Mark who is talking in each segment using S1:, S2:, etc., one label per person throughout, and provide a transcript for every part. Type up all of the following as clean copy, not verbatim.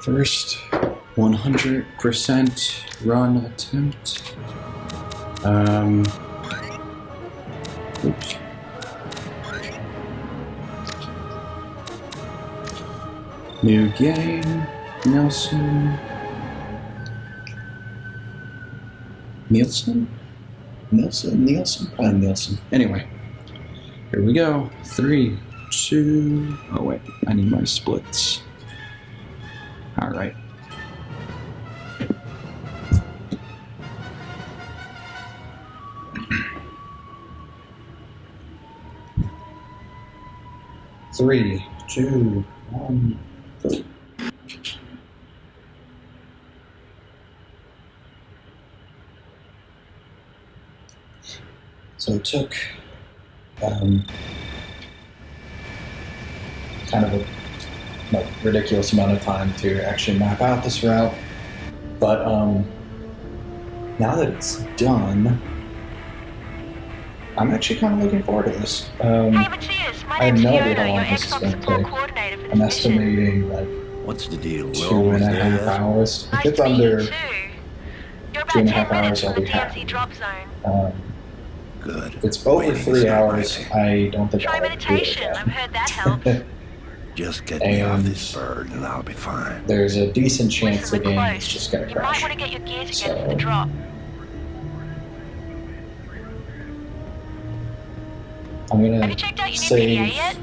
S1: First 100% run attempt. Oops. New game, Nielsen. Probably Nielsen. Anyway, here we go. 3, 2. Oh wait, I need my splits. All right. Three, two, one, go. So it took kind of a ridiculous amount of time to actually map out this route, but now that it's done, I'm actually kind of looking forward to this.
S2: Hey Matthias, my
S1: I have
S2: name's
S1: no idea
S2: Fiona,
S1: how long
S2: your
S1: this is
S2: Xbox
S1: going to
S2: support
S1: take.
S2: coordinator for this
S1: I'm
S2: mission.
S1: estimating like
S3: What's the deal?
S1: 2.5 hours. If
S2: Nice
S1: it's
S2: to meet you
S1: under
S2: too. You're about
S1: 2.5
S2: 10 minutes
S1: hours,
S2: from
S1: I'll
S2: the
S1: be
S2: DMZ
S1: happy.
S2: drop zone.
S3: Good.
S1: If it's over
S3: Waiting
S1: 3
S3: is not
S1: hours,
S3: waiting.
S1: I don't think
S2: Try
S1: I'll ever do it
S2: meditation,
S1: again.
S2: I've heard that helps.
S3: Just get me off
S1: And
S3: this bird and I'll be fine.
S1: there's a decent chance
S2: Listen,
S1: the
S2: we're
S1: game
S2: close.
S1: is just going to
S2: You might
S1: crash.
S2: want to get your gear together
S1: So-
S2: for the drop.
S1: I'm
S2: Have
S1: going
S2: you
S1: to
S2: checked out your new PDA
S1: save
S2: yet?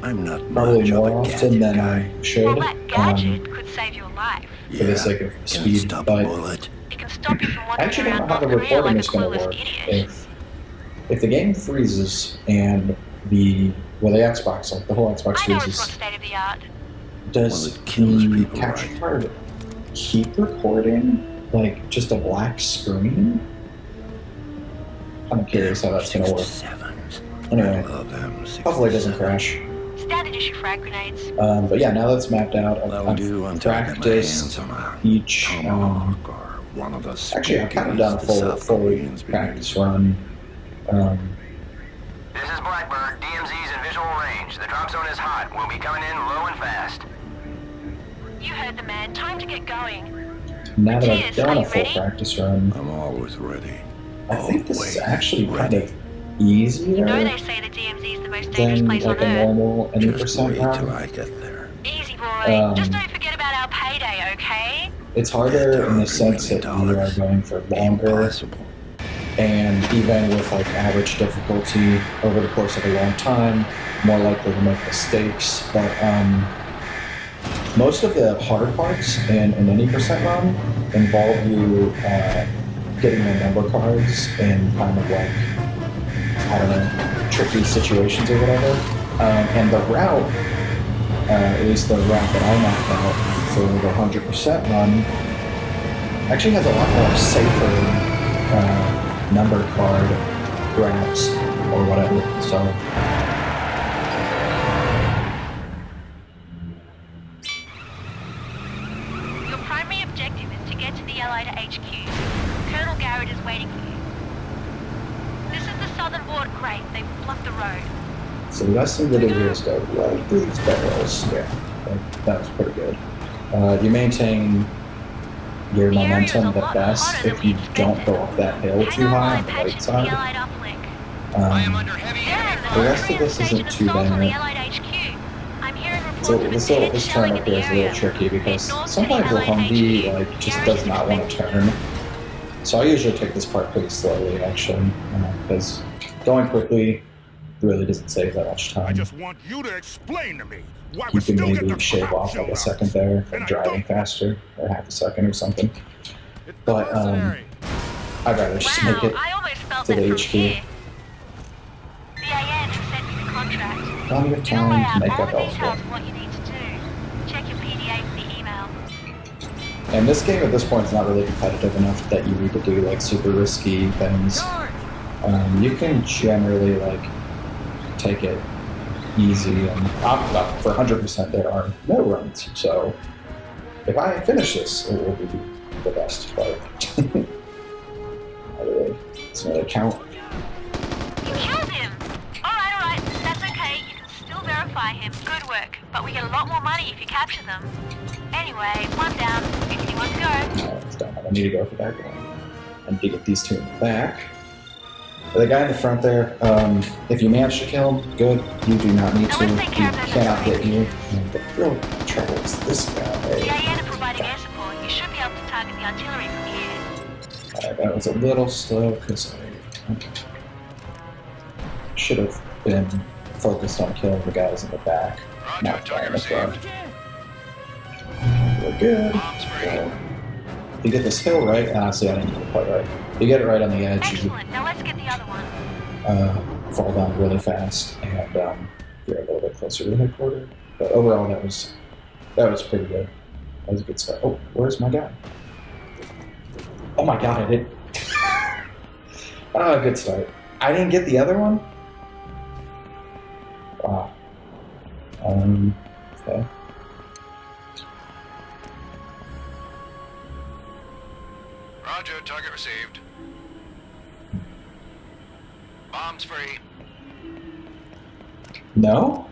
S3: I'm not
S1: probably
S3: much
S1: more
S3: of a
S1: often
S3: gadget
S1: than
S3: guy.
S1: I should
S2: Well, that gadget could save your life.
S1: for the sake of
S3: Can
S1: speed,
S3: stop a
S1: but
S3: bullet.
S2: It can stop you from
S1: I
S2: wandering
S1: actually don't know
S2: around
S1: how the
S2: North Korea
S1: recording
S2: like a
S1: is going to
S2: clueless
S1: work.
S2: idiot.
S1: If the game freezes and the Xbox, like the whole Xbox
S2: I know it's not
S1: freezes,
S2: state of the art.
S1: does
S3: Well, it kills
S1: the
S3: people,
S1: capture
S3: right?
S1: card keep recording like just a black screen? I'm curious how that's going to work.
S3: 67s.
S1: Anyway,
S3: I love them.
S1: hopefully it doesn't crash.
S2: Standard issue frag grenades.
S1: But yeah, now that's mapped out.
S3: That'll do
S1: I've
S3: until I get my
S1: practiced
S3: hands on a
S1: each.
S3: tomahawk or one of those.
S1: Actually, I've kind of done a full practice run.
S4: This is Blackbird. DMZ's in visual range. The drop zone is hot. We'll be coming in low and fast.
S2: You heard the man. Time to get going.
S1: Now that I've
S2: Matthias,
S1: done
S2: are
S1: a
S2: you
S1: full
S2: ready?
S1: practice run,
S3: I'm always ready.
S1: I think this is
S3: Always
S1: actually kind
S3: ready.
S1: of easier
S2: You know they say the DMZ is the most dangerous
S1: than
S2: place on
S1: like a
S2: earth.
S1: normal any
S3: Just
S1: percent
S3: wait till
S1: run.
S3: I get there.
S2: Easy, boy. Just
S1: Um,
S2: don't forget about our payday, okay?
S1: It's harder in the sense that you are
S3: $100
S1: going for longer,
S3: Impossible.
S1: and even with like average difficulty over the course of a long time, more likely to make mistakes. But most of the hard parts in any percent run involve you getting the number cards in kind of like, I don't know, tricky situations or whatever. And the route, at least the route that I mapped out for the 100% run, actually has a lot more safer number card grabs or whatever. So
S2: Your primary objective is to get to the Allied HQ. Colonel Garrett is waiting for you. This is the southern border crate. They've blocked the road.
S1: So the best thing to do here is go right through these barrels. Yeah, that was pretty good. You maintain your
S2: The area is a
S1: momentum the
S2: lot
S1: best
S2: hotter than
S1: if
S2: we
S1: you don't
S2: expected.
S1: go up that hill
S2: Hang
S1: too
S2: on while
S1: high
S2: I
S1: on the
S2: patch
S1: right
S2: into the
S1: side.
S2: Allied uplink.
S4: heavy
S2: Darren,
S1: The rest of
S2: North
S1: this
S2: Koreans
S1: isn't
S2: staged
S1: too
S2: an assault on the
S1: bad.
S2: Allied HQ. I'm hearing reports
S1: So
S2: of
S1: this
S2: intense
S1: turn
S2: shelling
S1: up
S2: in
S1: here
S2: the
S1: is a little
S2: area.
S1: tricky because
S2: Head north to
S1: sometimes the
S2: the Allied
S1: Humvee
S2: HQ.
S1: like just
S2: Garrett
S1: does
S2: is
S1: not want to
S2: expecting
S1: turn. So I usually take this part pretty slowly actually, because going quickly really doesn't save that much
S5: I
S1: time.
S5: just want you to explain to me why
S1: You
S5: we
S1: can
S5: still get
S1: maybe
S5: the
S1: shave
S5: crap
S1: off like a
S5: shown
S1: second
S5: out.
S1: there from
S5: And I
S1: driving
S5: don't-
S1: faster, or half a second or something.
S5: It's the
S1: But
S5: mercenary.
S1: I'd rather just
S2: Wow,
S1: make it
S2: I almost felt
S1: to
S2: that
S1: the
S2: from
S1: HQ.
S2: here. The AN has sent me the contract.
S1: plenty of
S2: You'll lay
S1: time to
S2: out
S1: make
S2: all
S1: up
S2: the details
S1: elsewhere.
S2: of what you need to do. Check your PDA for the email.
S1: And this game at this point is not really competitive enough that you need to do like super risky things. You can generally like take it easy, and for 100% there are no runs. So if I finish this, it will be the best. But it's not a count.
S2: You killed him! Alright, that's okay. You can still verify him. Good work. But we get a lot more money if you capture them. Anyway, one down. 51 to go.
S1: No, it's done. I need to go for that one. I need to get these two in the back. The guy in the front there, if you manage to kill him, good. You do not need
S2: Now
S1: to.
S2: let's take care
S1: He
S2: of those
S1: cannot
S2: other
S1: hit you. And the real trouble is this
S2: The
S1: guy.
S2: AN are providing air support. You should be able to target the artillery from here.
S1: Alright, that was a little slow because I should have been focused on killing the guys in the back, not the guy in the front. We're good. So, if you get this hill right, see, I didn't get it quite right. If you get it right on the edge, you
S2: Excellent. Now let's get the other one.
S1: fall down really fast and you're a little bit closer to the headquarters. But overall, that was pretty good. That was a good start. Oh, where's my guy? Oh my god, I did. Good start. I didn't get the other one? Wow. Okay.
S4: Roger, target received. Bombs free.
S1: No?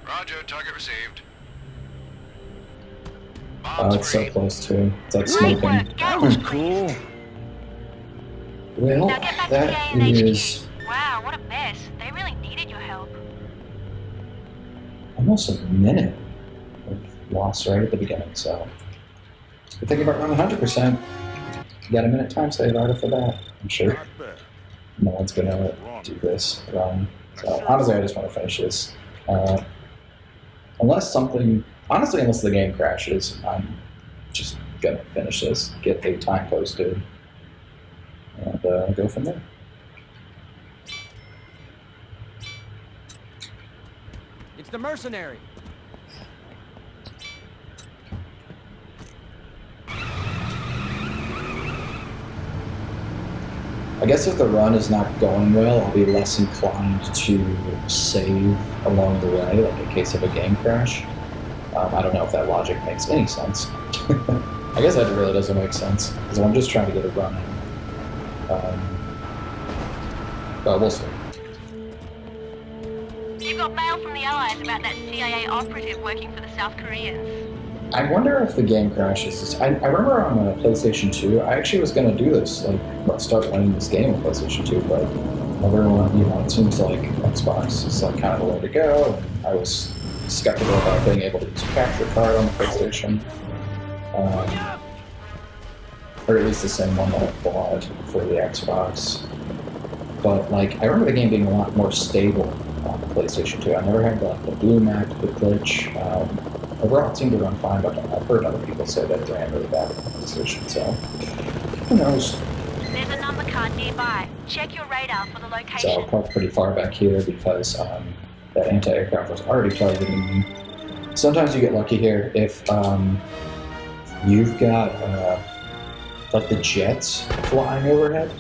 S4: Roger, target received.
S1: Oh,
S4: Bombs
S1: it's so
S4: free.
S1: close too. It's like
S2: Great
S1: smoking.
S2: work. That was cool.
S1: Well,
S2: Now get back to
S1: that
S2: the AN
S1: is
S2: HQ. Wow, what a mess. They really needed your help.
S1: almost a minute of loss right at the beginning, so good thing about running 100%. You got a minute time save out for that. I'm sure
S5: Not bad.
S1: no one's gonna do this run. So honestly, I just want to finish this. Unless the game crashes, I'm just gonna finish this, get a time posted, and go from there.
S6: It's the mercenary.
S1: I guess if the run is not going well, I'll be less inclined to save along the way, like in case of a game crash. I don't know if that logic makes any sense. I guess that really doesn't make sense, because I'm just trying to get a run in. But we'll see.
S2: You've got mail from the Allies about that CIA operative working for the South Koreans.
S1: I wonder if the game crashes. I remember on PlayStation 2, I actually was going to do this, start playing this game on PlayStation 2, but everyone, it seems like Xbox is kind of the way to go. And I was skeptical about being able to use a capture card on the PlayStation. Or at least the same one that I bought for the Xbox. But I remember the game being a lot more stable on the PlayStation 2. I never had the blue map, the glitch. Overall, it seemed to run fine, but I've heard other people say that it ran really bad on the PlayStation, so who knows?
S2: There's a number card nearby. Check your radar for the
S1: So
S2: location.
S1: I'll park pretty far back here because that anti-aircraft was already targeting me. Sometimes you get lucky here if you've got the jets flying overhead.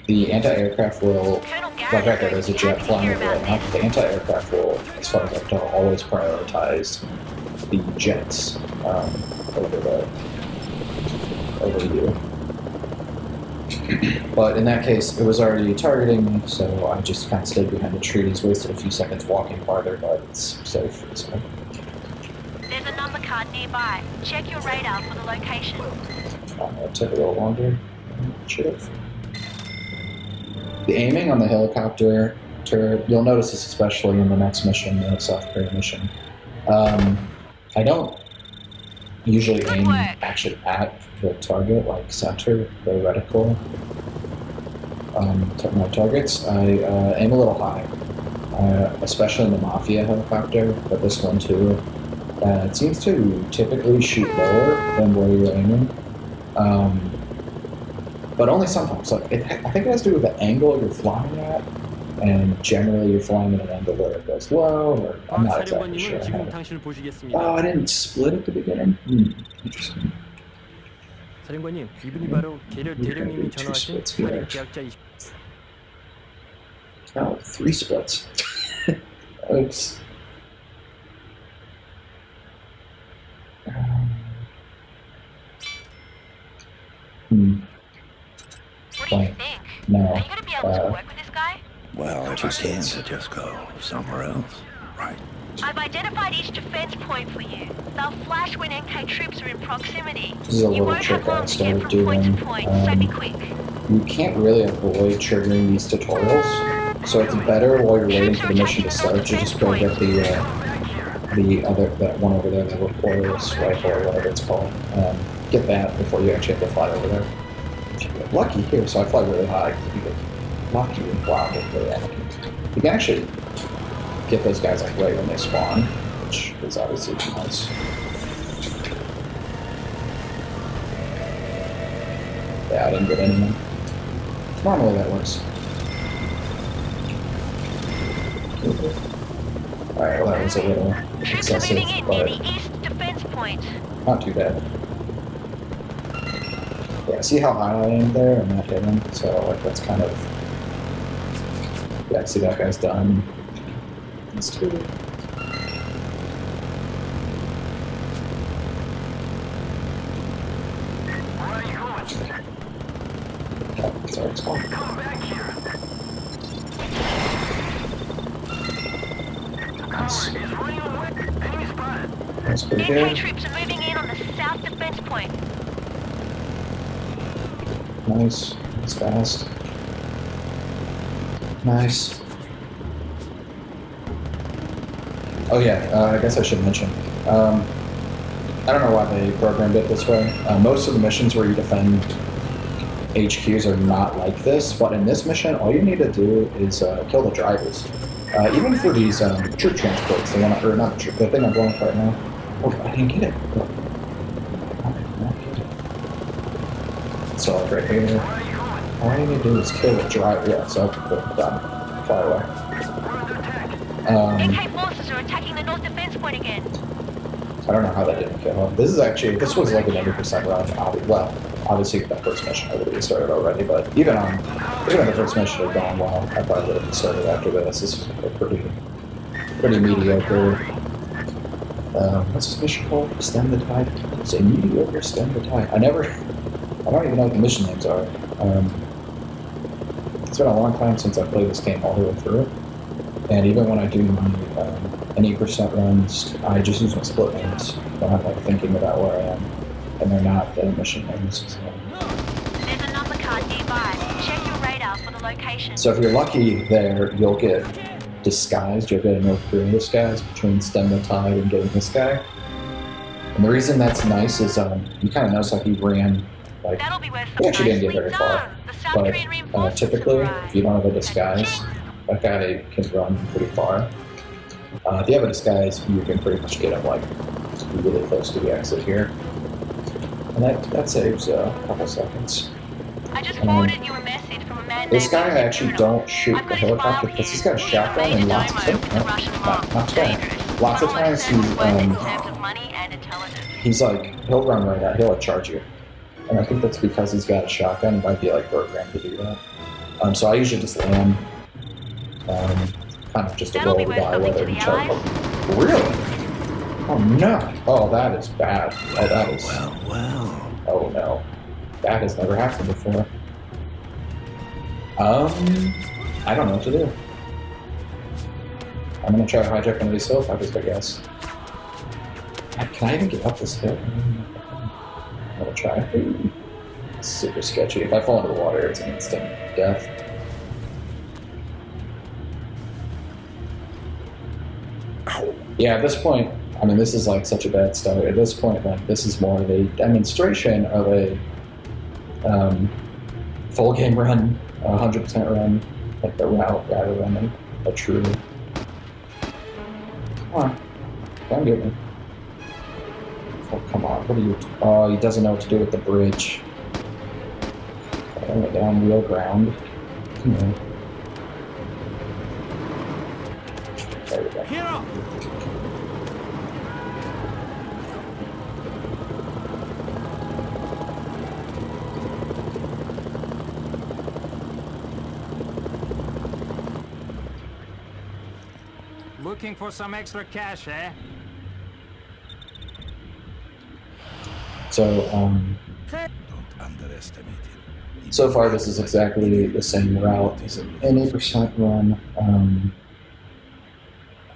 S1: The anti-aircraft will,
S2: Colonel
S1: right there,
S2: Garrett,
S1: there's a jet flying overhead. Now, the anti-aircraft will, as far as I can tell, always prioritize the jets over you. But in that case, it was already targeting me, so I just kind of stayed behind the trees, wasted a few seconds walking farther, but it's safe. So.
S2: There's a number card nearby. Check your radar for the location.
S1: It took a little longer. Should have. The aiming on the helicopter turret, you'll notice this especially in the next mission, the South Korea mission. I don't usually aim actually at the target, like center, the reticle. My targets, I aim a little high, especially in the Mafia helicopter, but this one too. It seems to typically shoot lower than where you're aiming. But only sometimes. I think it has to do with the angle you're flying at, and generally you're flying at an angle where it goes low, or I'm not exactly sure.
S6: 지금 당신을 보시겠습니다.
S1: Oh, I didn't split at the beginning? Interesting.
S6: 사령관님, 이분이 바로 대령님이 전화하신 살인 계약자이십니다.
S1: Oh, 3 splits. Oops. No.
S2: Are you going to be able to work with this guy?
S3: Well, if I can,
S1: Jeez.
S3: to just go somewhere else. Right.
S2: I've identified each defense point for you. They'll flash when NK troops are in proximity.
S1: This is a
S2: You
S1: little
S2: won't
S1: trick
S2: have
S1: I
S2: long to get
S1: started
S2: from point to
S1: doing.
S2: point, so be quick.
S1: You can't really avoid triggering these tutorials, so it's better while you're waiting for the mission to start, you just go get that one over there, the recoilless rifle or whatever it's called. Get that before you actually have to fly over there. If you get lucky here, so I fly really high. If you get lucky, wow, they're really lucky. You can actually get those guys like right when they spawn, which is obviously nice. Yeah, I didn't get anyone. Normally that works. Alright, well that was a little
S2: Troops are
S1: excessive,
S2: moving in near
S1: but
S2: the east defense point.
S1: not too bad. Yeah, see how high I am there? I'm not hitting, so like that's kind of... Yeah, see that guy's done. That's two. Oh, sorry, it's gone. Nice. That's pretty
S2: NK
S1: good.
S2: troops are moving in on the south defense point.
S1: Nice. That's fast. Nice. Oh yeah, I guess I should mention. I don't know why they programmed it this way. Most of the missions where you defend HQs are not like this, but in this mission, all you need to do is kill the drivers. Even for these troop transports, the one, or not the troop, the thing I'm going for right now. Oh, I didn't get it. Oh. I did not get it. So like right here, all you need to do is kill the driver. Yeah, so done. Fly away.
S2: NK forces are attacking the north defense point again.
S1: I don't know how that didn't kill him. This was like an 80% run. Well, obviously the first mission I would have started already, but even if the first mission had gone well, I probably would have started after this. This is a pretty mediocre. What's this mission called? Stem the Tide? It's a mediocre Stem the Tide. I don't even know what the mission names are. It's been a long time since I played this game all the way through. And even when I do my any percent runs, I just use my split names. I'm not like thinking about where I am, and they're not the mission names. So.
S2: There's a number card nearby. Check your radar for the location.
S1: So if you're lucky there, you'll get disguised. You'll get a North Korean disguise between Stem the Tide and getting this guy. And the reason that's nice is you kind of notice like he ran like
S2: That'll be worth
S1: he actually didn't get
S2: nicely
S1: very far.
S2: done. The South Korean
S1: But
S2: reinforcements
S1: typically,
S2: arrived.
S1: if you don't have a disguise, that guy can run pretty far. If you have a disguise, you can pretty much get him like really close to the exit here, and that saves a couple seconds.
S2: I just forwarded you a message from a man
S1: This
S2: named
S1: guy
S2: Lucy
S1: actually
S2: Bruno.
S1: don't shoot
S2: I've
S1: the
S2: got his
S1: helicopter
S2: file
S1: because he's
S2: here.
S1: got a shotgun
S2: He's
S1: and
S2: a
S1: lots of
S2: major dynamo with the Russian mob.
S1: not bad.
S2: Dangerous.
S1: Lots of
S2: One word
S1: times
S2: says it's worth it in
S1: he's
S2: terms of money and intelligence.
S1: he's like he'll run right out, he'll like charge you, and I think that's because he's got a shotgun. It might be like programmed to do that. So I usually just land, kind of just to
S2: That'll
S1: roll
S2: be
S1: the
S2: worth
S1: guy
S2: something
S1: whether
S2: to
S1: he
S2: the
S1: charges.
S2: Allies.
S1: Really? Oh no! Oh, that is bad. Oh, that is.
S3: Well.
S1: Oh no, that has never happened before. I don't know what to do. I'm gonna try to hijack one of these helicopters, I guess. Can I even get up this hill? I'm gonna try. It's super sketchy. If I fall into the water, it's an instant death. Yeah, at this point, I mean, this is like such a bad start. At this point, like, this is more of a demonstration of a full game run, 100% run, like the route rather than a true. Come on, don't get me. Oh, come on, what are you? Oh, he doesn't know what to do with the bridge. I went down real ground. Come on. There we go.
S6: Hero! Looking for some extra cash, eh?
S1: So,
S3: Don't underestimate him.
S1: So far, this is exactly the same route. It's an 80% run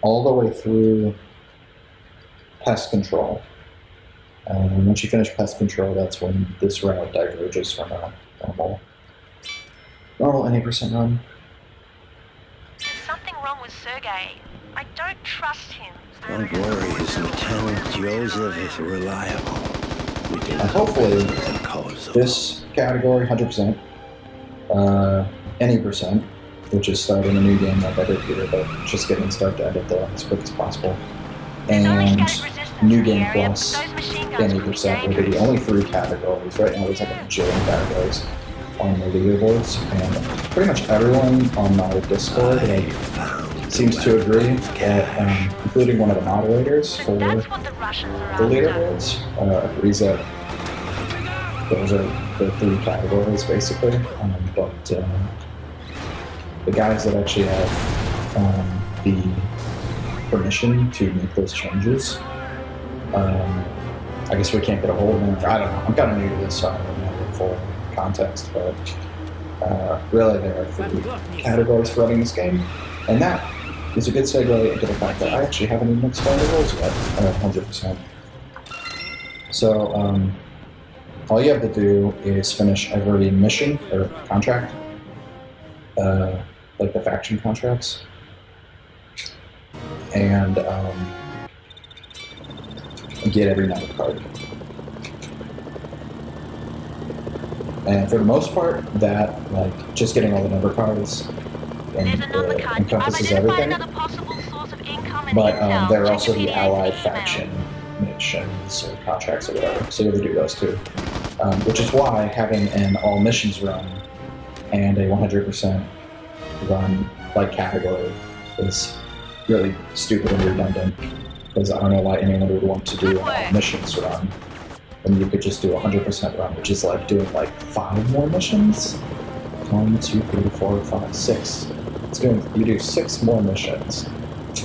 S1: all the way through pest control. And once you finish pest control, that's when this route diverges from a normal 80% run.
S2: There's something wrong with Sergei. I don't trust him.
S3: Don't worry, his Lieutenant Joseph is reliable. We can
S1: Hopefully,
S3: cause
S1: this category, 100%, any percent, which is starting a new game like I did here, but just getting start to edit there as quick as possible. And new game plus, any percent will be the only 3 categories. Right now there's like a bajillion categories on the leaderboards, and pretty much everyone on my Discord seems to agree that, including one of the moderators for the leaderboards, agrees that those are the 3 categories basically. But the guys that actually have the permission to make those changes, I guess we can't get a hold of them. I don't know. I'm kind of new to this, so I don't know the full context, but really there are 3 categories for running this game, and that is a good segue into the fact that I actually haven't even explained the rules yet, 100%. So all you have to do is finish every mission or contract, like the faction contracts, and get every number card. And for the most part, that, like, just getting all the number cards encompasses everything. But there are also the allied faction missions or contracts or whatever, so you have to do those too. Which is why having an all missions run and a 100% run like category is really stupid and redundant, because I don't know why anyone would want to do an all missions run when you could just do a 100% run, which is like doing like 5 more missions. 1, 2, 3, 4, 5, 6. It's doing, you do 6 more missions.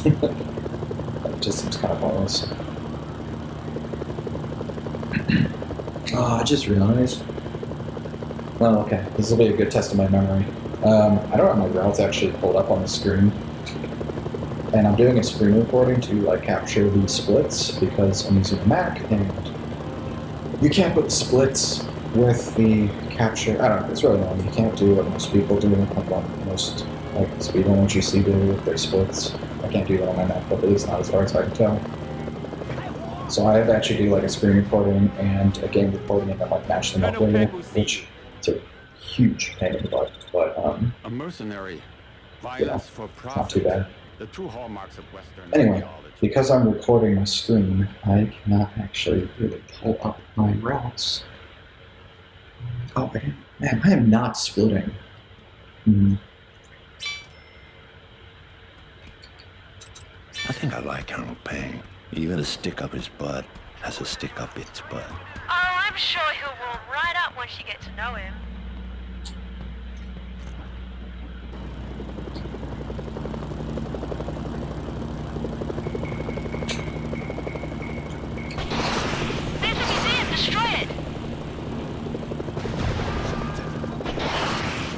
S1: That just seems kind of pointless. Oh, I just realized. Well, okay, this will be a good test of my memory. I don't have my routes actually pulled up on the screen, and I'm doing a screen recording to like capture these splits because I'm using a Mac, and you can't put splits with the capture. I don't know. It's really annoying. You can't do what most people do, like what most like Speedrun HGC do with their splits. I can't do that on my Mac, but at least not as far as I can tell. So I have to actually do like a screen recording and a game recording and then like match them up later, which is a huge pain in the butt. But
S5: A mercenary.
S1: you know,
S5: Violence for
S1: it's not
S5: profit.
S1: too bad.
S5: The true hallmarks of Western
S1: Anyway,
S5: ideology.
S1: because I'm recording my screen, I cannot actually really pull up my routes. Oh, man, I am not splitting.
S3: I think I like Colonel Payne. Even a stick up his butt has a stick up its butt.
S2: Oh, I'm sure he'll warm right up once you get to know him. There's a museum, destroy it!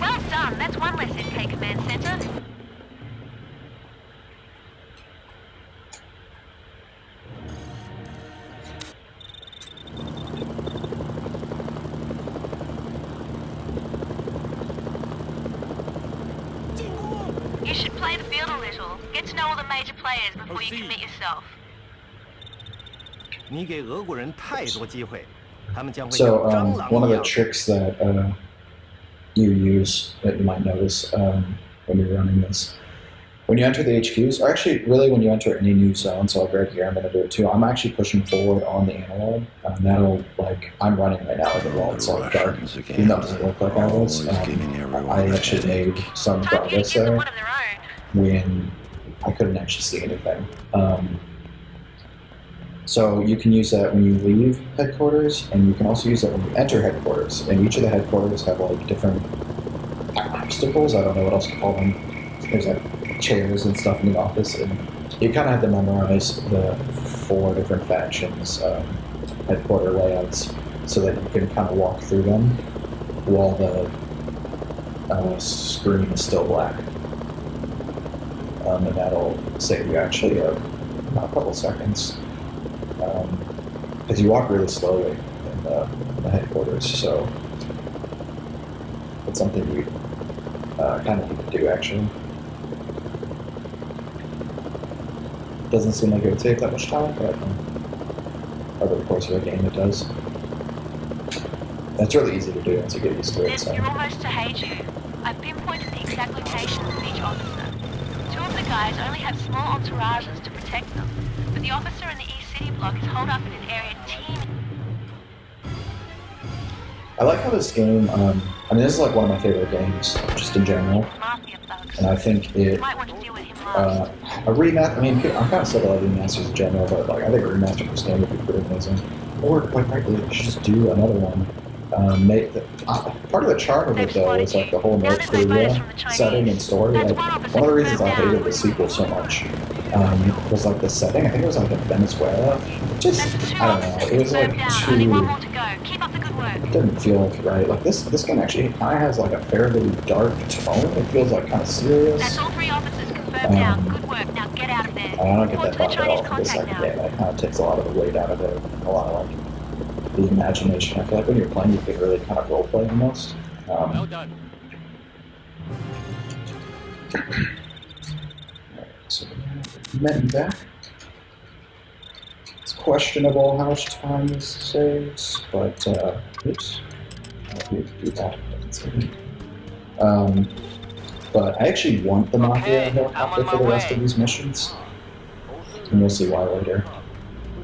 S2: Well done, that's one less MK command center. You should play the field a little. Get to know all the major players before you commit yourself.
S7: 你给俄国人太多机会，他们将会
S1: So
S7: 像蟑螂
S1: one of
S7: 一
S1: the
S7: 样。
S1: tricks that you use that you might notice when you're running this, when you enter the HQs, or actually really when you enter any new zone, so like right here, I'm going to do it too, I'm actually pushing forward on the analog. That'll, like, I'm running right now like while it's all dark, even though it doesn't look like I was. I actually made some
S2: Time for you to
S1: progress
S2: give them
S1: there
S2: one of their own.
S1: when I couldn't actually see anything. So you can use that when you leave headquarters, and you can also use that when you enter headquarters. And each of the headquarters have like different obstacles. I don't know what else to call them. There's like chairs and stuff in the office, and you kind of have to memorize the 4 different factions headquarter layouts so that you can kind of walk through them. while the screen is still black. And that'll save you actually a couple seconds. Because you walk really slowly in the headquarters, so it's something you kind of need to do actually. Doesn't seem like it would take that much time, but over the course of the game it does. That's really easy to do once you get used to it. So.
S2: You're almost to Heiju. I've pinpointed the exact locations of each officer. Two of the guys only have small entourages to protect them, but the officer in the East City block is holed up in an area teeming.
S1: I like how this game, I mean this is like one of my favorite games, just in general.
S2: Mafia thugs.
S1: And I think
S2: You
S1: it,
S2: might want to deal with him last.
S1: a remaster, I mean, I'm kind of sick of remasters in general, but like I think a remaster for this game would be pretty amazing. Or, quite frankly, you should just do another one. Part of the charm of it, though, is like the whole North Korea setting and story. Like, one of the reasons I hated the sequel so much was like the setting. I think it was like in Venezuela. Just, I don't know, it was like
S2: Only one
S1: too...
S2: more to go. Keep up the good work.
S1: It didn't feel right. Like this game actually kind of has like a fairly dark tone. It feels like kind of serious.
S2: That's all 3 officers confirmed now. Good work. Now get out of there.
S1: I don't get
S2: Report
S1: that
S2: to the
S1: vibe at all
S2: Chinese
S1: for the second
S2: contact
S1: game.
S2: now.
S1: It kind of takes a lot of the weight out of it. A lot of like the imagination. I feel like when you're playing, you can really kind of roleplay almost.
S5: Well done.
S1: So men back. It's questionable how much time this saves, but oops, I'll do that. But I actually want the Mafia helicopter for the rest of these missions, and we'll see why later.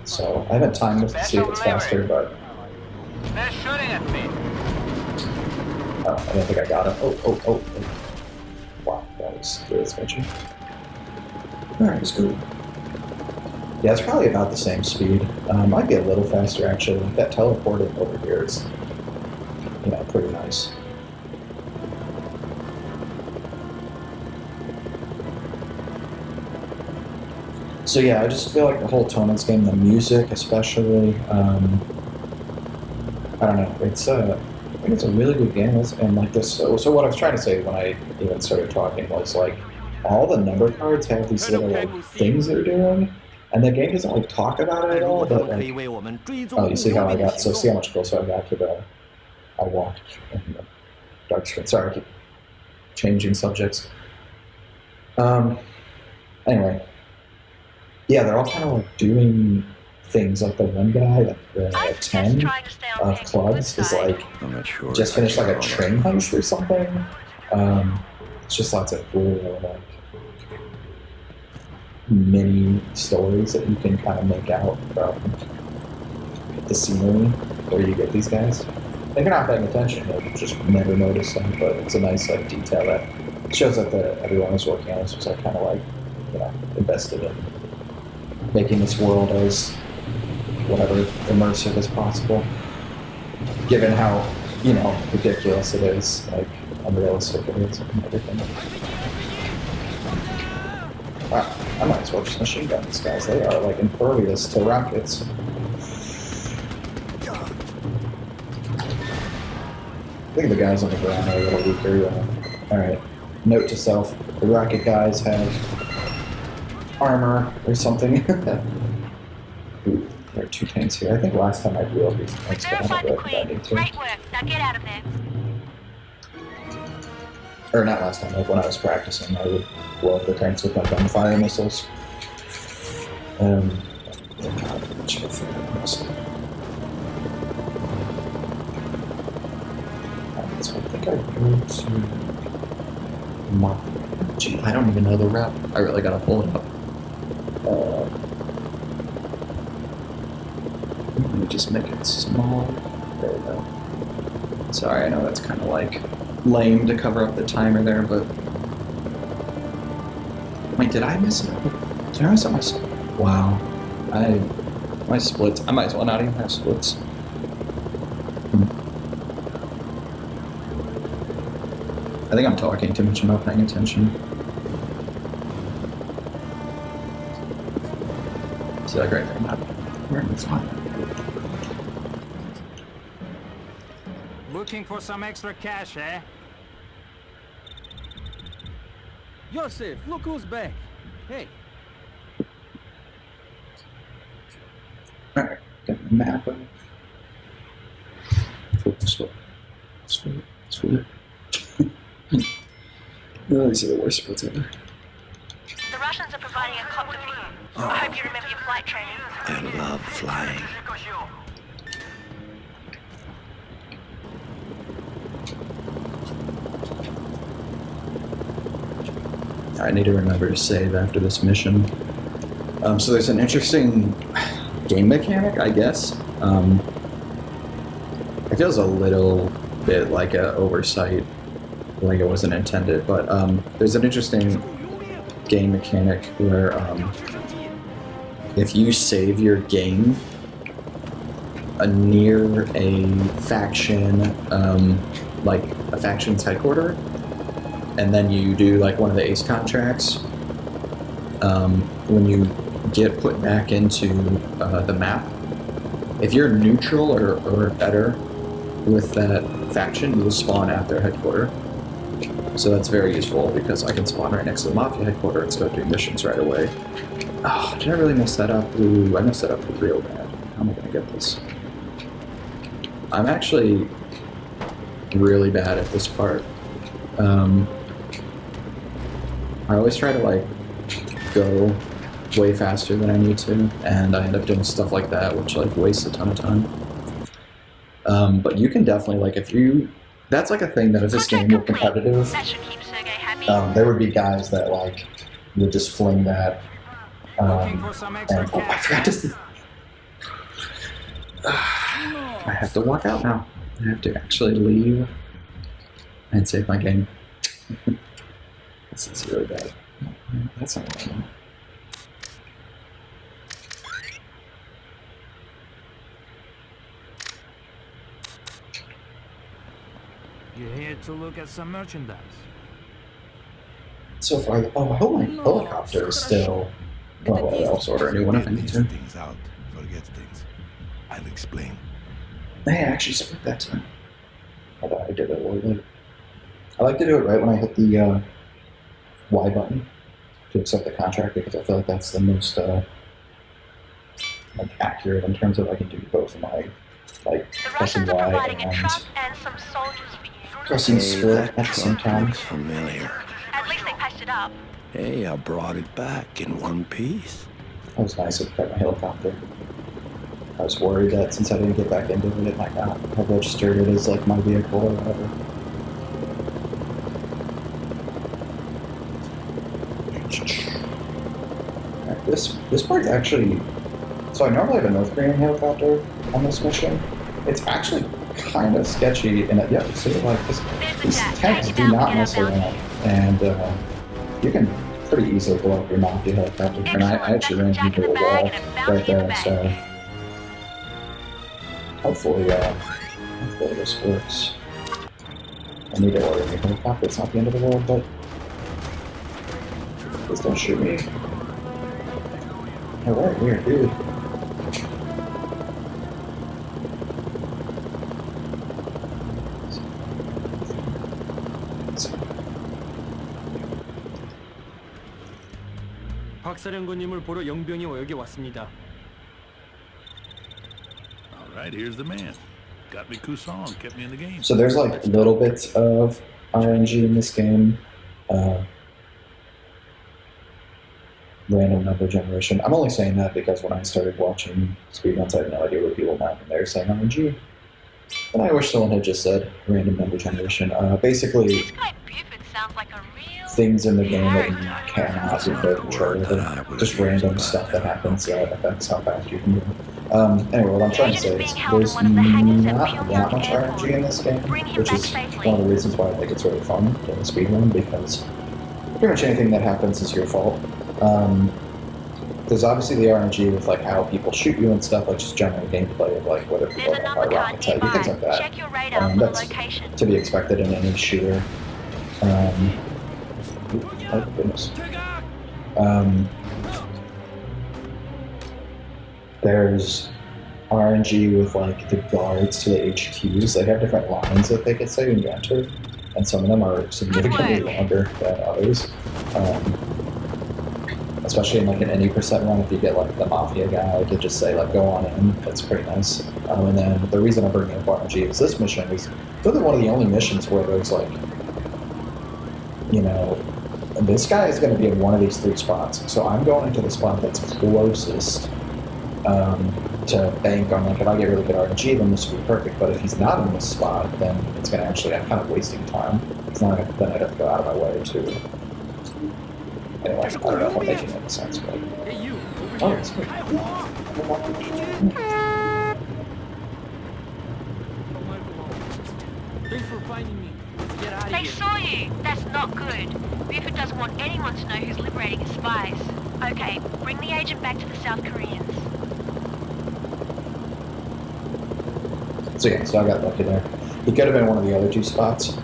S1: So I haven't timed this to see if it's faster, but
S6: They're shooting at me.
S1: I don't think I got it. Oh. Wow, that was really sketchy. Alright, it's good. Yeah, it's probably about the same speed. Might be a little faster actually. Like that teleporting over here is, you know, pretty nice. So yeah, I just feel like the whole tone of this game, the music especially, I don't know, it's I think it's a really good game, and like this, so what I was trying to say when I even started talking was like, all the number cards have these little like things they're doing, and the game doesn't like talk about it at all, but like, oh, you see how I got, so see how much closer I got to I walked in the dark screen. Sorry, I keep changing subjects. Anyway. Yeah, they're all kind of like doing things. Like the one guy, like the 10 of clubs, is like
S3: I'm not sure.
S1: just finished like a train heist or something. It's just lots of cool like mini stories that you can kind of make out from the scenery where you get these guys. If you're not paying attention, you'll just never notice them. But it's a nice like detail that shows that everyone who's working on this was like kind of like, you know, invested in making this world as whatever immersive as possible, given how, you know, ridiculous it is, like unrealistic it is and everything. Wow, I might as well just machine gun these guys. They are like impervious to rockets. I think the guys on the ground are a little weaker. Alright, note to self, the rocket guys have armor or something. Ooh, there are 2 tanks here. I think last time I blew up these tanks, but I don't know if I need to.
S2: Great work. Now get out of there.
S1: Or not last time, like when I was practicing, I would blow up the tanks with my gunfire missiles. So I think I go to Mafia. Gee, I don't even know the route. I really gotta pull it up. Let me just make it small. There we go. Sorry, I know that's kind of like lame to cover up the timer there, but wait, did I miss it? Did I miss up my? Wow, my splits. I might as well not even have splits. I think I'm talking too much. I'm not paying attention. See, like right there, we're in the front.
S6: Looking for some extra cash, eh? Yosef, look who's back. Hey.
S1: Alright, got the map up. Sweet. Oh, these are the worst spots ever.
S2: The Russians are providing a copter for you. I hope you remember your flight training.
S3: I love flying.
S1: I need to remember to save after this mission. So there's an interesting game mechanic, I guess. It feels a little bit like an oversight, like it wasn't intended, but there's an interesting game mechanic where if you save your game near a faction, like a faction's headquarters, and then you do like one of the ACE contracts, when you get put back into the map, if you're neutral or better with that faction, you will spawn at their headquarters. So that's very useful because I can spawn right next to the Mafia headquarters and start doing missions right away. Oh, did I really mess that up? Ooh, I messed that up real bad. How am I gonna get this? I'm actually really bad at this part. I always try to like go way faster than I need to, and I end up doing stuff like that, which like wastes a ton of time. But you can definitely like that's like a thing that if this game were competitive,
S2: That should keep Sergey happy.
S1: there would be guys that like would just fling that.
S6: Looking for some extra
S1: And, I
S6: cash,
S1: forgot
S6: eh?
S1: to. I have to walk out now. I have to actually leave and save my game. This is really bad. That's not what I want.
S6: You're here to look at some merchandise.
S1: So far, I hope my helicopter is still. Well, I'll also order a new one if I need to.
S3: Things out. Forget things. I'll explain.
S1: Hey, I actually split that time. I thought I did it a little bit. I like to do it right when I hit the Y button to accept the contract because I feel like that's the most like accurate in terms of I can do both of my like
S2: The
S1: pressing
S2: Russians are
S1: Y
S2: providing a
S1: and
S2: truck and some soldiers for you.
S1: pressing split
S3: that
S1: at the same
S3: truck
S1: time.
S3: looks familiar.
S2: At least they patched it up.
S3: Hey, I brought it back in one piece.
S1: That was nice of my helicopter. I was worried that since I didn't get back into it, it might not have registered it as like my vehicle or whatever. Alright, this part's actually. So I normally have a North Korean helicopter on this mission. It's actually kind of sketchy, and yeah, see, like these tanks do not mess around, and you can pretty easily blow up your Mafia helicopter. And I actually ran into a wall right there, so hopefully this works. I need to order a new helicopter. It's not the end of the world, but please don't shoot me. Alright, weird, dude.
S6: 박사령관님을 보러 영병이 여기 왔습니다.
S8: All right, here's the man. Got me Cousin, kept me in the game.
S1: So there's like little bits of RNG in this game. Random number generation. I'm only saying that because when I started watching speedruns, I had no idea what people meant when they were saying RNG. And I wish someone had just said random number generation. Basically,
S2: This guy Buford sounds like a real
S1: things in the game that you cannot be no control over. Just random stuff that happens that affects how fast you can go. Anyway, what I'm trying to say is there's not that much RNG in this game, which is one of the reasons why I think it's really fun to speedrun, because pretty much anything that happens is your fault. There's obviously the RNG with like how people shoot you and stuff, like just general gameplay of like whether people
S2: There's a
S1: have
S2: number card
S1: rockets at you,
S2: nearby.
S1: things like that.
S2: Check your radar for the
S1: That's
S2: location.
S1: to be expected in any shooter. Oh goodness. There's RNG with like the guards to the HQs. They have different lines that they could say when you enter, and some of them are significantly longer than others. Especially in like an any percent run, if you get like the Mafia guy, I could just say like go on in. That's pretty nice. And then the reason I'm bringing up RNG is this mission is really one of the only missions where there's like, you know, this guy is going to be in one of these 3 spots. So I'm going into the spot that's closest to bank on, like, if I get really good RNG, then this would be perfect. But if he's not in this spot, then it's going to actually, I'm kind of wasting time. It's not, then I'd have to go out of my way to. Anyway, I don't know if I'm making any sense, but.
S6: Hey, you, over
S1: Oh,
S6: here.
S1: it's good.
S6: Thanks for finding me. Let's get out of
S2: They
S6: here.
S2: saw you. That's not good. Buford doesn't want anyone to know who's liberating his spies. Okay, bring the agent back to the South Koreans.
S1: So yeah, so I got lucky there. He could have been one of the other 2 spots.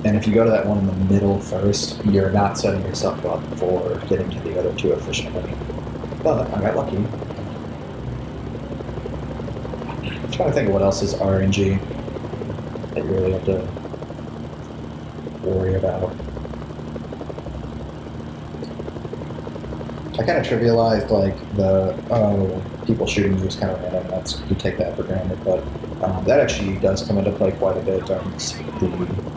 S1: And if you go to that one in the middle first, you're not setting yourself up for getting to the other 2 efficiently. But I got lucky. I'm trying to think of what else is RNG that you really have to worry about. I kind of trivialized like the people shooting you is kind of random. That's, you take that for granted, but that actually does come into play quite a bit during the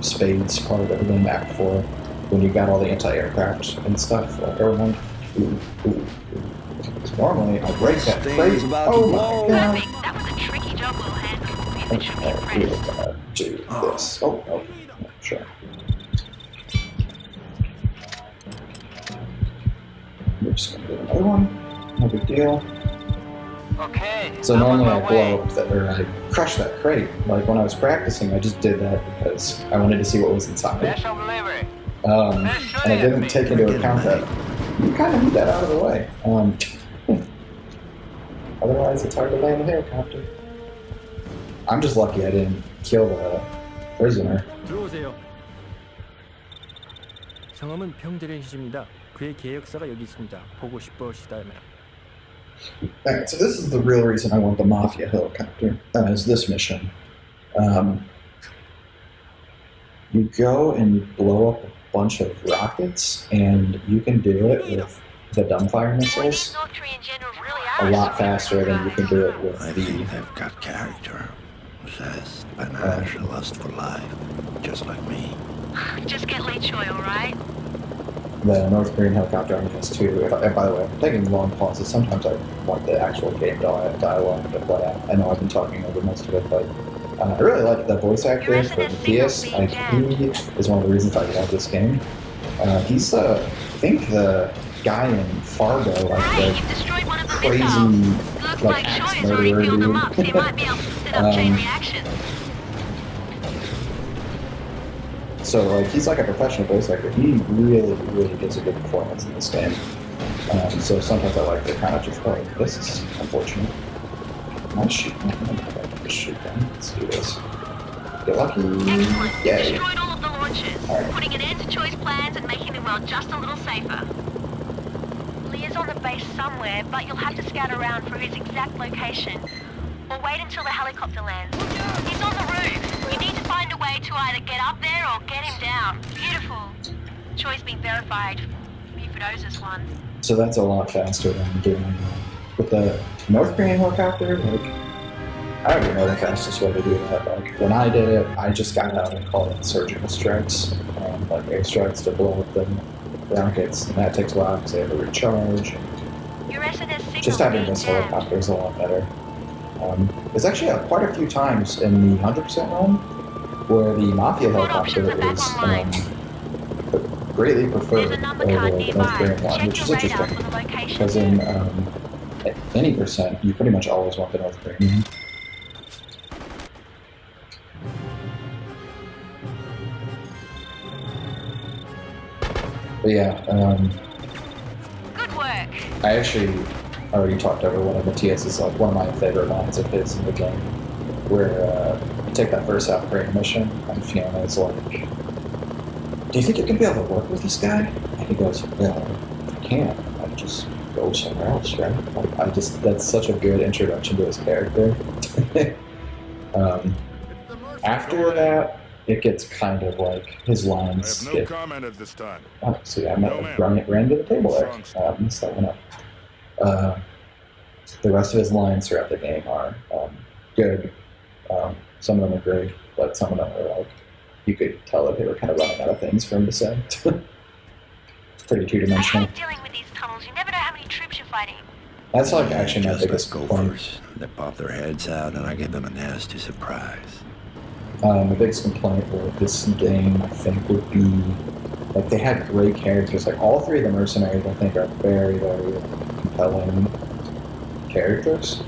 S1: spades part of the map 4 when you got all the anti-aircraft and stuff. Like everyone, because normally I break that crazy. Oh my god!
S2: Perfect. That was a tricky job, little hand. Buford should be
S1: Okay, we're
S2: impressed.
S1: gonna do this. Oh, no, sure. We're just gonna do another one. No big deal.
S4: Okay.
S1: So
S4: I'm on
S1: normally
S4: my
S1: I
S4: way.
S1: blow up that, or I crush that crate. Like when I was practicing, I just did that because I wanted to see what was inside.
S4: Special delivery.
S1: And I didn't take into account that you kind of need that out of the way. Otherwise, it's hard to land a helicopter. I'm just lucky I didn't kill the prisoner.
S6: 들어오세요. 성함은 평재렌시입니다. 그의 계획서가 여기 있습니다. 보고 싶으시다면.
S1: Alright, so this is the real reason I want the Mafia helicopter, is this mission. You go and you blow up a bunch of rockets, and you can do it with the dumbfire
S2: Boy, these
S1: missiles
S2: North Korean generals really
S1: a
S2: are
S1: lot faster than you can do it with
S3: I
S1: the...
S3: think they've got character. Zest, panache, a lust for life. Just like me.
S2: Just get Lee Choi, alright?
S1: The North Korean helicopter only has 2. And by the way, I'm taking long pauses. Sometimes I want the actual game dialogue to play out. I know I've been talking over most of it, but I really like the voice actor for Matthias. He is one of the reasons I love this game. He's, I think, the guy in Fargo, like
S2: Hey,
S1: the
S2: you've destroyed one of the
S1: crazy,
S2: missiles. Looks
S1: like,
S2: like
S1: axe
S2: Choi has already
S1: murderer
S2: filled them
S1: dude.
S2: up, so you might be able to set up chain reaction.
S1: So, like, he's like a professional voice actor. He really, really gives a good performance in this game. So sometimes I like to kind of just go, this is unfortunate. Not shoot. Just shoot them. Let's do this. Get lucky.
S2: Excellent. You've
S1: Yay.
S2: destroyed all of the launches,
S1: Alright.
S2: putting an end to Choi's plans and making the world just a little safer. Lee is on the base somewhere, but you'll have to scout around for his exact location. Or wait until the helicopter lands. He's on the roof. You need to find a way to either get up there or get him down. Beautiful. Choi's been verified. Buford owes us one.
S1: So that's a lot faster than doing with the North Korean helicopter. Like, I don't even know the fastest way to do that. Like, when I did it, I just got out and called it surgical strikes, like airstrikes to blow up the rockets, and that takes a while because they have to recharge.
S2: Your SNS signal
S1: Just having
S2: being
S1: this
S2: jammed.
S1: helicopter is a lot better. There's actually quite a few times in the 100% run where the Mafia
S2: What
S1: helicopter
S2: options are back
S1: is
S2: online?
S1: greatly
S2: There's
S1: preferred
S2: a number
S1: over
S2: card
S1: the North
S2: nearby.
S1: Korean one,
S2: Check
S1: which
S2: your
S1: is
S2: radar
S1: interesting.
S2: for the location.
S1: Because in at any percent, you pretty much always want the North Korean. But yeah,
S2: Good work.
S1: I actually already talked over one of Matthias's, like one of my favorite lines of his in the game, where you take that first South Korean mission, and Fiona's like, "Do you think you're gonna be able to work with this guy?" And he goes, "Well, I can't. I just go somewhere else, right? That's such a good introduction to his character. After that, it gets kind of like his
S8: I
S1: lines
S8: have no
S1: get.
S8: comment at this time.
S1: Oh, see, I
S8: No, ma'am.
S1: ran to the table there. Messed that one up. The rest of his lines throughout the game are good. Some of them are great, but some of them are like, you could tell that they were kind of running out of things for him to say. Pretty
S2: I
S1: two-dimensional.
S2: hate dealing with these tunnels. You never know how many troops you're fighting.
S1: That's like actually my
S3: Just
S1: biggest
S3: like
S1: complaint.
S3: gophers. They pop their heads out, and I give them a nasty surprise.
S1: My biggest complaint with this game, I think, would be like they had great characters. Like all three of the mercenaries, I think, are very, very compelling characters,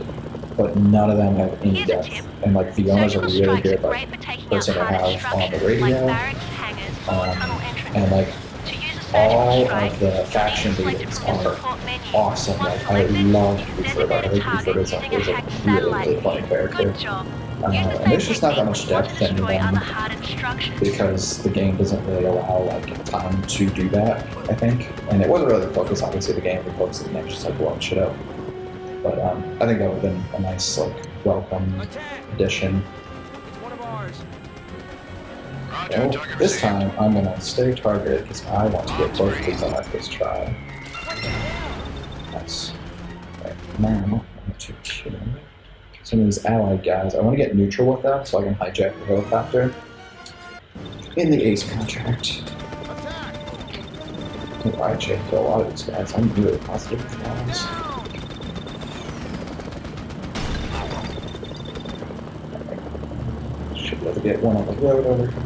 S1: but none of them have any
S2: Here's a
S1: depth.
S2: tip.
S1: And like Fiona's a
S2: Surgical
S1: really
S2: strikes
S1: good
S2: are
S1: like
S2: great for taking out
S1: person to
S2: hardened
S1: have on the
S2: structures
S1: radio,
S2: like barracks, hangars, or tunnel entrances.
S1: and like
S2: To use a surgical
S1: all
S2: strike,
S1: of the
S2: you'll
S1: faction
S2: need to select it
S1: leaders
S2: from the
S1: are
S2: support menu.
S1: awesome.
S2: Once
S1: Like I
S2: selected,
S1: love
S2: you can
S1: Buford. I
S2: designate a
S1: think
S2: target
S1: Buford is
S2: using a
S1: a
S2: hacked
S1: really,
S2: satellite
S1: really funny
S2: view.
S1: character.
S2: Good job. Use the
S1: And
S2: same
S1: there's just not that
S2: technique
S1: much
S2: when you want
S1: depth
S2: to
S1: in
S2: destroy
S1: them
S2: other hardened structures.
S1: because the game doesn't really allow like time to do that, I think. And it wasn't really the focus, obviously, of the game. The focus of the game was just like blowing shit up. But I think that would have been a nice, like, welcome addition.
S6: One of ours.
S1: Well, this time I'm gonna stay targeted because I want to get both of these on my first try. Nice. Right, now I'm going to kill some of these allied guys. I want to get neutral with them so I can hijack the helicopter in the ACE contract. I checked a lot of these guys. I'm really positive with guys. Should be able to get one on the road over here.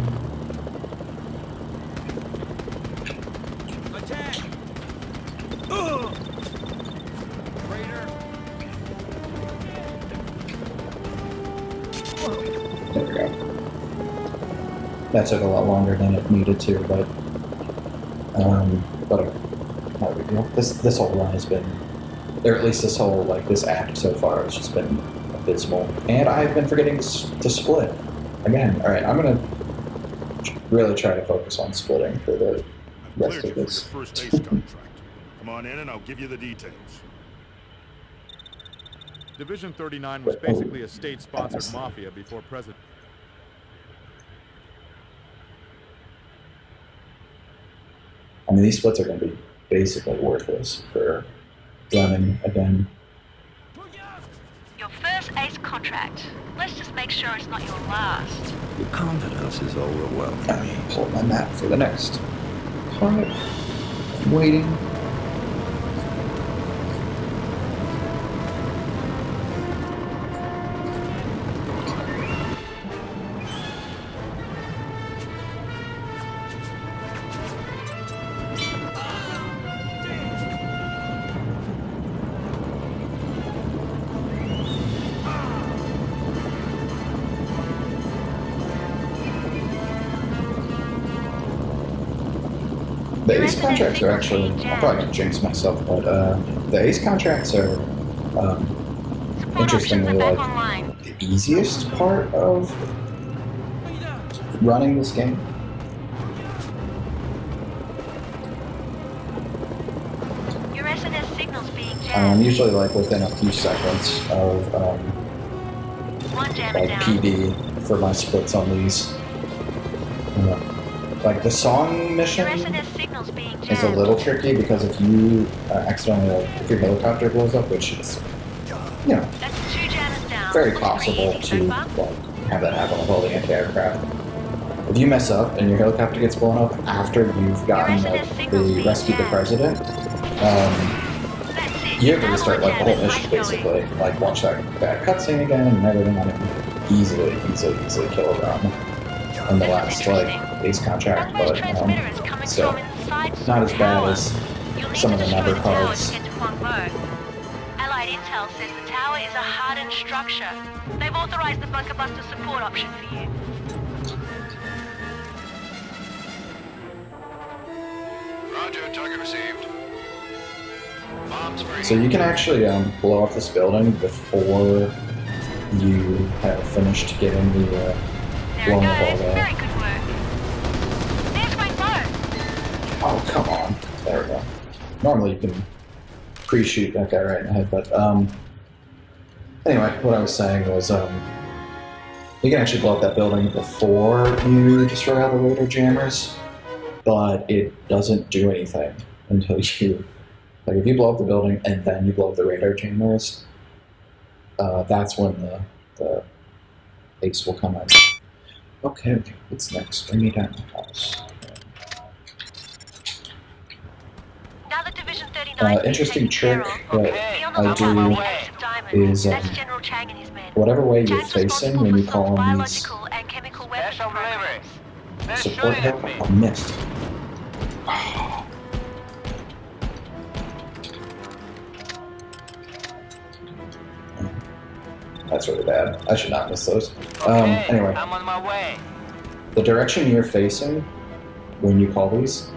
S1: There we go. That took a lot longer than it needed to, but not a big deal. This whole run has been, or at least this whole this act so far has just been abysmal, and I've been forgetting to split again. All right, I'm gonna really try to focus on splitting for the rest
S8: Cleared
S1: of
S8: you for your
S1: this.
S8: first ACE contract. Come on in and I'll give you the details.
S5: Division 39 was basically a state-sponsored mafia before President.
S1: I mean, these splits are going to be basically worthless for running again.
S2: Your first ACE contract. Let's just make sure it's not your last.
S3: Your confidence is overwhelming me.
S1: Pull my map for the next part. Waiting. The ACE contracts are actually, I'll probably jinx myself, but the ACE contracts are
S2: Support
S1: interestingly
S2: options are
S1: like
S2: back online.
S1: the easiest part of running this game.
S2: Your SNS signal's being jammed.
S1: Usually like within a few seconds of
S2: One jammer down.
S1: PD for my splits on these. Like the song
S2: Your
S1: mission
S2: SNS signal's being jammed.
S1: is a little tricky because if you accidentally, if your helicopter blows up, which is, you know,
S2: That's 2 jammers down.
S1: very
S2: Looks pretty
S1: possible
S2: easy
S1: to
S2: so far.
S1: have that happen with all the anti-aircraft. If you mess up and your helicopter gets blown up after you've gotten rescued the president,
S2: That's it.
S1: you have to
S2: Now
S1: restart
S2: one
S1: like the whole
S2: jammer's
S1: mission
S2: nice going.
S1: basically. Like watch that cutscene again and everything on it. Easily kill a run in the last ACE contract,
S2: Runway's
S1: but
S2: transmitter is coming
S1: so
S2: from inside
S1: not as bad
S2: tower.
S1: as
S2: You'll need
S1: some
S2: to
S1: of the
S2: destroy
S1: number
S2: the tower
S1: cards.
S2: to get to Guangbo. Allied intel says the tower is a hardened structure. They've authorized the bunker buster support option for you.
S4: Roger, target received. Bombs free.
S1: So you can actually blow up this building before you have finished getting the
S2: There it
S1: blowing up all
S2: goes.
S1: that.
S2: Very good work. There's Guangbo.
S1: Oh, come on. There we go. Normally you can pre-shoot that guy right in the head. But anyway, what I was saying was you can actually blow up that building before you destroy all the radar jammers, but it doesn't do anything until you, like, if you blow up the building and then you blow up the radar jammers, that's when the ace will come out. Okay, what's next? Bring me down the house.
S2: Now that Division 39
S1: Interesting trick that I do is whatever way you're facing when you call on these support help, I missed. That's really bad. I should not miss those. Anyway,
S7: I'm on my way.
S1: the direction you're facing when you call these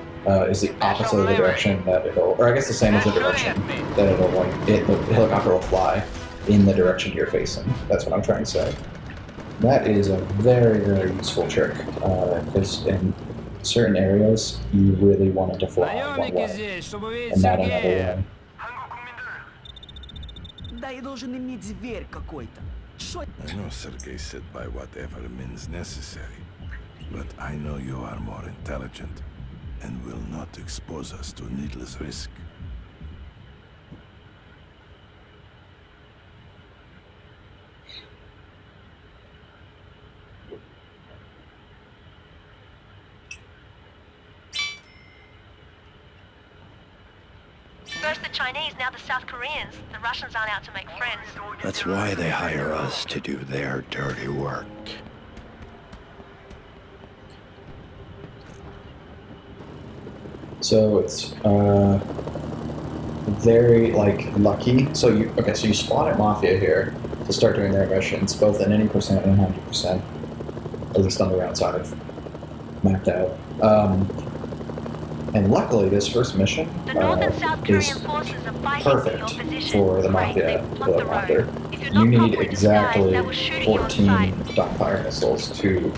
S1: is the opposite of the direction that it'll, or I guess the same as the direction that it'll, like, the helicopter will fly in the direction you're facing. That's what I'm trying to say. That is a very, very useful trick, because in certain areas, you really want it to fly one way, and not another way.
S7: Да и должен иметь зверь какой-то.
S3: I know Sergei said by whatever means necessary, but I know you are more intelligent and will not expose us to needless risk.
S2: First the Chinese, now the South Koreans. The Russians aren't out to make friends.
S3: That's why they hire us to do their dirty work.
S1: So it's very, like, lucky. So you spawn at Mafia here to start doing their missions, both in any percent and 100%, at least on the round side I've mapped out. And luckily, this first mission is perfect for the Mafia helicopter. You need exactly 14 Dawnfire missiles to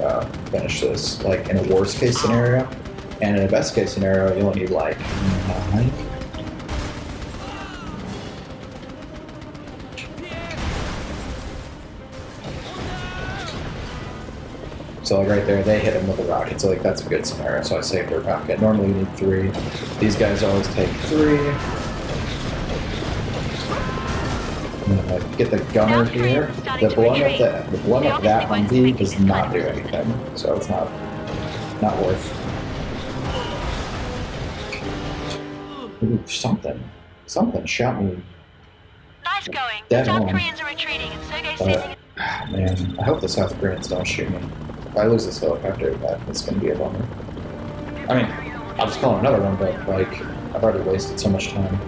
S1: finish this, like, in a worst case scenario. And in a best case scenario, you'll need, like, 9. So, like, right there, they hit him with a rocket, so, like, that's a good scenario, so I saved their rocket. Normally you need 3. These guys always take 3. Get the gunner here. The blowing up that Humvee does not do anything, so it's not worth. Ooh, something shot me.
S2: Nice going.
S1: Dead
S2: The South
S1: on.
S2: Koreans are retreating and Sergei's sending...
S1: Man, I hope the South Koreans don't shoot me. If I lose this helicopter, that's gonna be a bummer. I mean, I'll just call another one, but, like, I've already wasted so much time.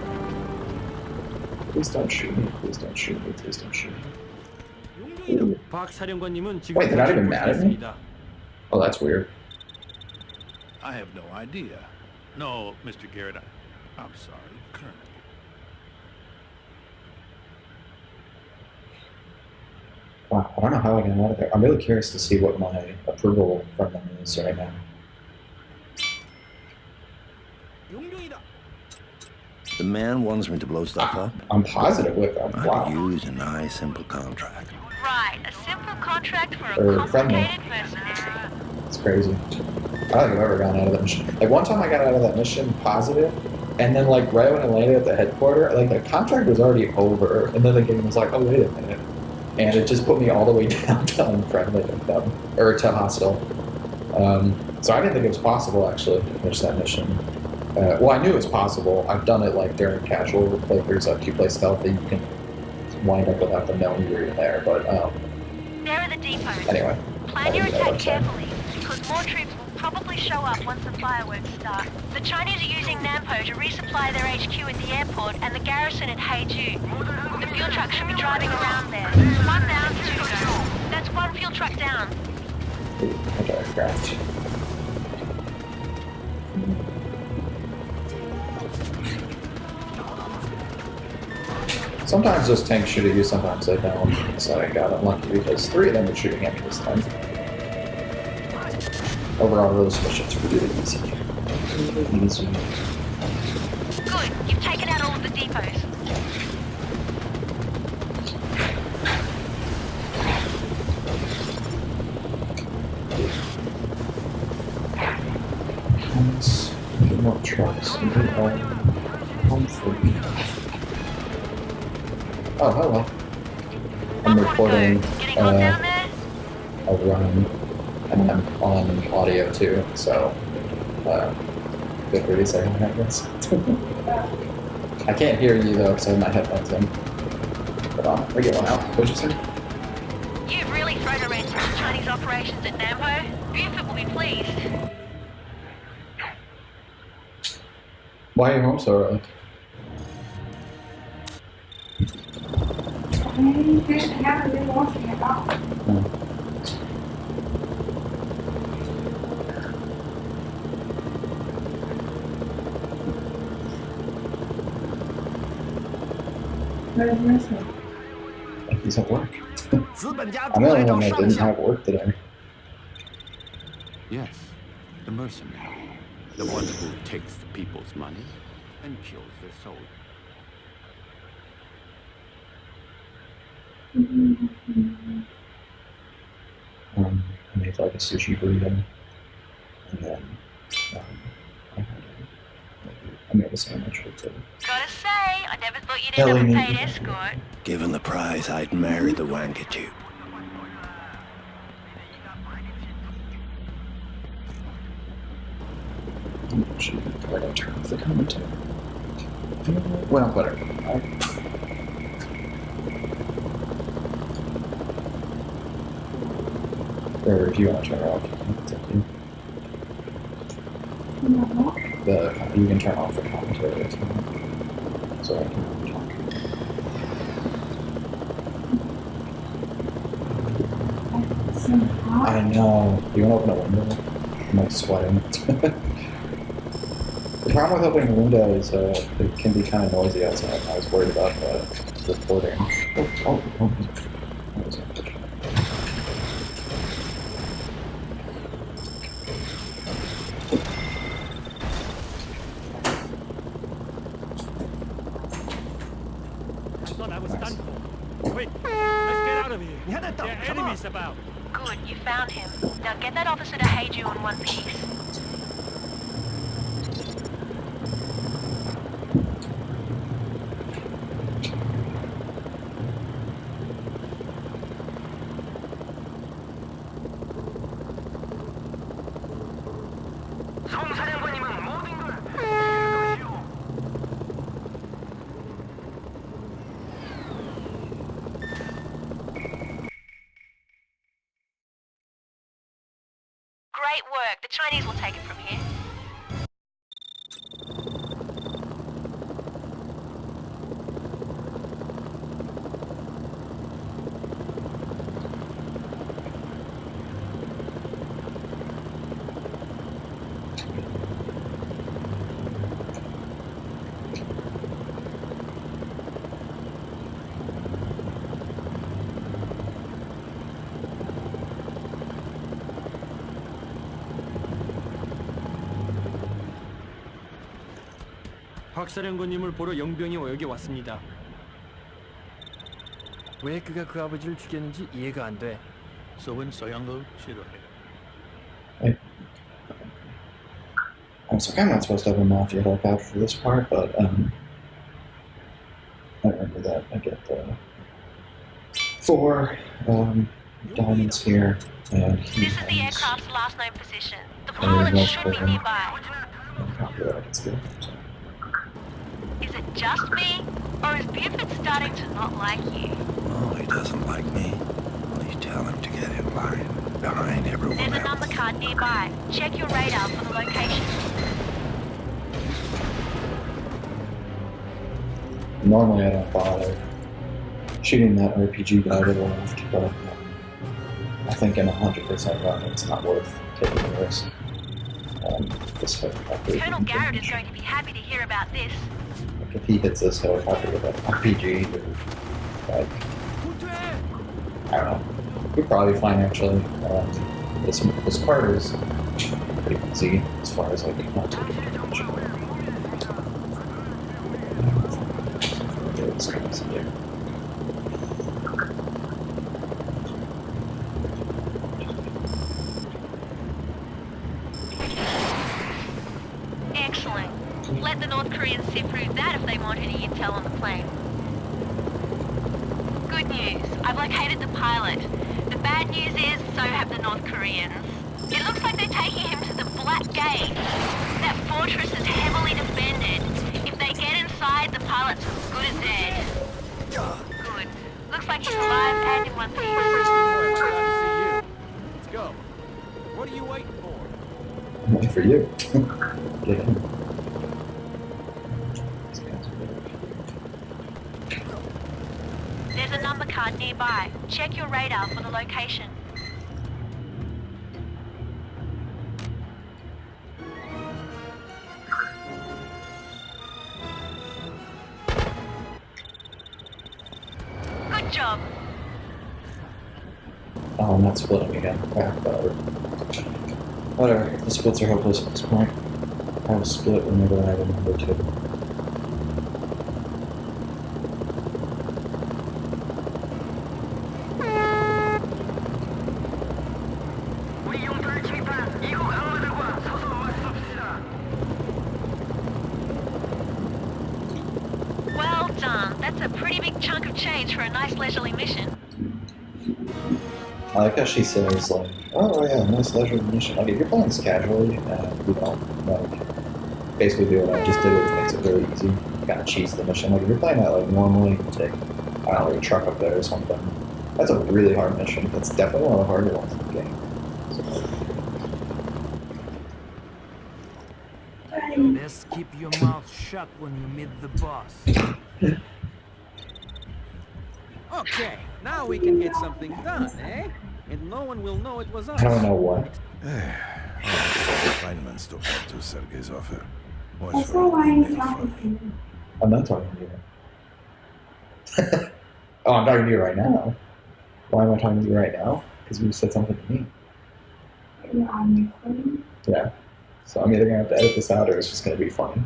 S1: Please don't shoot me, please don't shoot me, please don't shoot me. Ooh. Wait, they're not even mad at me? Oh, that's weird.
S8: I have no idea. No, Mr. Garrett, I'm sorry, Colonel.
S1: Wow, I don't know how I got out of there. I'm really curious to see what my approval from them is right now.
S3: The man wants me to blow stuff up.
S1: I'm positive with them.
S3: I
S1: Wow.
S3: use a nice, simple contract.
S2: Right, a simple contract for
S1: Or
S2: a
S1: friendly.
S2: complicated mercenary.
S1: It's crazy. I don't think I've ever gotten out of that mission. Like, one time I got out of that mission positive, and then, like, right when I landed at the headquarters, like, the contract was already over, and then the game was like, oh, wait a minute. And it just put me all the way down to unfriendly with them, or to hostile. So I didn't think it was possible, actually, to finish that mission. Well, I knew it was possible. I've done it, like, during casual playthroughs, like, you play stealthy, you can wind up without them knowing you're even there, but,
S2: There are the depots.
S1: anyway.
S2: Plan your attack carefully, because more troops will probably show up once the fireworks start. The Chinese are using Nampo to resupply their HQ at the airport and the garrison at Haeju. The fuel truck should be driving around there. 1 down, 2 to go. That's 1 fuel truck down.
S1: Ooh, okay, craft. Sometimes those tanks shoot at you, sometimes they don't. So I got unlucky because 3 of them were shooting at me this time. Overall, those missions were really easy. Really easy.
S2: Good, you've taken out all of the depots.
S1: Let's get more trucks. We are home free. Oh, hello. I'm recording
S2: Getting hot down there?
S1: a run, and I'm on audio too, so feel free to say hi, I guess. I can't hear you though, because I have my headphones in. But we're getting one out. What'd you say?
S2: You've really thrown a wrench into Chinese operations at Nampo. Buford will be pleased.
S1: Why are you home so early?
S9: I didn't have a good washing at all. Where's Mercy?
S1: Like he's at work.
S7: 资本家
S1: I'm
S7: 独
S1: the
S7: 来
S1: only
S7: 到
S1: one that
S7: 上
S1: didn't
S7: 校。
S1: have work today.
S10: Yes, the mercenary. The one who takes the people's money and kills their soul.
S1: I made like a sushi burrito, and then I made a sandwich with it.
S2: Gotta say, I never thought you'd
S1: Hell,
S2: end
S1: he
S2: up a paid
S1: needs-
S2: escort.
S3: Given the prize, I'd marry the wankitude.
S1: Should I gotta turn off the commentary? Well, whatever. Or if you want to turn it off, it's up to you. You can turn off the commentary if you want. So I can talk. I know. You want to open a window? I'm like sweating. The problem with opening a window is it can be kind of noisy outside. I was worried about recording. Oh. That was unfortunate.
S6: I thought I was done for. Quick, let's get out of here. There are enemies about.
S2: Good, you found him. Now get that officer to aid you in one piece.
S4: 송사령관님은 모든 걸 해주실 것이오.
S2: Great work. The Chinese will take it from here.
S6: 박사령관님을 보러 영병이 여기 왔습니다. 왜 그가 그 아버지를 죽였는지 이해가 안 돼.
S8: 소은 서양도 싫어해.
S1: I was like, I'm not supposed to have a mafia helicopter for this part, but I remember that. I get 4 diamonds here, and he
S2: This is the
S1: has
S2: aircraft's last known position. The
S1: a
S2: pilot
S1: most
S2: should be
S1: program
S2: nearby.
S1: helicopter that I can steal. So.
S2: Is it just me? Or is Buford starting to not like you?
S3: Oh, he doesn't like me. Please tell him to get in line behind everyone
S2: There's a
S3: else.
S2: number card nearby. Check your radar for the location.
S1: Normally I don't bother shooting that RPG guy to the left, but I think in 100% run it's not worth taking the risk. This helicopter.
S2: Colonel Garrett is going to be happy to hear about this.
S1: Like if he hits this helicopter with an RPG, like I don't know, we'd probably be fine actually. This part is pretty easy as far as like not taking damage. this comes here.
S2: Excellent. Let the North Koreans sift through that if they want any intel on the plane. Good news. I've located the pilot. The bad news is, so have the North Koreans. It looks like they're taking him to the Black Gate. That fortress is heavily defended. If they get inside, the pilot's as good as dead. Good. Looks like he's alive and in one piece.
S5: Glad to see you. Let's go. What are you waiting for?
S1: I'm waiting for you. Get in.
S2: There's a number card nearby. Check your radar for the location. Good job.
S1: Oh, I'm not splitting again. Whatever. The splits are hopeless at this point. I will split whenever I remember to.
S2: Well done. That's a pretty big chunk of change for a nice leisurely mission.
S1: I like how she says, like, oh yeah, nice leisurely mission. Like, if you're playing this casually and you don't, like, basically do what I just did, which makes it really easy, you kind of cheese the mission. Like, if you're playing that, like, normally, you take, I don't know, like a truck up there or something. That's a really hard mission. That's definitely one of the harder ones in the game.
S7: Best keep your mouth shut when you meet the boss. Okay, now we can get something done, eh? And no one will know it was us.
S1: I don't know what.
S3: Refinements to add to Sergei's offer. Watch
S9: That's
S3: for
S9: not why
S3: an
S9: I'm
S3: email
S9: talking
S3: from
S9: to
S3: me.
S9: you.
S1: I'm not talking to you. Oh, I'm talking to you right now. Why am I talking to you right now? Because you said something to me.
S9: You're on recording.
S1: Yeah. So I'm either going to have to edit this out or it's just going to be funny.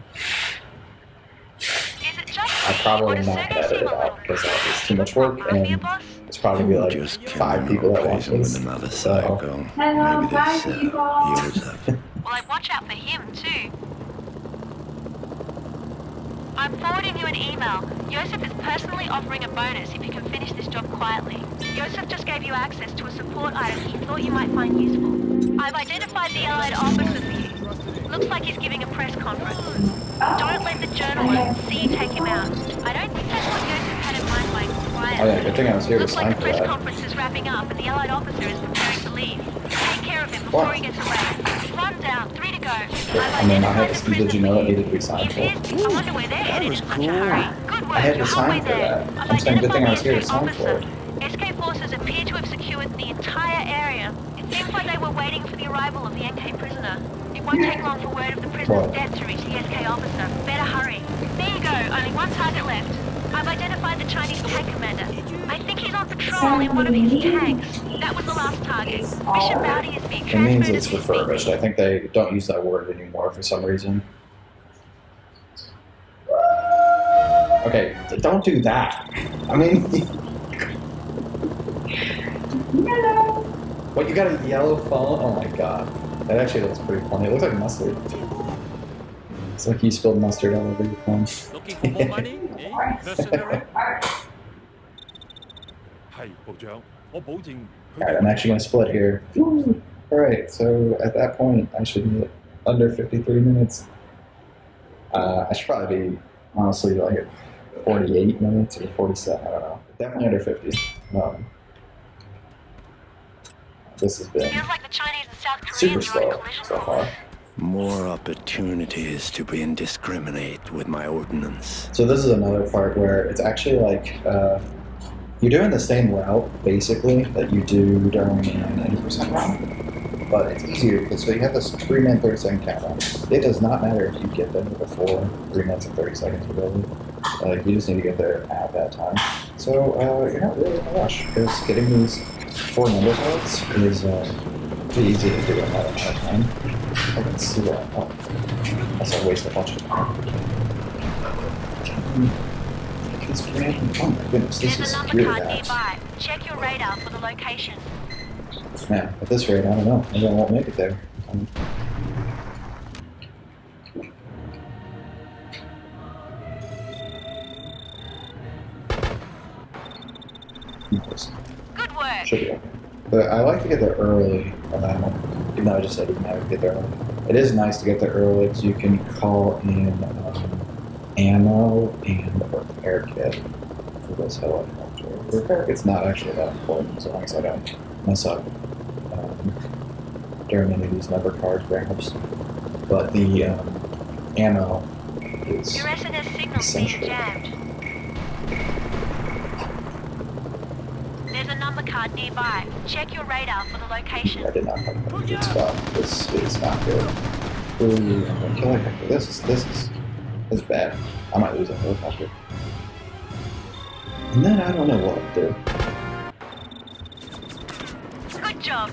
S2: Is it just
S1: I probably
S2: or
S1: am
S2: does
S1: not
S2: Sergei
S1: going to edit
S2: seem
S1: it
S2: a little
S1: out because it's too much work
S2: mafia
S1: and
S2: boss?
S1: it's probably going to be
S3: Just
S1: like
S3: kill
S1: 5
S3: him
S1: people
S3: or
S1: that watch
S3: replace him
S1: this.
S3: with another
S1: So,
S3: psycho.
S9: Hello,
S3: Maybe
S9: bye,
S3: they sell
S9: people.
S3: Joseph.
S2: Well, I'd watch out for him, too. I'm forwarding you an email. Joseph is personally offering a bonus if you can finish this job quietly. Joseph just gave you access to a support item he thought you might find useful. I've identified the allied officer for you. Looks like he's giving a press conference. Don't let the journalists see you take him out. I don't think that's what Joseph had in mind by quiet.
S1: oh yeah, good thing I was here to
S2: Looks like
S1: sign
S2: the
S1: for
S2: press
S1: that.
S2: conference is wrapping up and the allied officer is preparing to leave. Take care of him before
S1: What?
S2: he gets away. Run down, 3 to go.
S1: I mean, I had to, did you know that needed to be signed for?
S2: I wonder where they're headed in such a hurry. Good work,
S1: I had to
S2: you're
S1: sign
S2: halfway
S1: for
S2: there.
S1: that.
S2: I've
S1: I'm saying good thing I was
S2: identified
S1: here
S2: the
S1: to sign
S2: SK
S1: for
S2: officer.
S1: it.
S2: SK forces appear to have secured the entire area. It seems like they were waiting for the arrival of the NK prisoner. It won't take long for word of the prisoner's
S1: What?
S2: death to reach the SK officer. Better hurry. There you go, only one target left. I've identified the Chinese tank commander. I think he's on patrol in one of his tanks. That was the last target. Mission bounty is being
S1: It means
S2: transferred
S1: it's
S2: as we speak.
S1: refurbished. I think they don't use that word anymore for some reason. Okay, don't do that. I mean,
S9: Hello.
S1: what, you got a yellow phone? Oh my god. That actually looks pretty funny. It looks like mustard. It's like you spilled mustard all over your phone.
S6: Looking for more money? Eh? Mercenary? 係，部長，我保證。
S1: Alright, I'm actually going to split here. Alright, so at that point, I should be under 53 minutes. I should probably be, honestly, like at 48 minutes or 47, I don't know. Definitely under 50. This has been
S2: Feels like the Chinese and South
S1: super
S2: Koreans are on a
S1: slow
S2: collision
S1: so
S2: course.
S1: far.
S3: More opportunities to be indiscriminate with my ordnance.
S1: So this is another part where it's actually like, you're doing the same route, basically, that you do during an 80% round, but it's easier because so you have this 3-minute 30-second countdown. It does not matter if you get there before 3 minutes and 30 seconds, really. You just need to get there at that time. So you're not really in a rush, because getting these 4 number cards is pretty easy to do in that amount of time. I can see that. Oh, that's a waste of a bunch of time. This can. Oh my goodness, this
S2: There's
S1: is
S2: a number
S1: really
S2: card
S1: bad.
S2: nearby. Check your radar for the location.
S1: Man, at this rate, I don't know. Maybe I won't make it there.
S2: Good work.
S1: Should be okay. But I like to get there early, even though I just said you never get there early. It is nice to get there early because you can call in ammo and a repair kit for this helicopter. The repair kit's not actually that important as long as I don't mess up during any of these number card grabs. But the ammo is
S2: Your SNS signal's being
S1: essential.
S2: jammed. There's a number card nearby. Check your radar for the location.
S1: I did not have a good spot. This is not good. Ooh, I'm gonna kill helicopter. This is bad. I might lose a helicopter. And then I don't know what to do.
S2: Good job.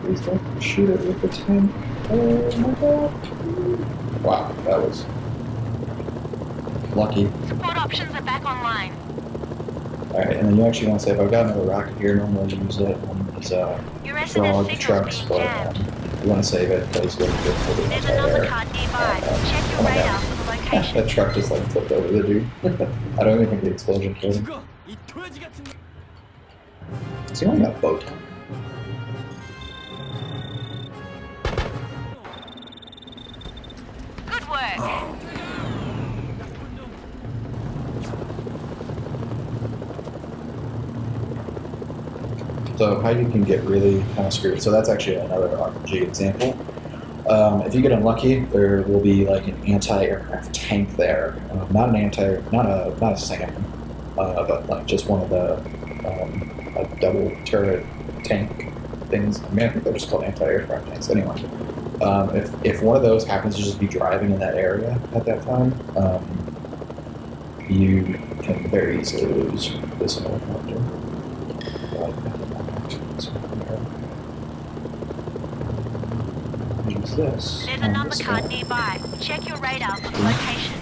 S1: Please don't shoot it with the tank. Oh my god. Wow, that was lucky.
S2: Support options are back online.
S1: Alright, and then you actually want to say, if I've got another rocket here, normally use it on these
S2: Your SNS
S1: frog
S2: signal's
S1: trucks,
S2: being
S1: but
S2: jammed.
S1: you want to save it because it's good for the
S2: There's a number
S1: anti-air.
S2: card nearby. Check your
S1: Oh my
S2: radar
S1: god.
S2: for the location.
S1: That truck just like flipped over the dude. I don't even think the explosion killed him.
S6: 이 돼지 같은 놈.
S1: Does he only got a bow tie?
S2: Good work.
S1: So how you can get really kind of screwed. So that's actually another RPG example. If you get unlucky, there will be like an anti-aircraft tank there. Not a SAM, but like just one of the like double turret tank things. I mean, I think they're just called anti-aircraft tanks. Anyway, if one of those happens to just be driving in that area at that time, you can very easily lose this helicopter. Use this.
S2: There's a number card nearby. Check your radar for the location.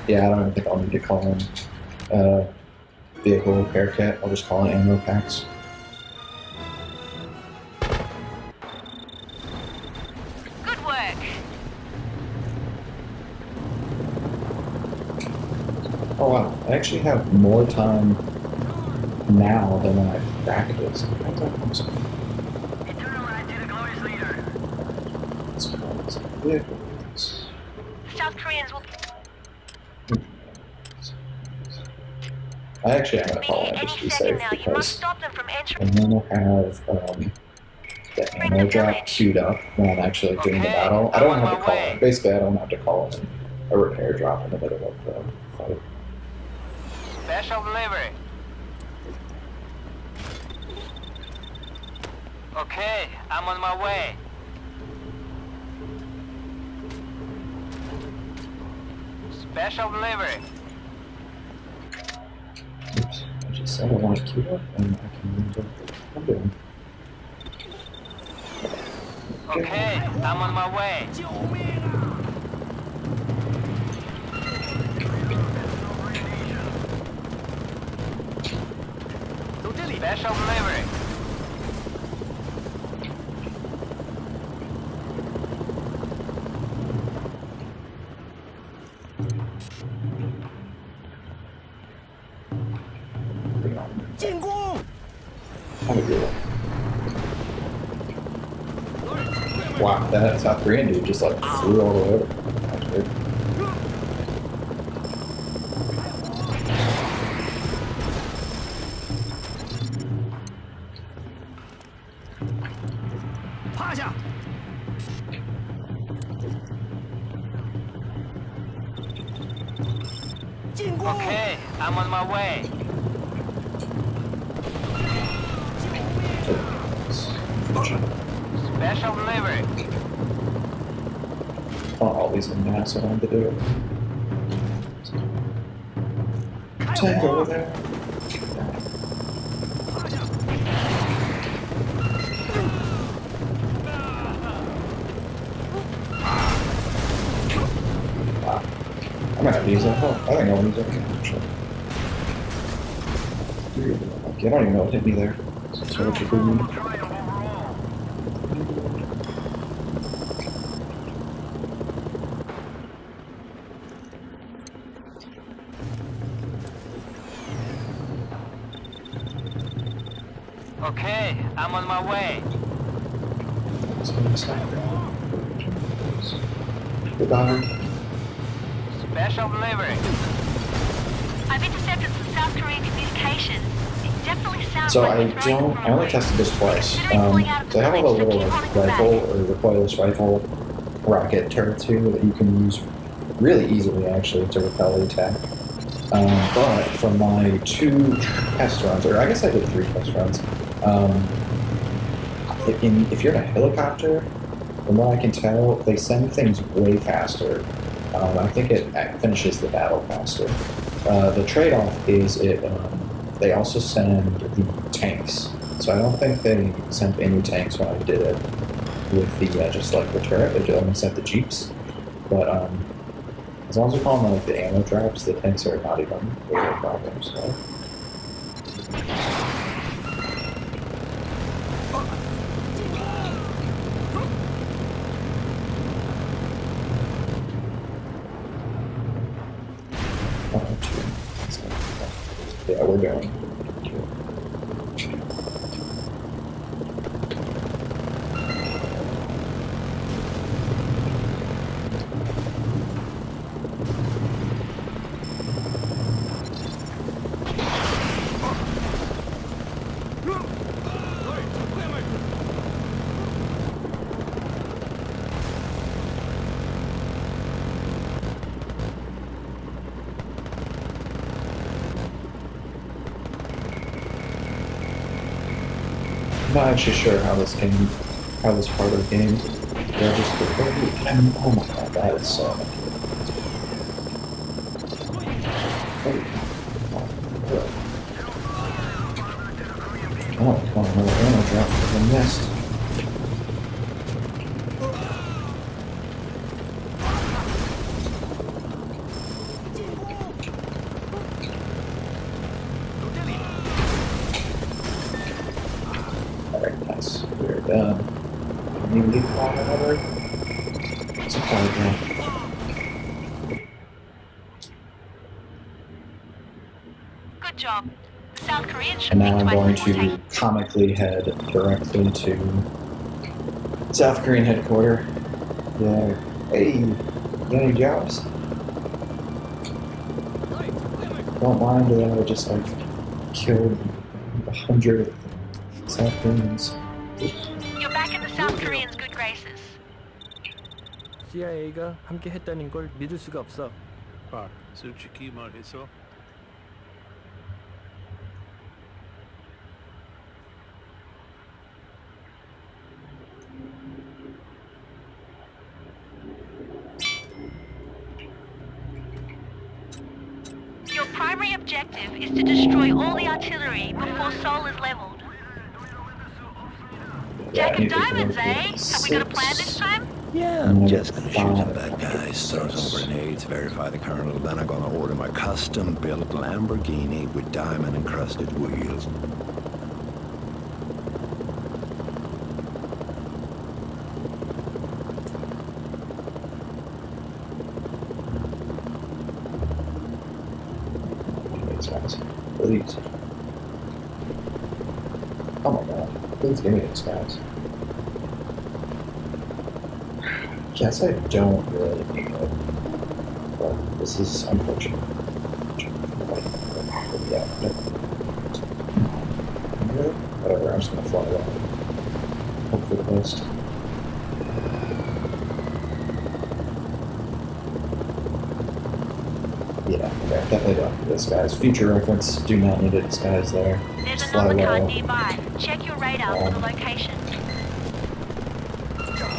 S1: Yeah, I don't even think I'll need to call in vehicle repair kit. I'll just call in ammo packs.
S2: Good work.
S1: Oh wow, I actually have more time now than when I practiced. How does that possible? Let's call this vehicles.
S2: South Koreans will
S1: I actually am going to call in
S2: any
S1: just to be
S2: second
S1: safe
S2: now. You must
S1: because
S2: stop them from entering.
S1: and then we'll have the ammo drop queued up when I'm actually doing the battle. I don't have to call in. Basically, I don't have to call in a repair drop in the middle of the fight.
S4: Special delivery. Okay, I'm on my way. Special delivery.
S1: Oops, I just said I want to queue up and I can remember what I'm doing.
S4: Okay, I'm on my way. Special delivery.
S1: How to do it. Wow, that South Korean dude just like flew all the way over. That's weird.
S6: 파샤.
S4: Okay, I'm on my way. Special delivery.
S1: Oh, all these maps I wanted to do it. Tank over there. have to use that. Oh, I don't know when he's doing it, actually. I don't even know what hit me there. So much of boom.
S4: Okay, I'm on my way.
S1: Goodbye.
S4: Special delivery.
S2: I've intercepted some South Korean communications. It definitely sounds
S1: So
S2: like
S1: I only tested this twice. So I have a little rifle or recoilless rifle rocket turret too that you can use really easily actually to repel the attack. But from my 2 test runs, or I guess I did 3 test runs, if you're in a helicopter, from what I can tell, they send things way faster. I think it finishes the battle faster. The trade-off is they also send the tanks. So I don't think they sent any tanks when I did it with the just like the turret. They only sent the jeeps. But as long as you're calling like the ammo drops, the tanks are not even really a problem. So. Yeah, we're going. I'm not actually sure how this part of the game registered. Oh my god, that is so much. Oh, come on, another ammo drop from the nest. Alright, nice. We're done. Can you leave the water over? It's a fire now.
S2: Good job. The South Koreans should
S1: And
S2: think
S1: now I'm
S2: twice
S1: going
S2: before
S1: to comically head directly to South Korean headquarters. Yeah. Hey, you got any jobs? Don't mind that I just like killed 100 South Koreans.
S2: You're back in the South Koreans' good graces.
S6: CIA가 함께 했다는 걸 믿을 수가 없어.
S8: 솔직히 말해서
S2: Your primary objective is to destroy all the artillery before Seoul is leveled. Jack of diamonds, eh? Have we got a plan this time?
S11: Yeah, I'm just gonna shoot some bad guys, throw some grenades, verify the colonel, then I'm gonna order my custom-built Lamborghini with diamond-encrusted wheels.
S1: Please. Oh my god. Please give me these guys. Guess I don't really need it. But this is unfortunate. Yeah. Whatever, I'm just gonna fly away. Hope for the best. Yeah, definitely don't need this, guys. Future reference, do not need a disguise there.
S2: There's
S1: Just fly
S2: another car
S1: low.
S2: nearby. Check your radar for the location.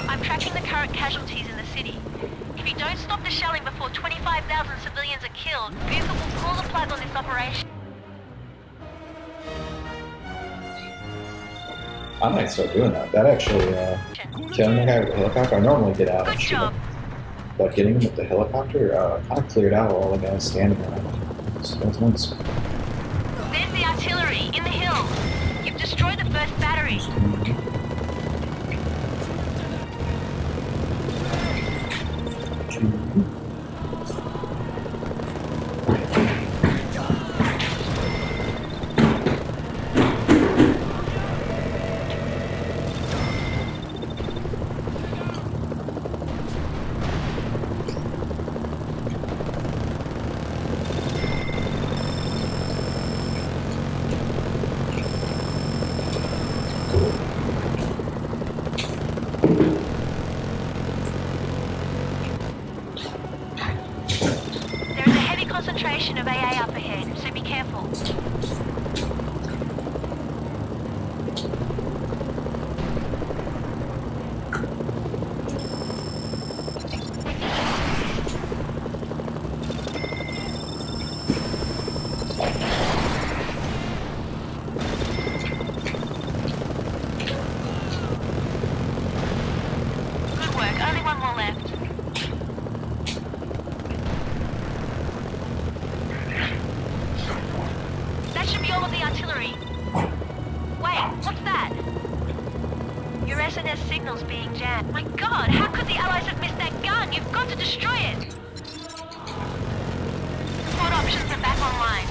S2: I'm tracking the current casualties in the city. If you don't stop the shelling before 25,000 civilians are killed, Bupa will pull the plug on this operation.
S1: I might start doing that. That actually, killing the guy with the helicopter, I normally get out and
S2: Good
S1: shoot
S2: job.
S1: him. but getting them with the helicopter kind of cleared out all the guys standing around. So that's nice.
S2: There's the artillery in the hills. You've destroyed the first battery. There's a heavy concentration of AA up ahead, so be careful. Good work, only one more left. That should be all of the artillery. Wait, what's that? Your SNS signal's being jammed. My god, how could the Allies have missed that gun? You've got to destroy it! Support options are back online.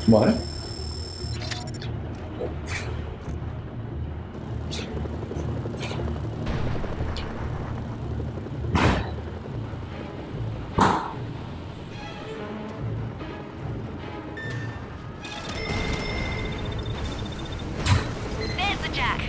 S1: What?
S2: There's the jack.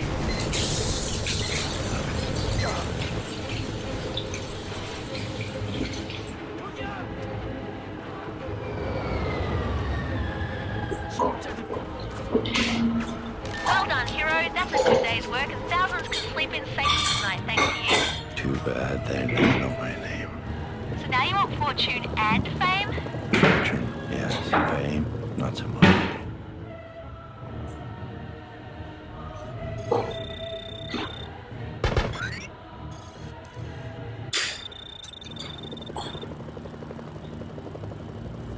S2: Well done, hero. That's a good day's work, and thousands can sleep in safety tonight, thanks to you.
S11: Too bad they don't know my name.
S2: So now you want fortune and fame?
S11: Fortune, yes. Fame, not so much.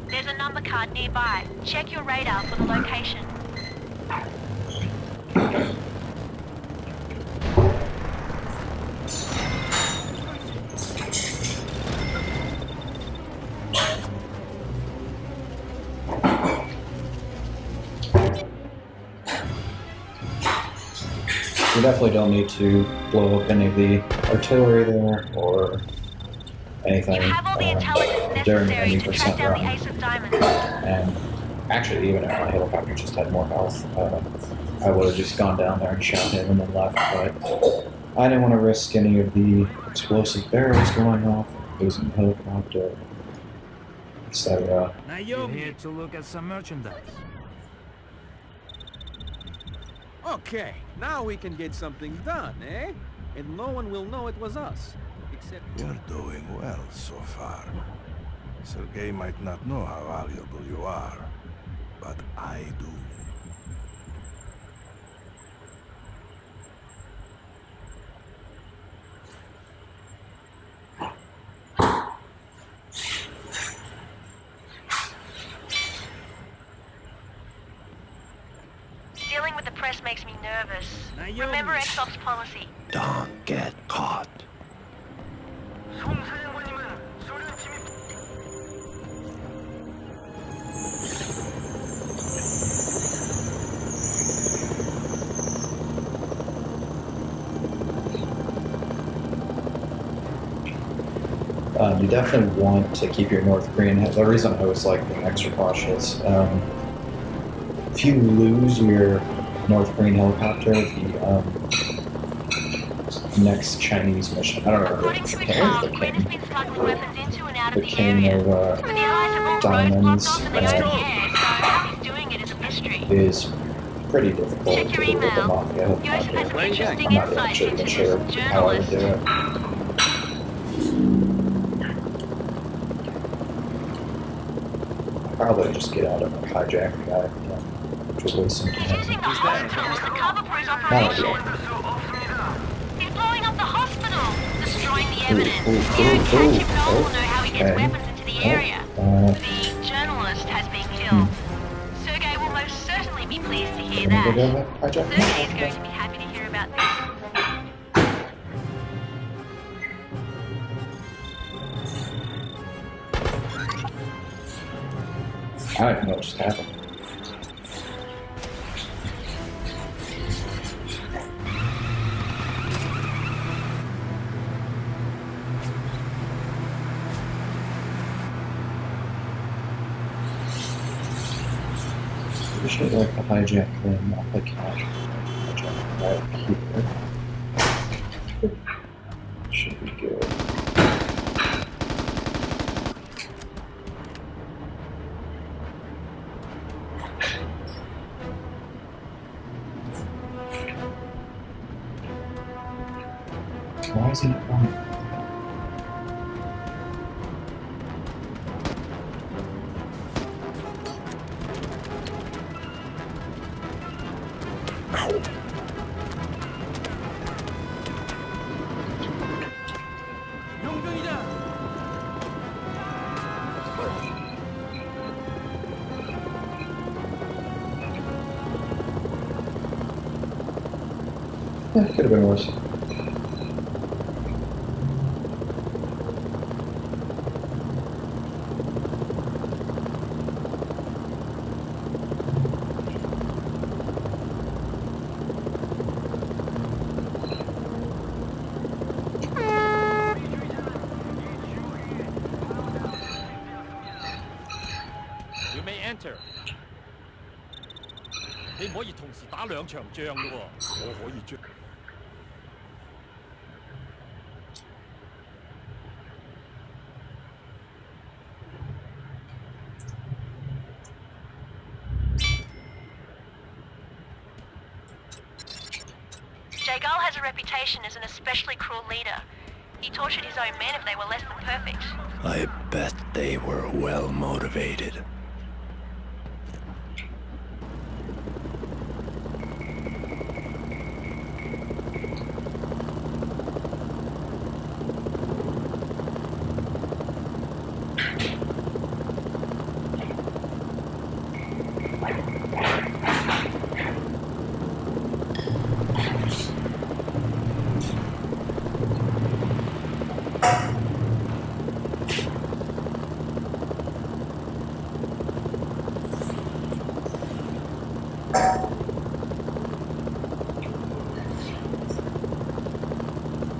S2: There's a number card nearby. Check your radar for the location.
S1: We definitely don't need to blow up any of the artillery there or anything
S2: You have all the intelligence
S1: during
S2: necessary
S1: any
S2: to track
S1: percent
S2: down
S1: run.
S2: the Ace of Diamonds.
S1: And actually, even if my helicopter just had more health, I would have just gone down there and shot him and then left. But I didn't want to risk any of the explosive barrels going off using the helicopter. So,
S6: Naomi, here to look at some merchandise.
S7: Okay, now we can get something done, eh? And no one will know it was us. Except...
S3: You're doing well so far. Sergei might not know how valuable you are, but I do.
S2: Dealing with the press makes me nervous.
S6: Naomi.
S2: Remember Xbox policy.
S11: Don't get caught.
S1: you definitely want to keep your North Korean. The reason I was like being extra cautious. If you lose your North Korean helicopter, the next Chinese mission, I don't know
S2: According
S1: if
S2: to
S1: it's
S2: his file, the Queen has been smuggling weapons into and out of
S1: the
S2: the
S1: king
S2: area.
S1: of
S2: But the Allies have all
S1: diamonds
S2: roadblocked off and they own the air, so how he's doing it is a mystery.
S1: is pretty difficult
S2: Check
S1: to
S2: your
S1: do with the
S2: email.
S1: Mafia
S2: Joseph has
S1: helicopter.
S2: some interesting
S1: I'm not
S2: insights
S1: actually
S2: into
S1: even sure
S2: this
S1: how I would
S2: journalist.
S1: do it. Probably just get out of a hijack guy. Yeah. which will waste some
S2: He's
S1: time.
S2: using the hospital as a cover for his
S1: Not
S2: operation.
S1: ideal.
S2: He's blowing up the hospital, destroying the evidence.
S1: Ooh,
S2: You don't catch him, no one will know how he gets
S1: okay.
S2: weapons into the area. The journalist has been killed. Sergei will most certainly be pleased to hear that. Sergei is going to be happy to hear about this.
S1: I don't know what just happened. We should like the hijack thing, not the cash. Hijack right here. Should be good. Why is it not on? Yeah, could have been worse.
S6: You may enter. 你唔可以同時打兩場仗㗎喎。我可以將。
S2: Jagal has a reputation as an especially cruel leader. He tortured his own men if they were less than perfect.
S11: I bet they were well motivated.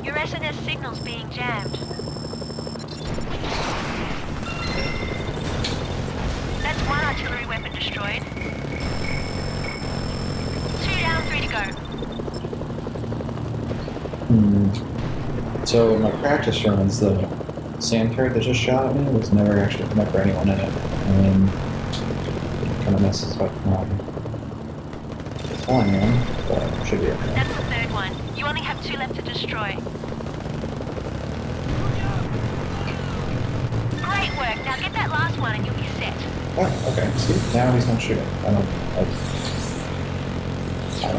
S2: Your SNS signal's being jammed. That's one artillery weapon destroyed. 2 down, 3 to go.
S1: So in my practice runs, the sand turret that just shot at me was never actually meant for anyone in it. Kind of messes up my flying, but it should be okay.
S2: That's the third one. You only have 2 left to destroy. Great work. Now get that last one and you'll be set.
S1: Oh, okay. See, now he's not shooting. I don't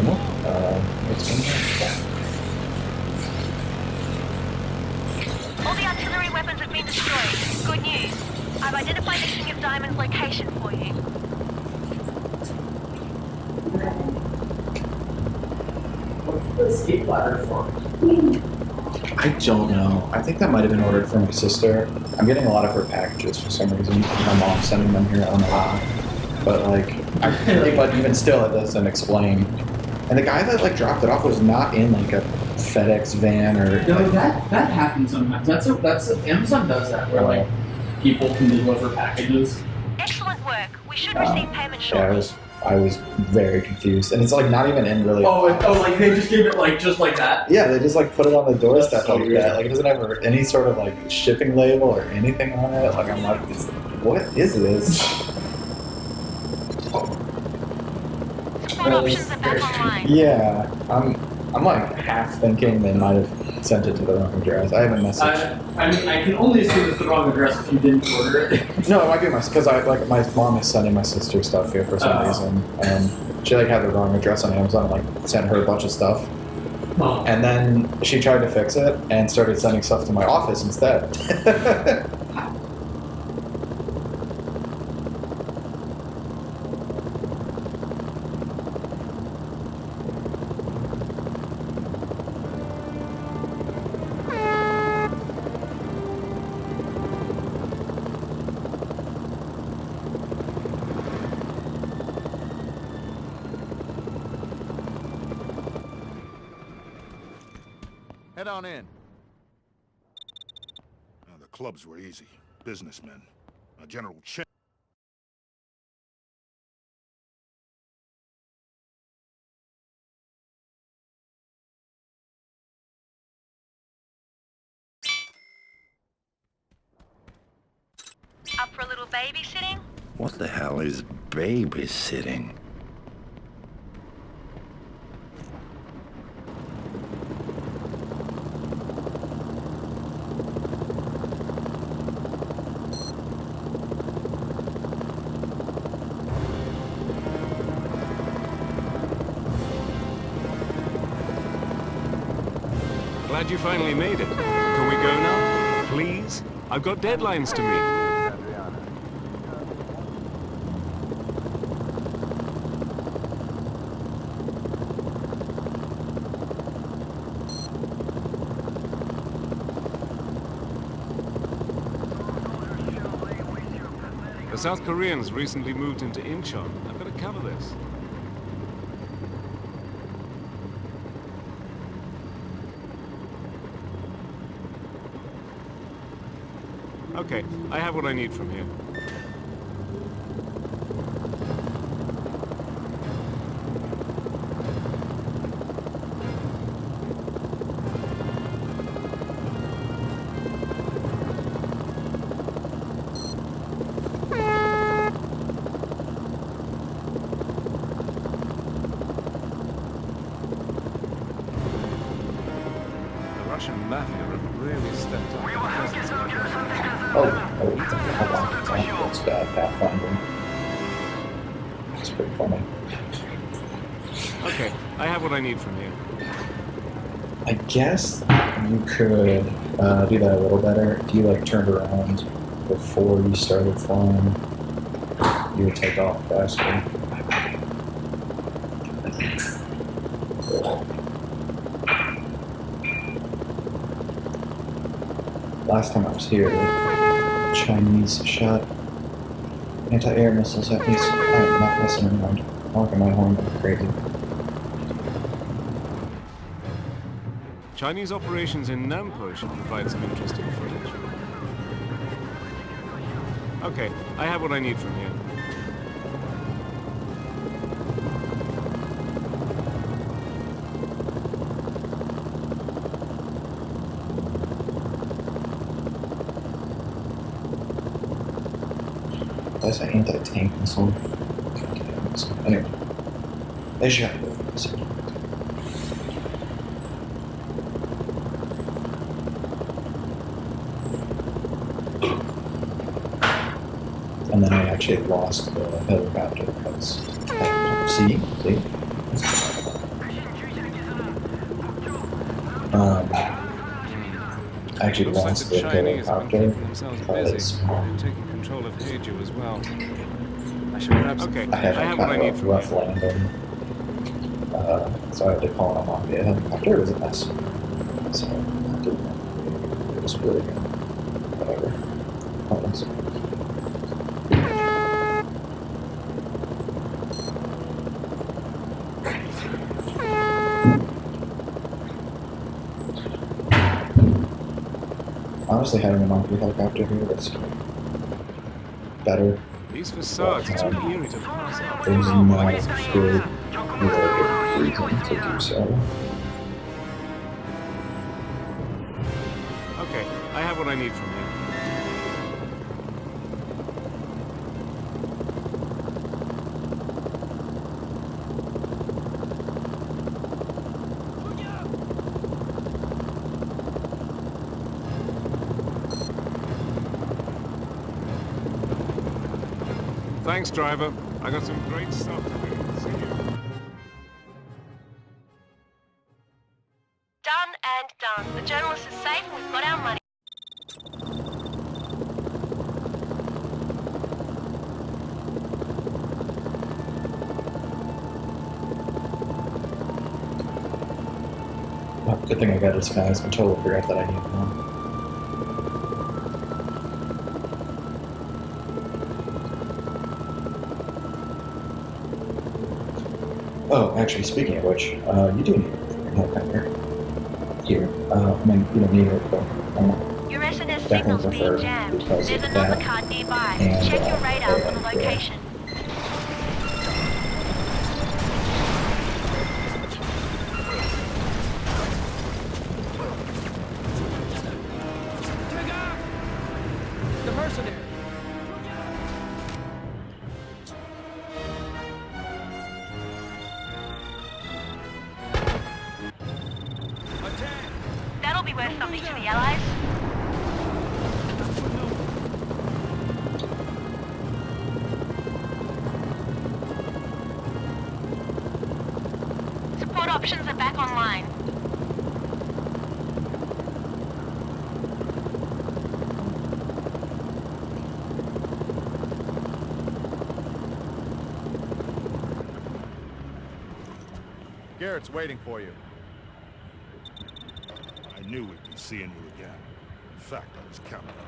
S1: know. What's going on?
S2: All the artillery weapons have been destroyed. Good news. I've identified the King of Diamonds' location for you.
S12: What's the escape ladder for?
S1: I don't know. I think that might have been ordered for my sister. I'm getting a lot of her packages for some reason. My mom's sending them here. I don't know why. But like, but even still, it doesn't explain. And the guy that like dropped it off was not in like a FedEx van or.
S12: No, that happens sometimes. That's Amazon does that where like people can deliver packages.
S2: Excellent work. We should receive payment shortly.
S1: Yeah, I was very confused, and it's like not even in really.
S12: Oh, like they just gave it like just like that.
S1: Yeah, they just like put it on the doorstep
S12: so
S1: like
S12: weird.
S1: that. Like it doesn't have any sort of like shipping label or anything on it. Like I'm like, what is this?
S2: Support options are back online.
S1: Yeah, I'm like half thinking they might have sent it to the wrong address. I have a message.
S12: I mean, I can only assume it's the wrong address if you didn't order it.
S1: No, it might be because my mom is sending my sister stuff here for some reason, and she like had the wrong address on Amazon. Like sent her a bunch of stuff, and then she tried to fix it and started sending stuff to my office instead.
S5: Head on in.
S3: The clubs were easy. Businessmen. General Chen.
S2: Up for a little babysitting?
S11: What the hell is babysitting?
S13: Glad you finally made it. Can we go now? Please? I've got deadlines to meet. The South Koreans recently moved into Incheon. I've got to cover this. Okay, I have what I need from here. The Russian mafia have really stepped up.
S1: That's bad pathfinding. It's pretty funny.
S13: Okay, I have what I need from here.
S1: I guess you could do that a little better. If you like turned around before you started flying, you would take off faster. Last time I was here, Chinese shot anti-air missiles at me, so I'm not messing around. Honking my horn like crazy.
S13: Chinese operations in Nampo should provide some interesting footage. Okay, I have what I need from here.
S1: That's an anti-tank missile. Anyway, they should have it. And then I actually lost the helicopter because see. I actually lost the helicopter because
S13: taking control of Heiju as well. I should perhaps. Okay,
S1: I had
S13: what I need
S1: a
S13: from
S1: rough
S13: you.
S1: landing. So I had to call on a Mafia helicopter. It was a mess. So I didn't. It was really good. Whatever. Honestly, having a Mafia helicopter here is better.
S13: These facades are too eerie to pass up.
S1: There's not good reason to do so.
S13: Okay, I have what I need from you. Thanks, driver. I got some great stuff to do. See you.
S2: Done and done. The journalist is safe and we've got our money.
S1: Oh, good thing I got disguised. I totally forgot that I needed one. Oh, actually, speaking of which, you do need a helicopter here. I mean, you don't need it, but
S2: Your SNS
S1: definitely
S2: signal's being
S1: prefer
S2: jammed.
S1: because
S2: There's
S1: of
S2: a number
S1: that.
S2: card nearby.
S1: And,
S2: Check your radar for the
S1: and,
S2: location.
S7: The mercenary.
S2: That'll be worth something to the Allies. Support options are back online.
S5: Garrett's waiting for you.
S3: I knew we'd be seeing you again. In fact, I was counting on it.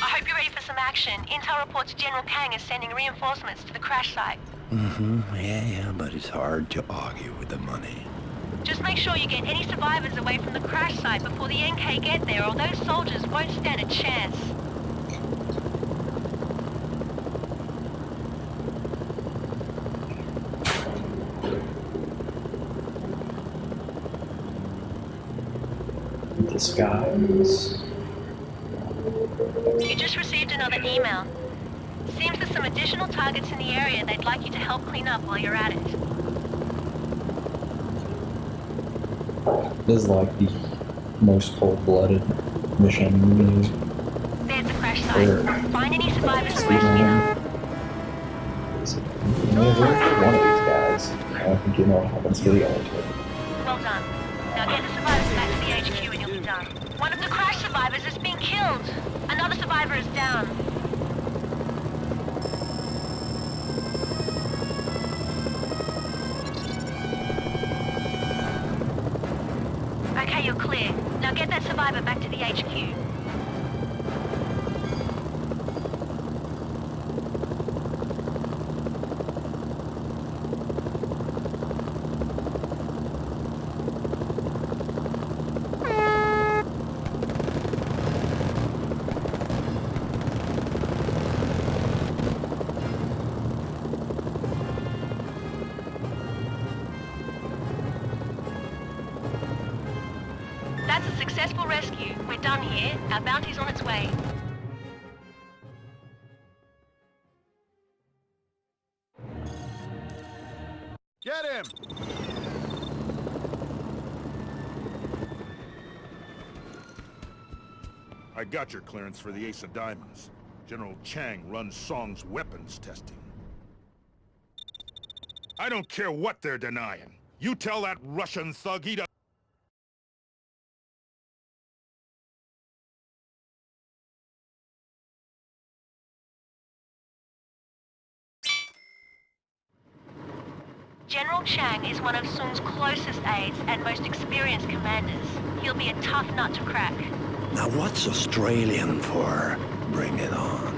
S2: I hope you're ready for some action. Intel reports General Kang is sending reinforcements to the crash site.
S11: Yeah, but it's hard to argue with the money.
S2: Just make sure you get any survivors away from the crash site before the NK get there, or those soldiers won't stand a chance.
S1: Disguise.
S2: You just received another email. Seems there's some additional targets in the area they'd like you to help clean up while you're at it.
S1: This is like the most cold-blooded mission.
S2: There's the crash site. Find any survivors and rescue
S1: Speedrun.
S2: them.
S1: You know, for one of these guys, I think you know what happens to the other two.
S2: Well done. Now get the survivors back to the HQ and you'll be done. One of the crash survivors has been killed. Another survivor is down. Okay, you're clear. Now get that survivor back to the HQ. That's a successful rescue. We're done here. Our bounty's on its way.
S5: Get him!
S3: I got your clearance for the Ace of Diamonds. General Chang runs Song's weapons testing. I don't care what they're denying. You tell that Russian thug he doesn't...
S2: General Chang is one of Sung's closest aides and most experienced commanders. He'll be a tough nut to crack.
S11: Now what's Australian for? Bring it on.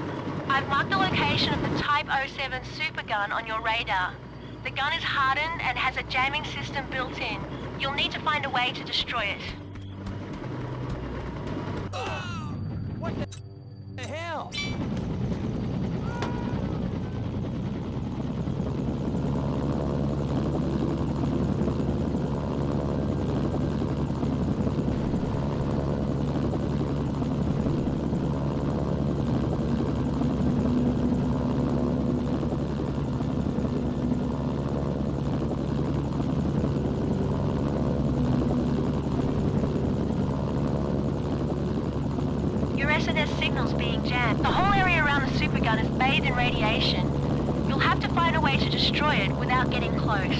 S2: I've marked the location of the Type 07 supergun on your radar. The gun is hardened and has a jamming system built in. You'll need to find a way to destroy it.
S7: What the hell?
S2: Your SNS signal's being jammed. The whole area around the supergun is bathed in radiation. You'll have to find a way to destroy it without getting close.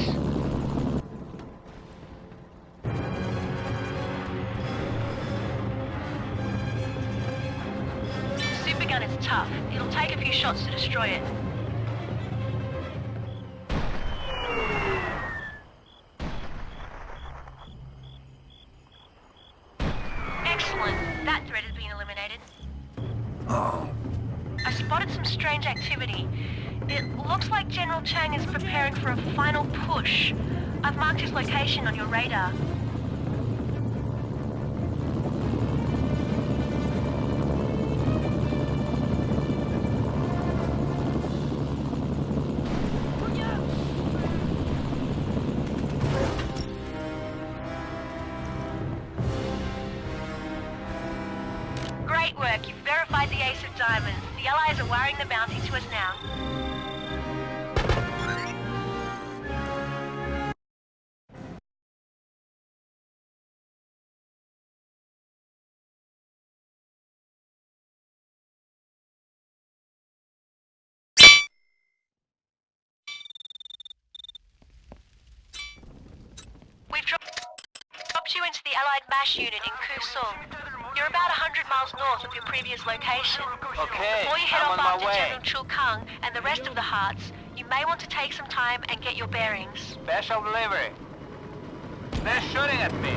S2: Supergun is tough. It'll take a few shots to destroy it. Excellent. That threat has been eliminated.
S11: Oh.
S2: I spotted some strange activity. It looks like General Chang is preparing for a final push. I've marked his location on your radar. Great work. You've verified the ace of diamonds. The Allies are wiring the bounty to us now. We've dropped you into the Allied MASH unit in Kusung. You're about 100 miles north of your previous location.
S4: Okay,
S2: Before you head
S4: I'm
S2: off
S4: on my
S2: after
S4: way.
S2: General Chul Kang and the rest of the Hearts, you may want to take some time and get your bearings.
S4: Special delivery. They're shooting at me.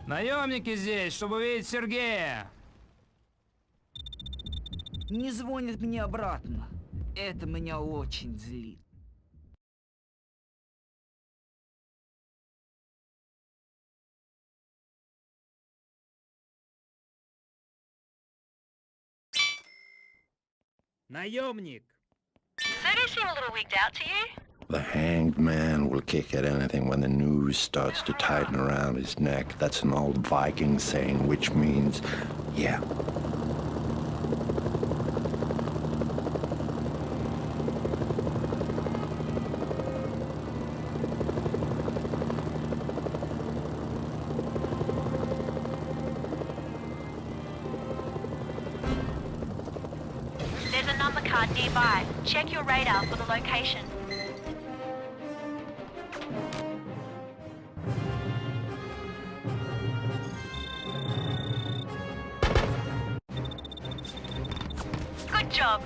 S14: Наемники здесь, чтобы увидеть Сергея.
S15: Не звонит мне обратно. Это меня очень злит.
S6: Наемник!
S2: Sergey seem a little wigged out to you?
S11: The hanged man will kick at anything when the noose starts to tighten around his neck. That's an old Viking saying, which means, yeah.
S2: There's a number card nearby. Check your radar for the location. Good job.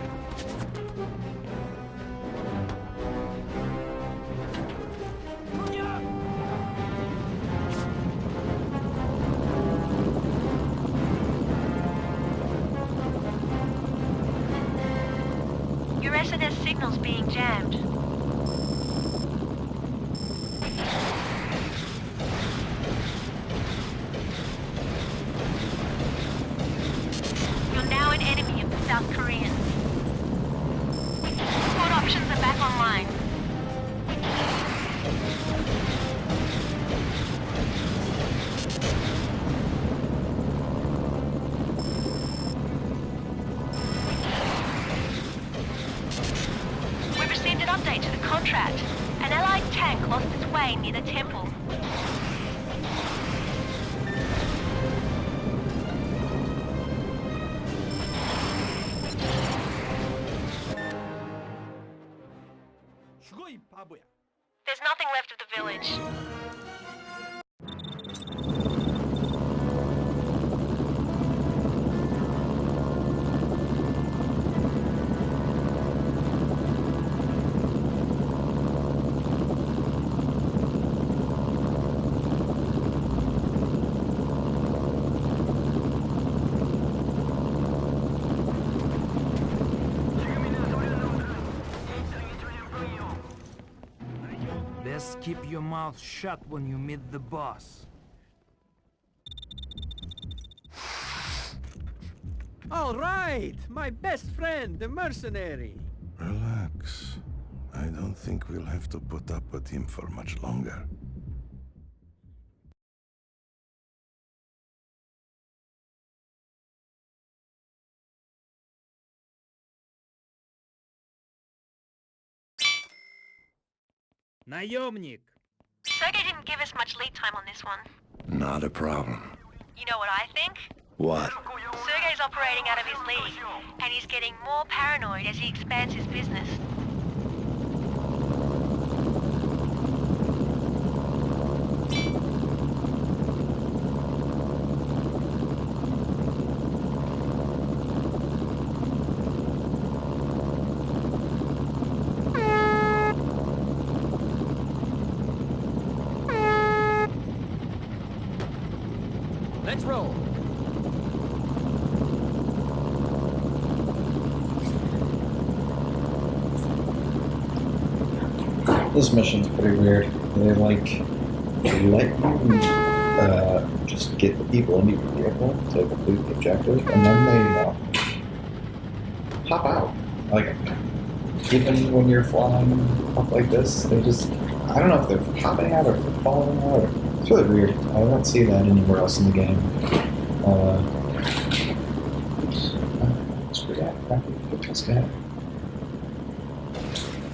S2: Your SNS signal's being jammed. You're now an enemy of the South Koreans. Support options are back online. We've received an update to the contract. An Allied tank lost its way near the temple. There's nothing left of the village.
S14: Best keep your mouth shut when you meet the boss.
S7: All right, my best friend, the mercenary.
S3: Relax. I don't think we'll have to put up with him for much longer.
S14: Наемник.
S2: Sergey didn't give us much lead time on this one.
S11: Not a problem.
S2: You know what I think?
S11: What?
S2: Sergey's operating out of his league, and he's getting more paranoid as he expands his business.
S7: Let's roll.
S1: This mission's pretty weird. They like let you just get the people into your vehicle to complete the objective, and then they hop out. Like even when you're flying up like this, they just I don't know if they're hopping out or if they're falling out. It's really weird. I don't see that anywhere else in the game. Screw that. Get this guy.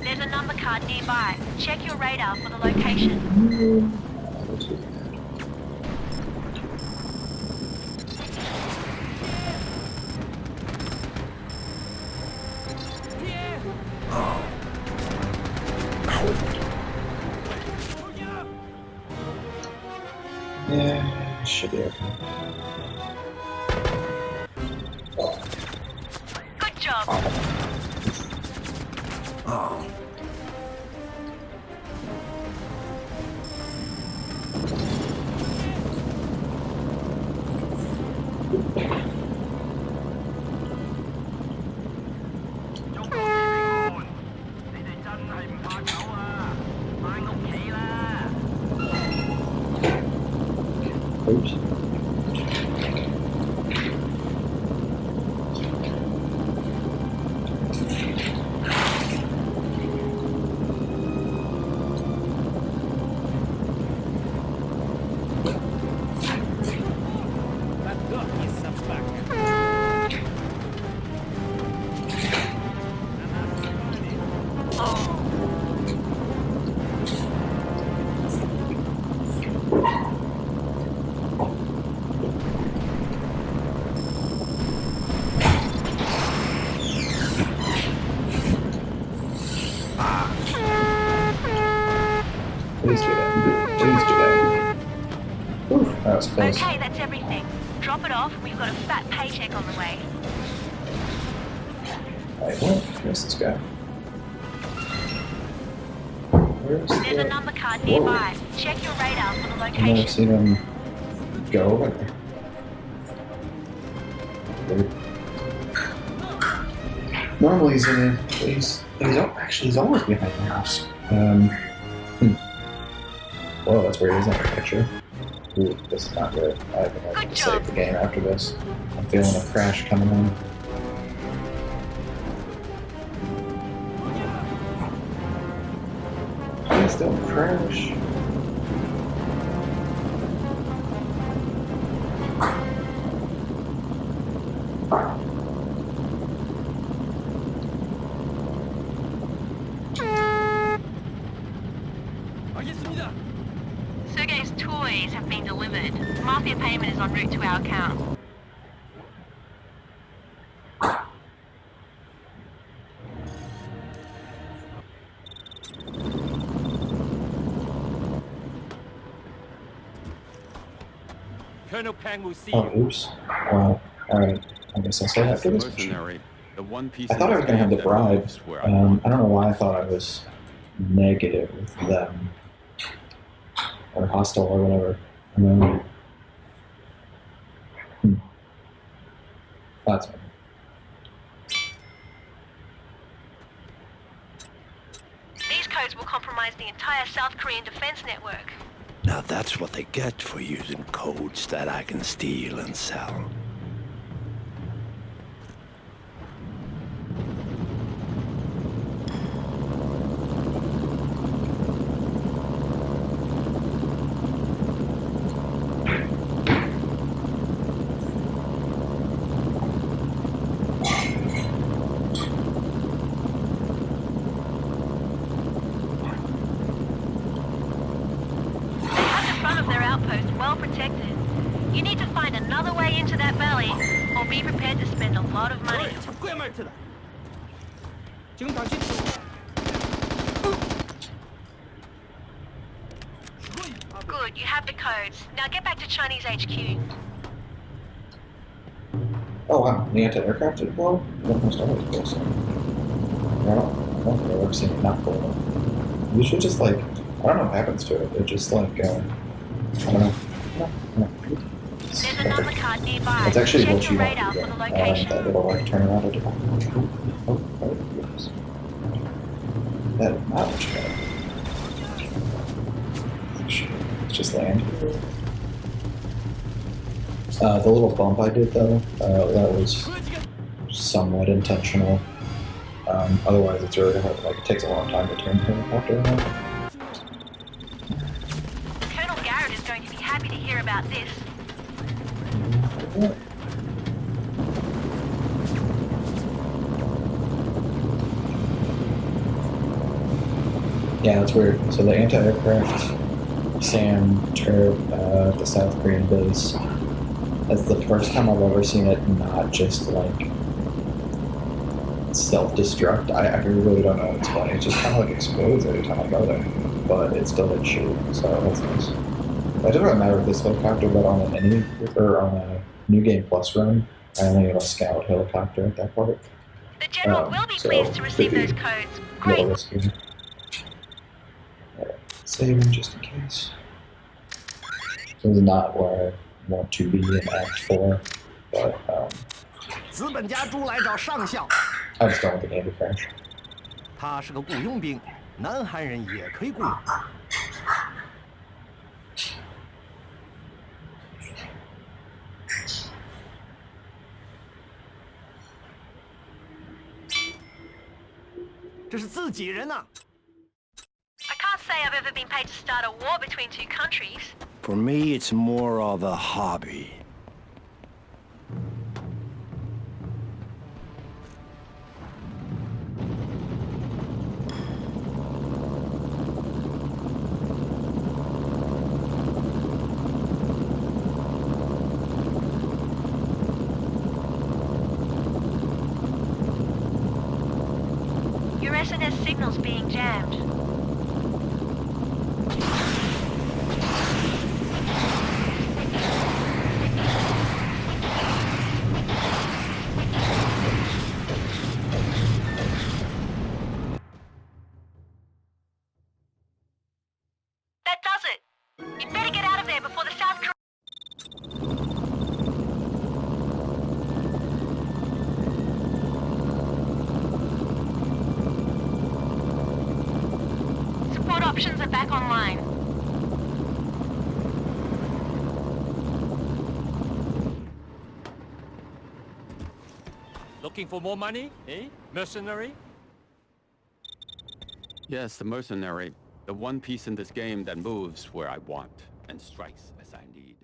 S2: There's a number card nearby. Check your radar for the location.
S1: Yeah, should be okay.
S2: Good job.
S11: Oh.
S1: Oops.
S6: Подохни, собака.
S1: Please do that. Please do that. Whew, that was close.
S2: Okay, that's everything. Drop it off. We've got a fat paycheck on the way.
S1: Alright, well, where's this guy? Where's
S2: There's a
S1: the...
S2: number card nearby. Check your radar for the
S1: I've never
S2: location.
S1: seen him go over there. Weird. Normally he's always behind the house. Whoa, that's weird, isn't it? Picture. Ooh, this is not good. I think I have to save the game after this. I'm feeling a crash coming in. Please don't crash.
S2: Sergey's toys have been delivered. Mafia payment is en route to our account.
S6: Colonel Pang will see
S1: Oh,
S6: you.
S1: oops. Well, alright. I guess I'll say that for this mission.
S10: Mercenary, the one piece
S1: I thought I was going to have the bribe. I don't know why I thought I was negative with them. Or hostile or whatever. That's fine.
S2: These codes will compromise the entire South Korean defense network.
S11: Now that's what they get for using codes that I can steal and sell.
S2: expected. You need to find another way into that valley, or be prepared to spend a lot of money. Good, you have the codes. Now get back to Chinese HQ.
S1: Oh wow, the anti-aircraft did blow? Almost always blows. I don't think I've ever seen it not blow. Usually just like, I don't know what happens to it. It just like, I don't know.
S2: There's a number card nearby.
S1: It's actually
S2: Check
S1: what you
S2: your
S1: want
S2: radar
S1: to
S2: for
S1: do.
S2: the location.
S1: That it'll like turn around and that is not what you got. It's just land. The little bump I did though, that was somewhat intentional. Otherwise it's really hard, like it takes a long time to turn the helicopter around.
S2: Colonel Garrett is going to be happy to hear about this.
S1: Yeah, that's weird. So the anti-aircraft SAM turret at the South Korean base, that's the first time I've ever seen it not just like self-destruct. I really don't know what's funny. It just kind of like explodes every time I go there, but it still didn't shoot, so that's nice. It doesn't really matter with this helicopter, but on on a New Game Plus run, I only have a scout helicopter at that part.
S2: The General will be pleased to receive those codes. Great.
S1: Risky. Saving just in case. This is not where I want to be in Act 4, but I just don't want the game to crash.
S16: 他是个雇佣兵，南韩人也可以雇佣。这是自己人呐。
S2: I can't say I've ever been paid to start a war between two countries.
S11: For me, it's more of a hobby.
S2: Your SNS signal's being jammed. That does it! You'd better get out of there before the South Koreans... Support options are back online.
S6: Looking for more money, eh? Mercenary?
S10: Yes, the mercenary. The one piece in this game that moves where I want and strikes as I need.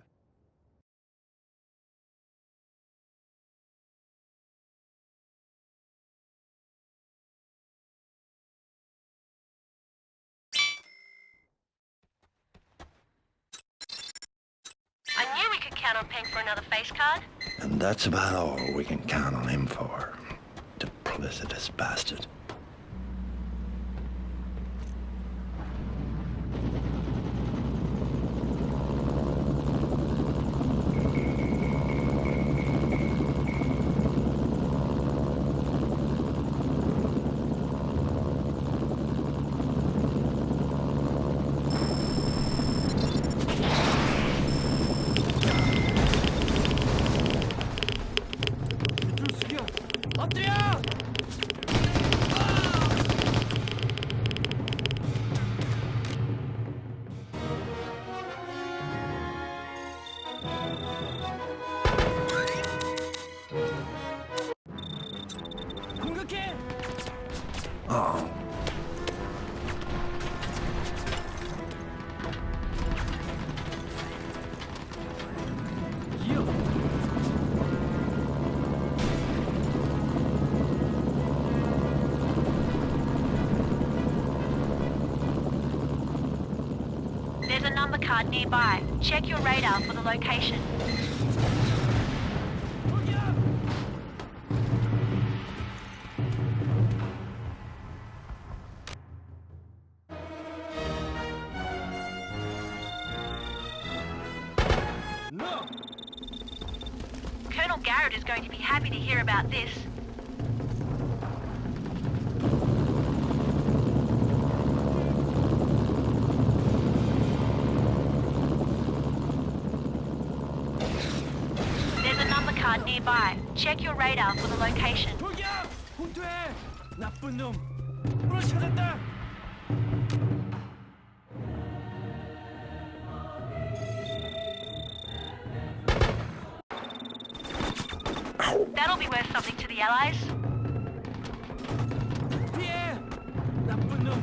S2: I knew we could count on Peng for another face card.
S11: And that's about all we can count on him for. Duplicitous bastard. Oh.
S2: There's a number card nearby. Check your radar for the location.
S6: No!
S2: Colonel Garrett is going to be happy to hear about this. There's a number card nearby. Check your radar for the location.
S6: 저기야! 후퇴! 나쁜 놈! 우리 찾았다!
S2: That'll be worth something to the Allies.
S6: 피해! 나쁜 놈!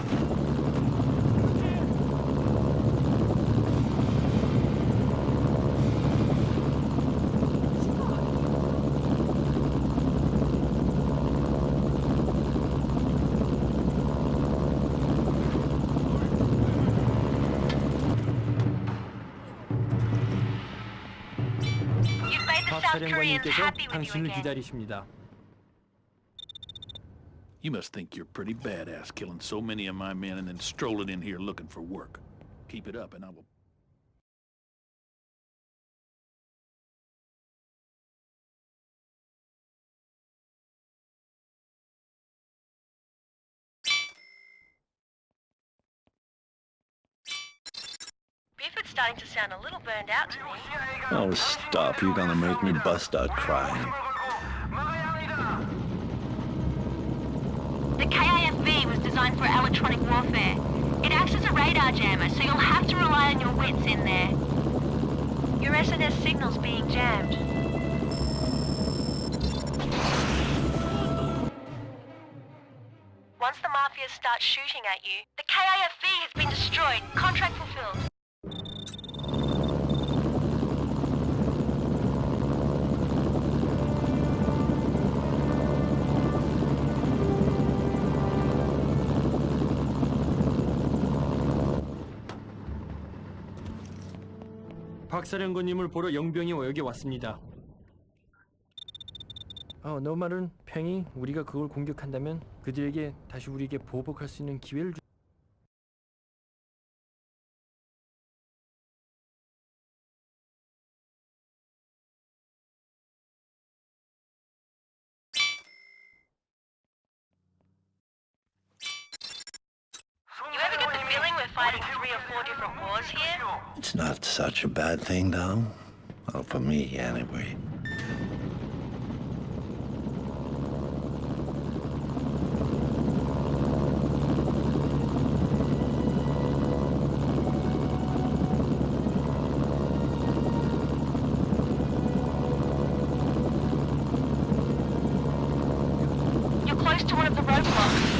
S2: You've made the
S6: 박
S2: South Koreans
S6: 사령관님께서
S2: happy with you
S6: 당신을
S2: again.
S6: 기다리십니다.
S8: You must think you're pretty badass killing so many of my men and then strolling in here looking for work. Keep it up and I will...
S2: Buford's starting to sound a little burned out to me.
S11: Oh, stop. You're gonna make me bust out crying.
S2: The KIFV was designed for electronic warfare. It acts as a radar jammer, so you'll have to rely on your wits in there. Your SNS signal's being jammed. Once the Mafia starts shooting at you, the KIFV has been destroyed. Contract fulfilled.
S6: 박 사령관님을 보러 영병이 여기 왔습니다. 너 말은 팽이 우리가 그걸 공격한다면 그들에게 다시 우리에게 보복할 수 있는 기회를 주...
S2: You ever get the feeling we're fighting 3 or 4 different wars here?
S11: It's not such a bad thing, though. Well, for me, anyway.
S2: You're close to one of the roadblocks.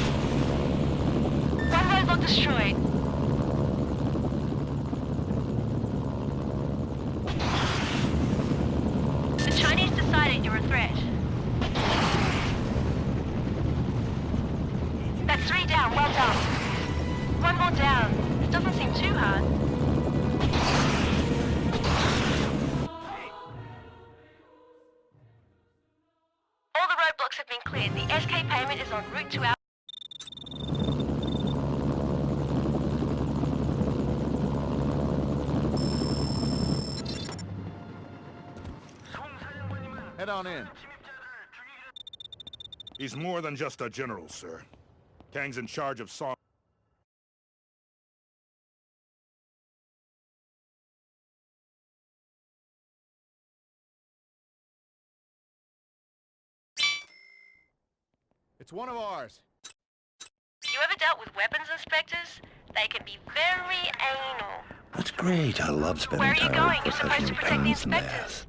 S2: One roadblock destroyed. The Chinese decided you're a threat. That's 3 down, well done. 1 more down. It doesn't seem too hard. All the roadblocks have been cleared. The SK payment is en route to our...
S5: Head on in.
S3: He's more than just a general, sir. Kang's in charge of Song.
S5: It's one of ours.
S2: You ever dealt with weapons inspectors? They can be very anal.
S11: That's great. I love spending
S2: Where are you
S11: time
S2: going?
S11: with
S2: You're supposed to
S11: professional
S2: protect the
S11: pains in the
S2: inspectors.
S11: ass.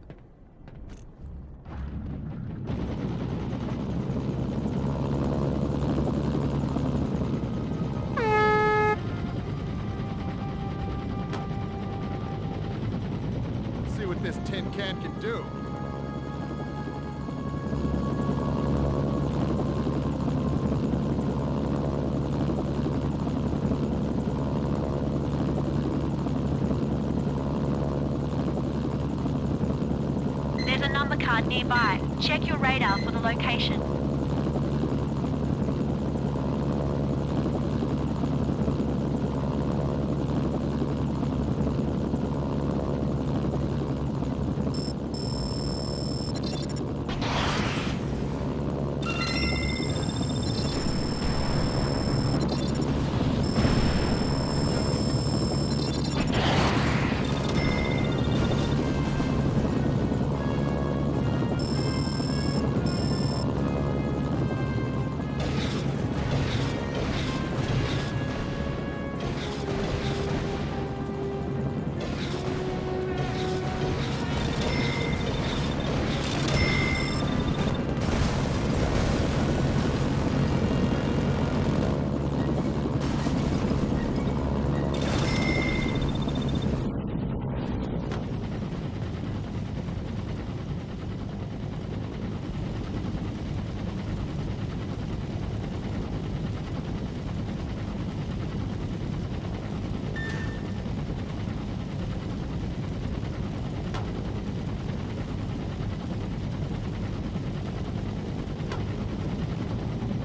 S5: Let's see what this tin can do.
S2: card nearby. Check your radar for the location.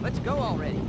S15: Let's go already.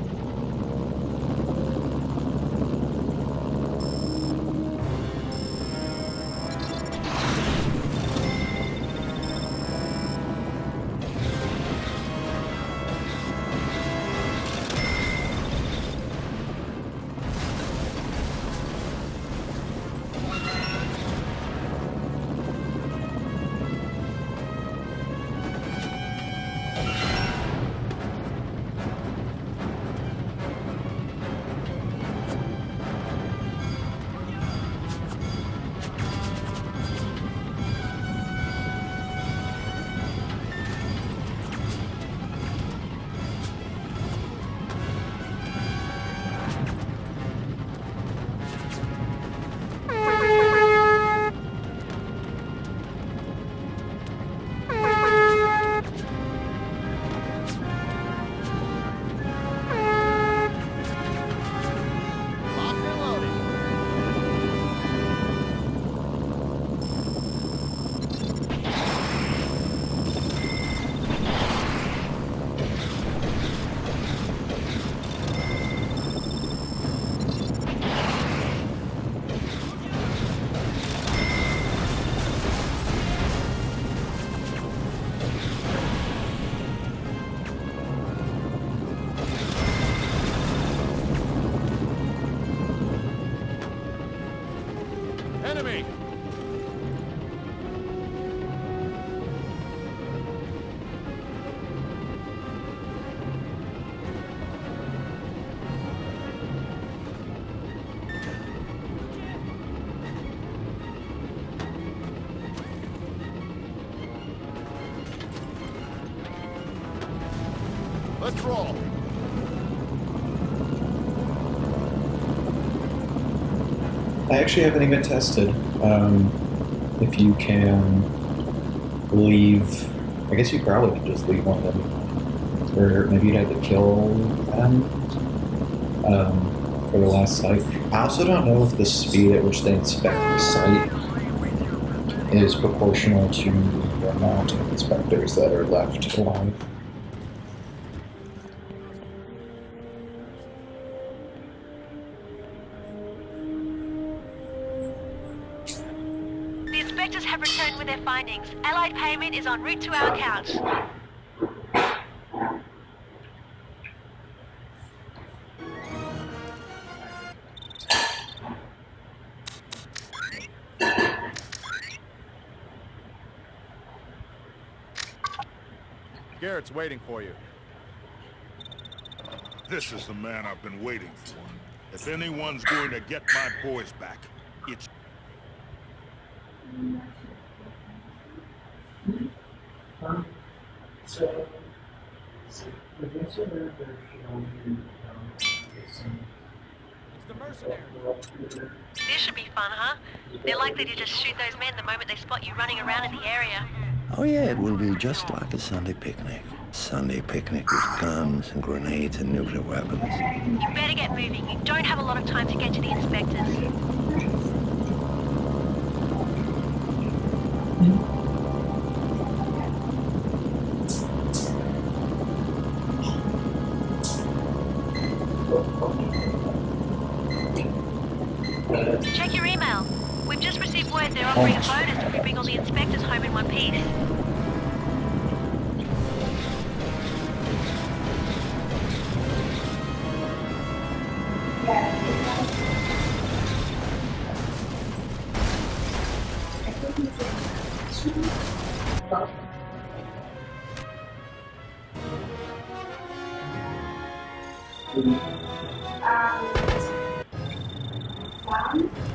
S5: Enemy! Let's roll.
S1: I actually haven't even tested if you can leave. I guess you probably could just leave one of them, or maybe you'd have to kill them for the last site. I also don't know if the speed at which they inspect the site is proportional to the amount of inspectors that are left alive.
S2: The inspectors have returned with their findings. Allied payment is en route to our account.
S5: Garrett's waiting for you.
S3: This is the man I've been waiting for. If anyone's going to get my boys back, it's...
S6: It's the Mercenaries.
S2: This should be fun, huh? They're likely to just shoot those men the moment they spot you running around in the area.
S11: Oh yeah, it will be just like a Sunday picnic. Sunday picnic with guns and grenades and nuclear weapons.
S2: You better get moving. You don't have a lot of time to get to the inspectors. Check your email. We've just received word they're offering a bonus if we bring all the inspectors home in one piece.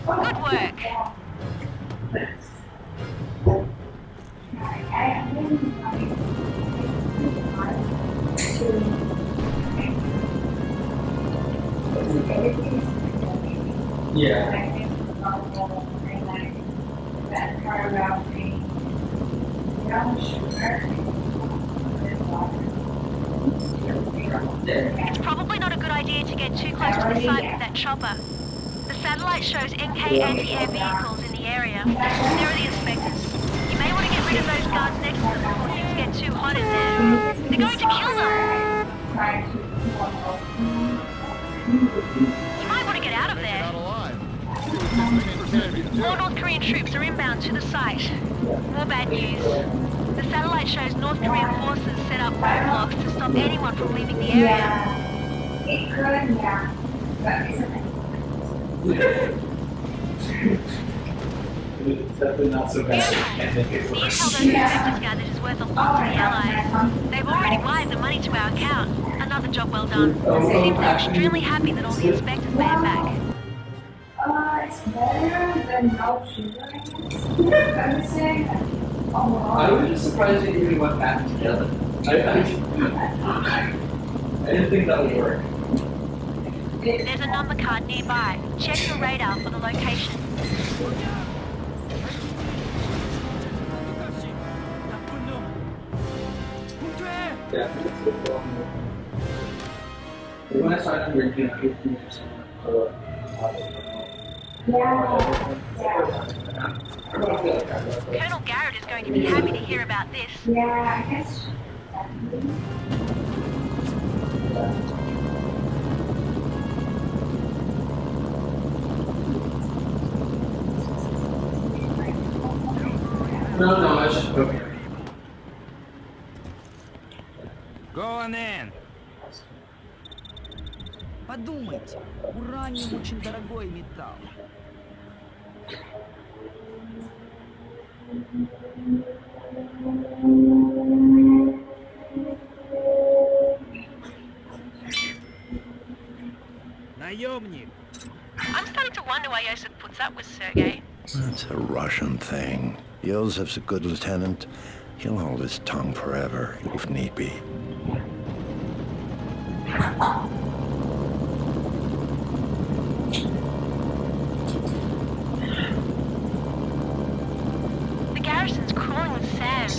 S2: Good work. It's probably not a good idea to get too close to the site with that chopper. The satellite shows NK anti-air vehicles in the area. There are the inspectors. You may want to get rid of those guards next to them before things get too hot in there. They're going to kill them! You might want to get out of there. More North Korean troops are inbound to the site. More bad news. The satellite shows North Korean forces set up roadblocks to stop anyone from leaving the area.
S9: It could, yeah. But isn't it?
S12: It's definitely not so bad.
S2: The intel those inspectors gathered is worth a lot to the Allies. They've already wired the money to our account. Another job well done. They seem extremely happy that all the inspectors made it back.
S9: It's better than no sugar, I guess. I'm just saying that.
S12: I was just surprised they even went back together. I didn't think that would work.
S2: There's a number card nearby. Check your radar for the location.
S12: Yeah, when I signed up, we're getting 15% for
S2: Colonel Garrett is going to be happy to hear about this.
S9: Yeah, I guess.
S12: No, I was just okay.
S14: Go on in.
S15: Подумайте, ураниум очень дорогой металл.
S6: Наемник.
S2: I'm starting to wonder why Yosef puts up with Sergei.
S11: That's a Russian thing. Yosef's a good lieutenant. He'll hold his tongue forever, if need be.
S2: The garrison's crawling with Sam.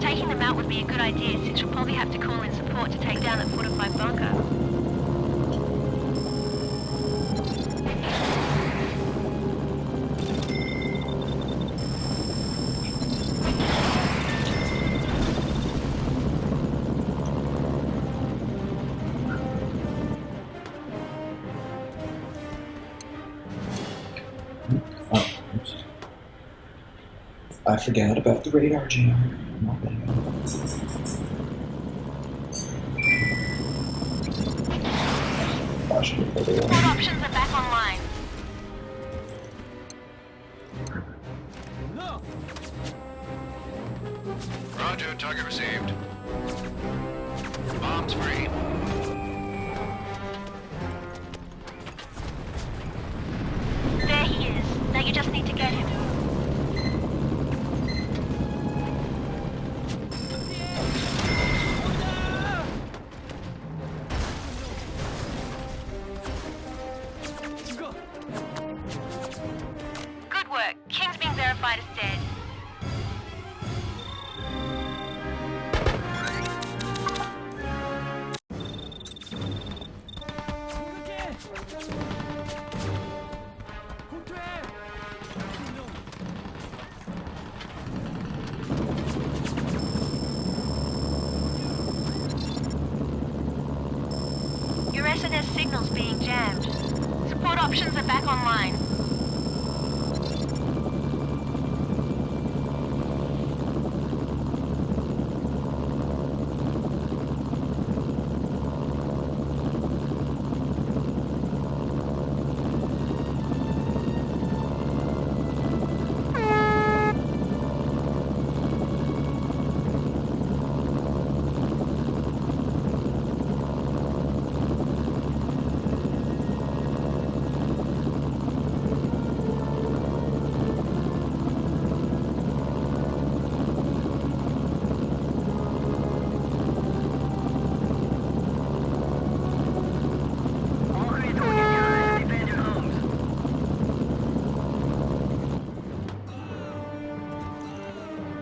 S2: Taking them out would be a good idea since you'll probably have to call in support to take down that fortified bunker.
S1: I forgot about the radar jam. My bad.
S2: All options are back online.
S6: No.
S4: Roger, target received. Bombs free.
S2: There he is. Now you just need to get him. Good work. King's being verified as dead. Your SNS-6 signals being jammed. Support options are back online.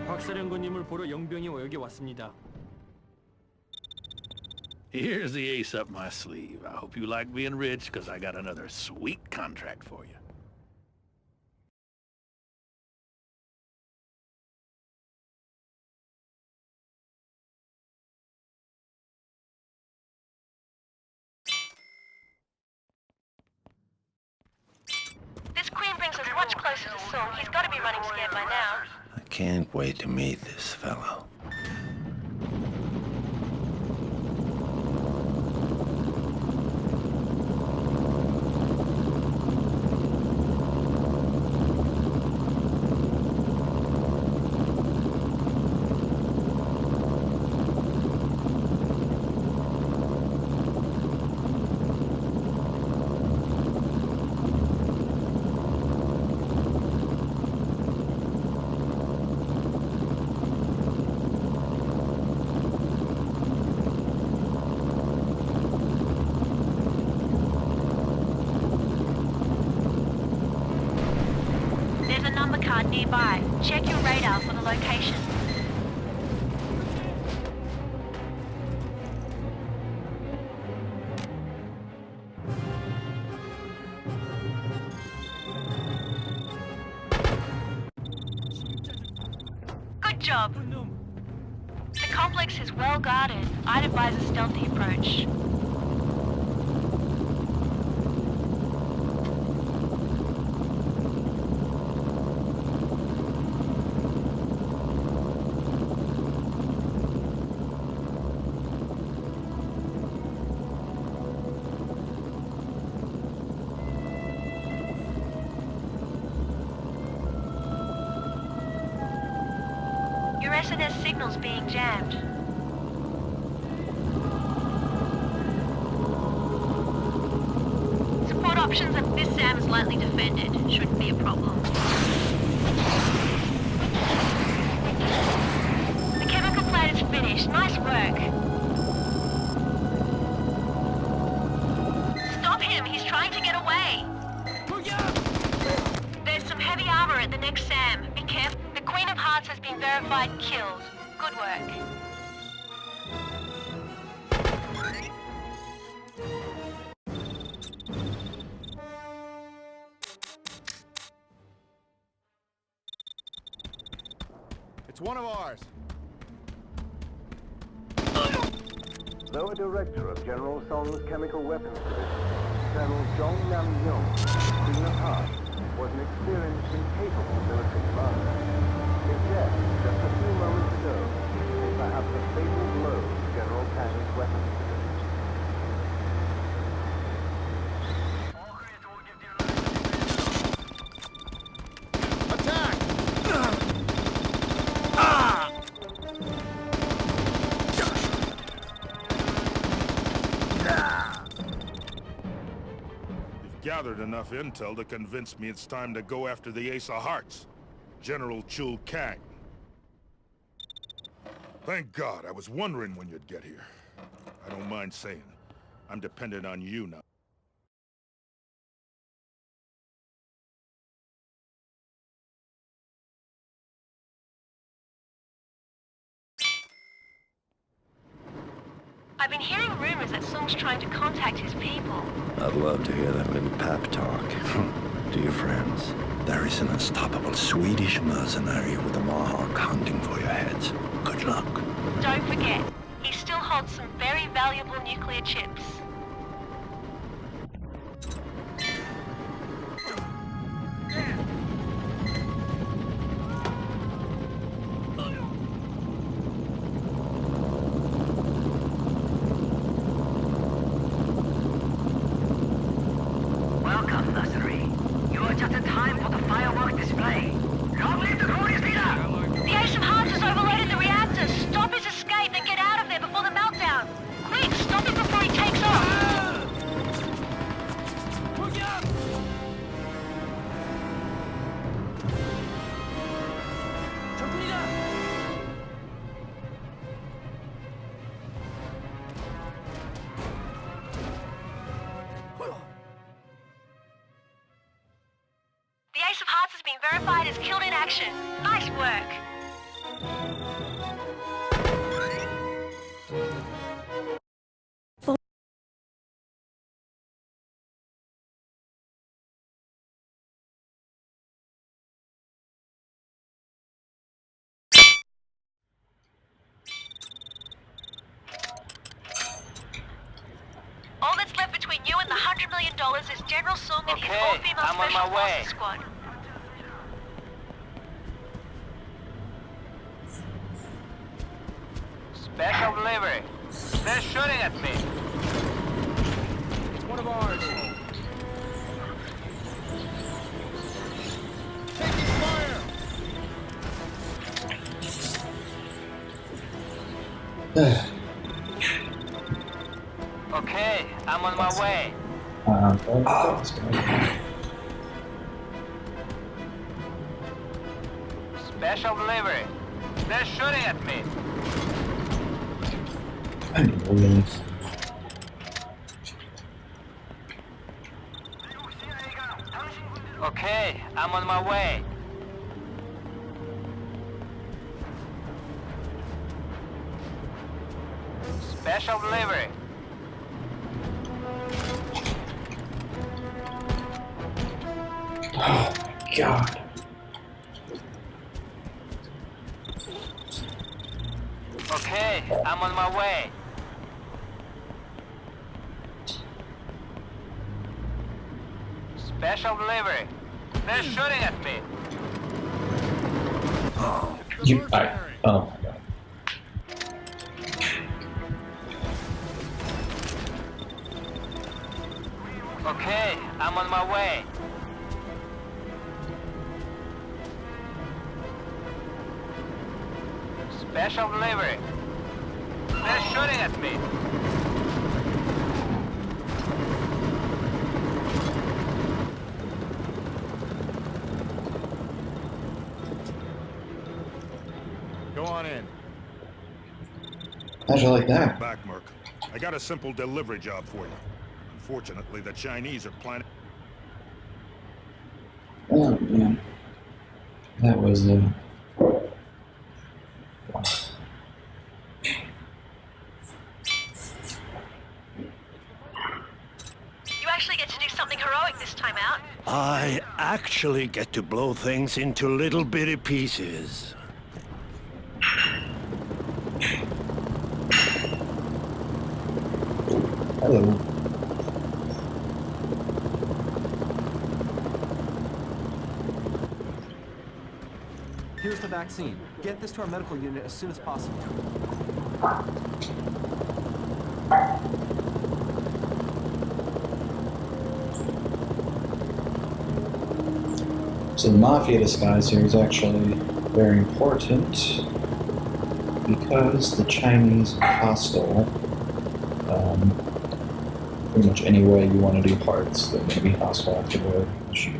S6: 박사령관님을 보러 영병이 여기 왔습니다.
S8: Here's the ace up my sleeve. I hope you like being rich, because I got another sweet contract for you.
S2: This queen brings us much closer to Sung. He's got to be running scared by now.
S11: I can't wait to meet this fellow.
S2: Nearby. Check your radar for the location. Good job. The complex is well guarded. I'd advise a stealthy approach. Your SNS signal's being jammed. Support options at this SAM is lightly defended. Shouldn't be a problem. The chemical plant is finished. Nice work. Stop him! He's trying to get away! There's some heavy armor at the next SAM. Be careful. The Queen of Hearts has been verified killed. Good work.
S5: It's one of ours.
S17: Lower Director of General Song's Chemical Weapons Division, Colonel Zhong Nam-yong, Queen of Hearts, was an experienced and capable military commander. His death, just a few moments ago, is perhaps a fatal blow to General Tang's weapons division.
S3: Gathered enough intel to convince me it's time to go after the Ace of Hearts, General Chul Kang. Thank God, I was wondering when you'd get here. I don't mind saying, I'm dependent on you now.
S2: I've been hearing rumors that Sung's trying to contact his people.
S11: I'd love to hear that little pep talk. Dear friends, there is an unstoppable Swedish mercenary with a Mohawk hunting for your heads. Good luck.
S2: Don't forget, he still holds some very valuable nuclear chips.
S18: mercenary. You are just in time for the firework display. Long live the glorious leader!
S2: The Ace of Hearts has overloaded the reactor. Stop his escape and get out of there before the meltdown. Quick, stop him before he takes off.
S6: Look out!
S2: The Ace of Hearts has been verified as killed in action. Nice work. All that's left between you and the $100 million is General Song and his all-female
S4: I'm on
S2: special
S4: my way.
S2: forces squad.
S4: Special delivery. They're shooting at me.
S6: It's one of ours. Taking fire!
S4: Okay, I'm on my way. Special delivery. They're shooting at me.
S1: I mean, really.
S4: Okay, I'm on my way. Special delivery.
S1: Oh my god.
S4: Okay, I'm on my way. Special delivery. They're shooting at me.
S1: Oh my god.
S4: Okay, I'm on my way. Special delivery. They're shooting at me.
S5: Go on in.
S1: How'd you like that?
S19: Back, Merc. I got a simple delivery job for you. Unfortunately, the Chinese are planning...
S1: Oh man. That was wow.
S2: You actually get to do something heroic this time out.
S11: I actually get to blow things into little bitty pieces.
S1: Hello.
S16: Here's the vaccine. Get this to our medical unit as soon as possible.
S1: So the Mafia disguise here is actually very important because the Chinese are hostile. Pretty much any way you want to do parts, they're going to be hostile afterward. You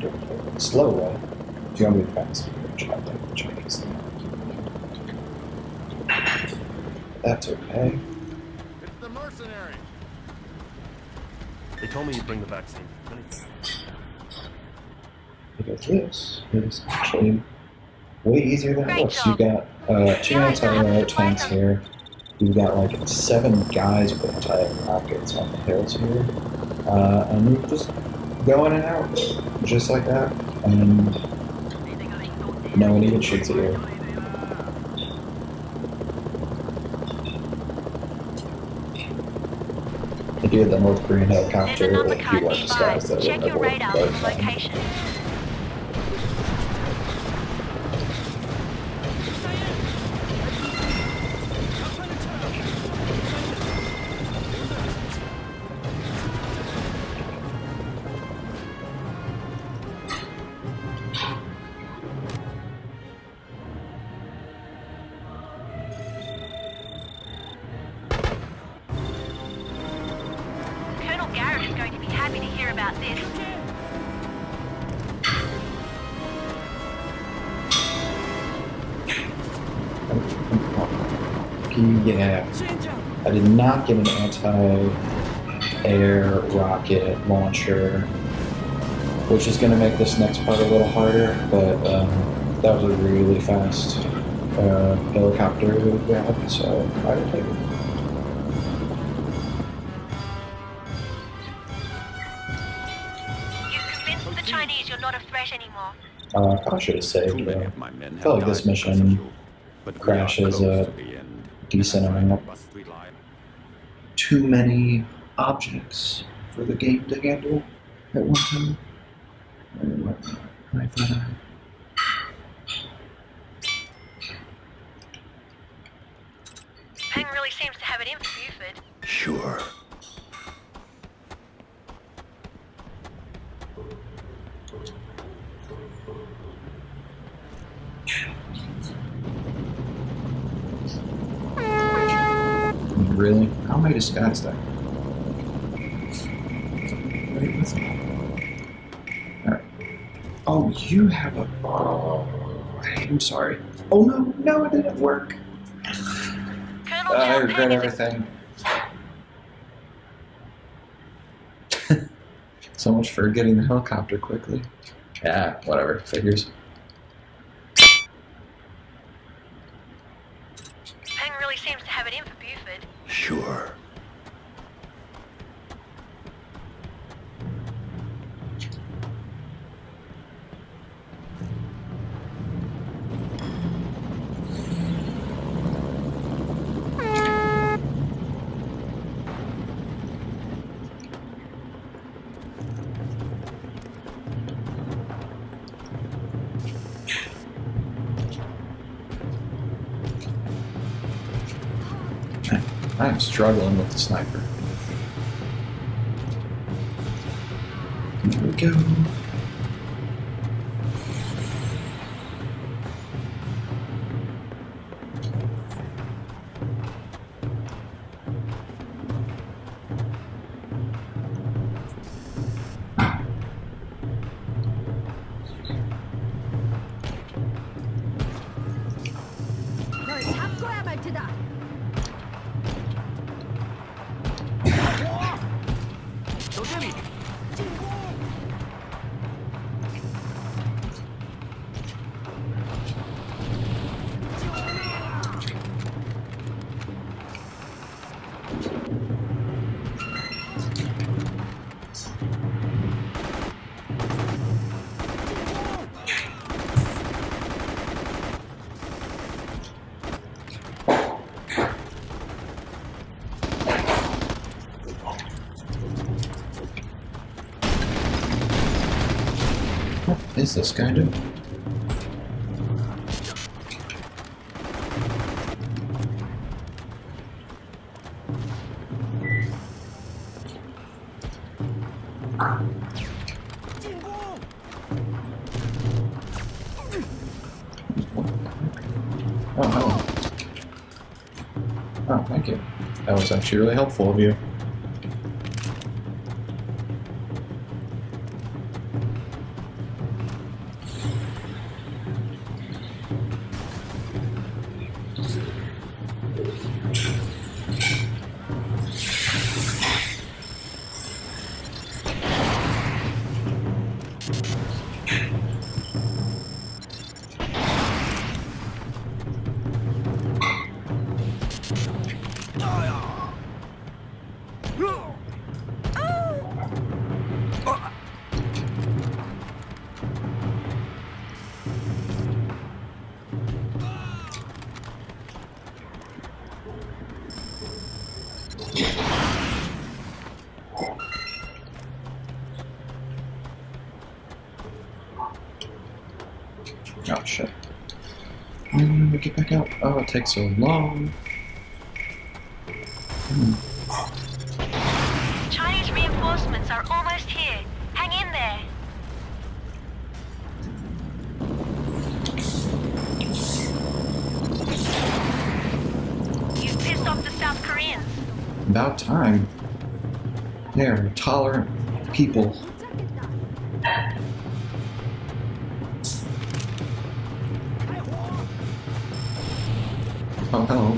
S1: do it the slow way. If you want to be fast, you can try like the Chinese thing. That's okay.
S5: It's the Mercenaries.
S16: They told me you'd bring the vaccine.
S1: Because this is actually way easier than it looks. You've got 2 anti-air tanks here. You've got like 7 guys with anti-rockets on the hills here. And you just go in and out, just like that. And no one even shoots at you. If you had the North Korean helicopter, if you weren't disguised, that wouldn't have worked. But,
S2: hear about this.
S1: Yeah. I did not get an anti-air rocket launcher, which is going to make this next part a little harder, but that was a really fast helicopter grab, so I will take it.
S2: You've convinced the Chinese you're not a threat anymore.
S1: I should have saved it. I
S10: My men
S1: feel like
S10: have
S1: this
S10: died because of
S1: mission
S10: you, but we are
S1: crashes
S10: close
S1: a
S10: to the end.
S1: decent amount.
S10: Must rely.
S1: Too many objects for the game to handle at one time. I thought
S2: Peng really seems to have it in for Buford.
S11: Sure.
S1: Really? How am I disguised that? Right with me. Alright. Oh, you have a... Oh, I'm sorry. Oh no, no, it didn't work. I regret everything. So much for getting the helicopter quickly. Yeah, whatever, figures.
S2: Peng really seems to have it in for Buford.
S11: Sure.
S1: I'm struggling with the sniper. There we go. What is this guy doing? Oh, hello. Oh, thank you. That was actually really helpful of you. Oh shit. When do we get back out? Oh, it takes so long.
S2: Chinese reinforcements are almost here. Hang in there. You've pissed off the South Koreans.
S1: About time. They're tolerant people. Oh, hello.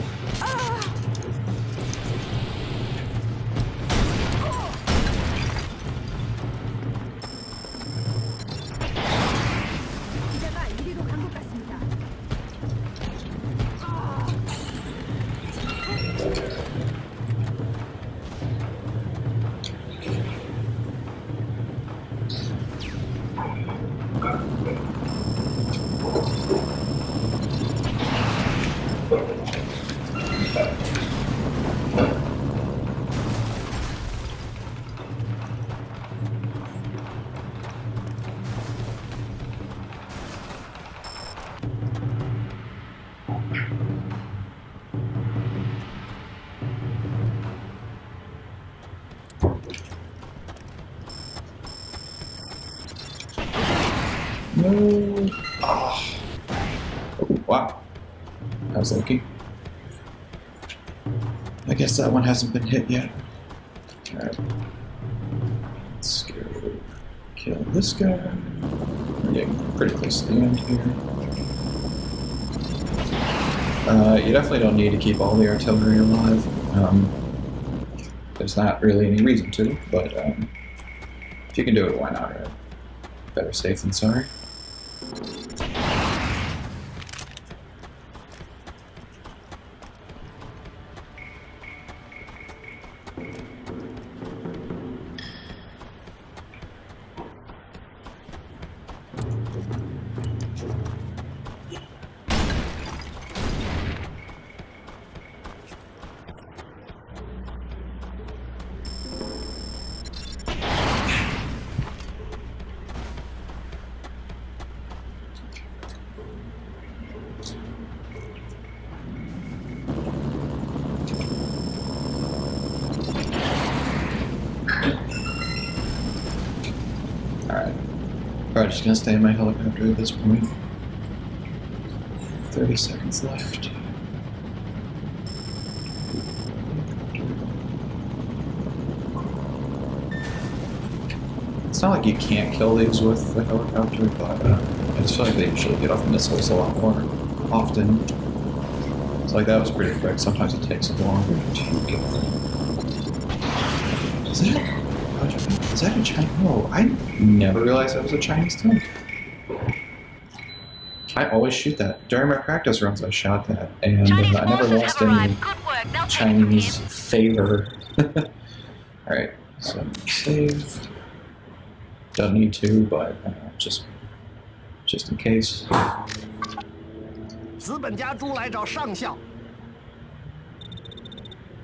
S1: No. Oh. Oh, wow. That was lucky. I guess that one hasn't been hit yet. Alright. Let's go kill this guy. We're getting pretty close to the end here. You definitely don't need to keep all the artillery alive. There's not really any reason to, but if you can do it, why not, right? Better safe than sorry. Probably just gonna stay in my helicopter at this point. 30 seconds left. It's not like you can't kill these with the helicopter, but I just feel like they usually get off missiles a lot more often. So like that was pretty quick. Sometimes it takes longer to get them. Is that a Chinese? No, I never realized that was a Chinese tank. I always shoot that. During my practice runs, I shot that, and I never lost any Chinese favor. Alright, so save. Don't need to, but just in case.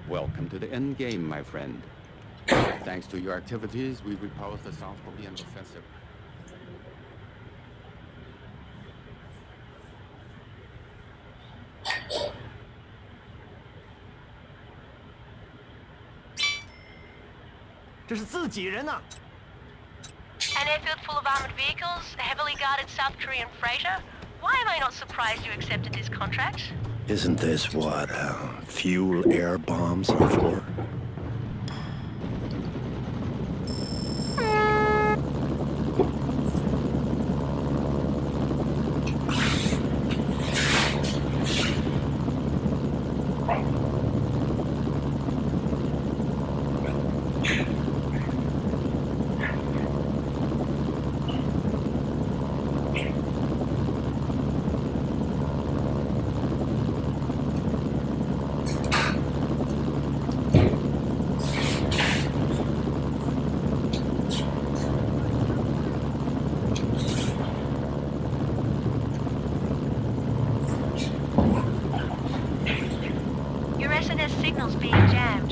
S10: Welcome to the end game, my friend. Thanks to your activities, we repulsed the South Korean offensive.
S2: An airfield full of armored vehicles, a heavily guarded South Korean freighter? Why am I not surprised you accepted this contract?
S11: Isn't this what fuel air bombs are for?
S2: Signals being jammed.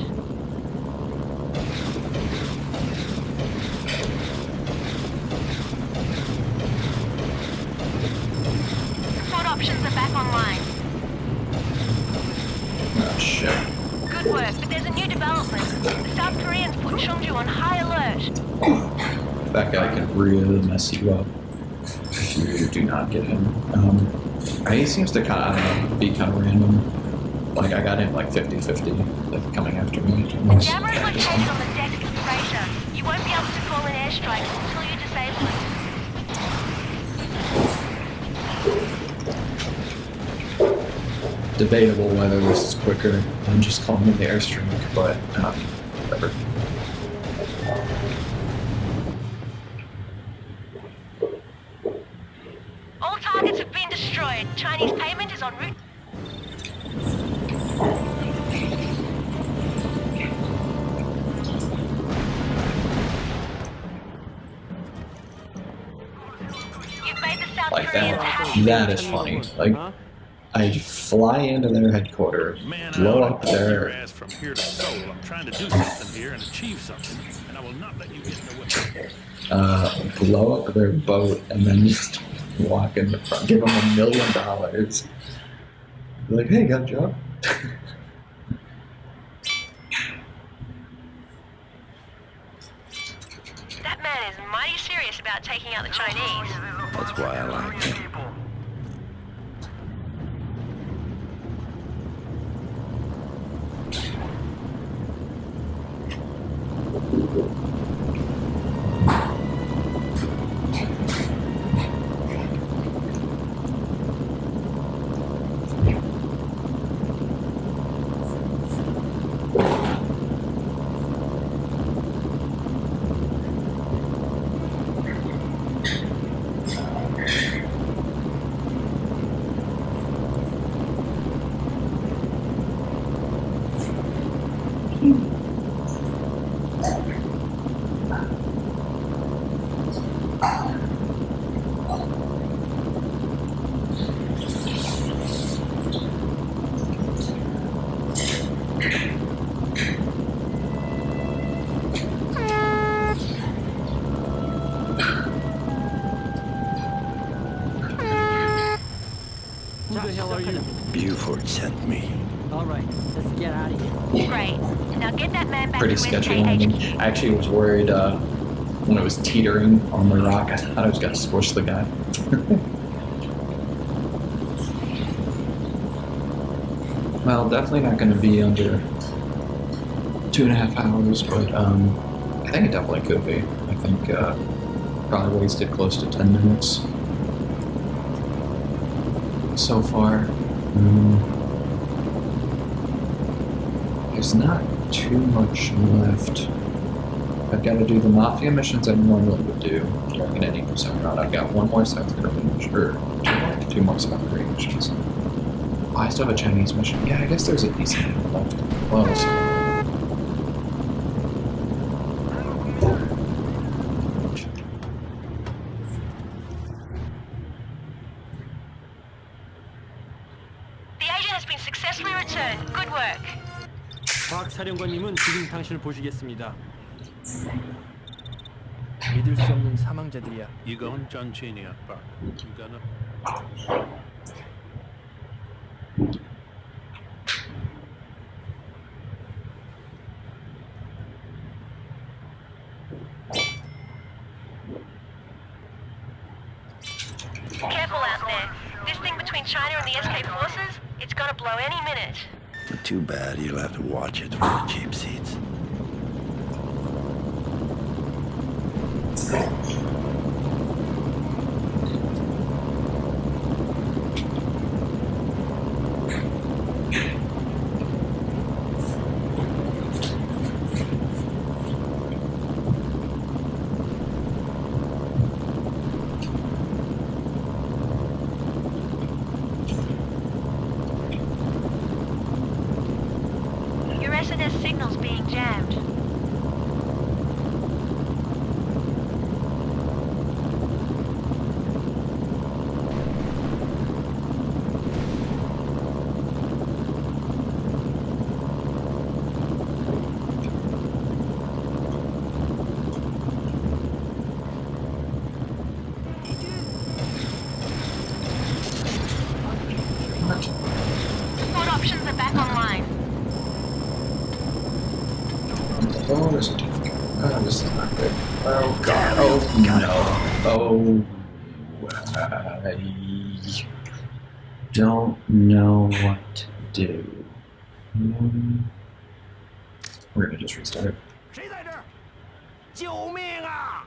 S2: Support options are back online.
S1: Oh shit.
S2: Good work, but there's a new development. The South Koreans put Cheongju on high alert.
S1: That guy can really mess you up if you do not get him. He seems to kind of be kind of random. Like, I got him like 50-50, like coming after me.
S2: The jammer is located on the deck of the freighter. You won't be able to call in airstrikes until you disable it.
S1: Debatable whether this is quicker than just calling in the airstrike, but whatever.
S2: All targets have been destroyed. Chinese payment is en route. You've made the South
S1: Like
S2: Koreans happy.
S1: that is funny. Like, I fly into their headquarters, blow up
S8: your
S1: their...
S8: ass from here to Seoul. I'm trying to do something here and achieve something, and I will not let you get in the way.
S1: blow up their boat and then just walk in the front, give them $1 million. Be like, hey, got a job?
S2: That man is mighty serious about taking out the Chinese.
S11: That's why I like him. Buford sent me.
S6: All right, let's get out of here.
S2: Great. Now get that man back
S1: Pretty
S2: to
S1: sketchy
S2: SK
S1: landing.
S2: HQ.
S1: I actually was worried when it was teetering on the rock. I thought I was going to squish the guy. Well, definitely not going to be under 2.5 hours, but I think it definitely could be. I think probably wasted close to 10 minutes so far. There's not too much left. I've got to do the Mafia missions I normally would do during an 80% run. I've got one more South Korean mission, or two more South Korean missions. Oh, I still have a Chinese mission. Yeah, I guess there's a decent amount left. Well, we'll see.
S6: 박 사령관님은 지금 당신을 보시겠습니다. 믿을 수 없는 사망자들이야.
S8: 이건 전체이야, 박. 이거는
S2: Careful out there. This thing between China and the SK forces, it's gonna blow any minute.
S11: Too bad you'll have to watch it from the cheap seats.
S2: Signals being jammed. Port options are back online.
S1: Oh, there's a certificate. Oh, this is not good. Oh, God. Oh, no. Oh, I don't know what to do. We're gonna just restart.
S6: 谁在这儿？救命啊！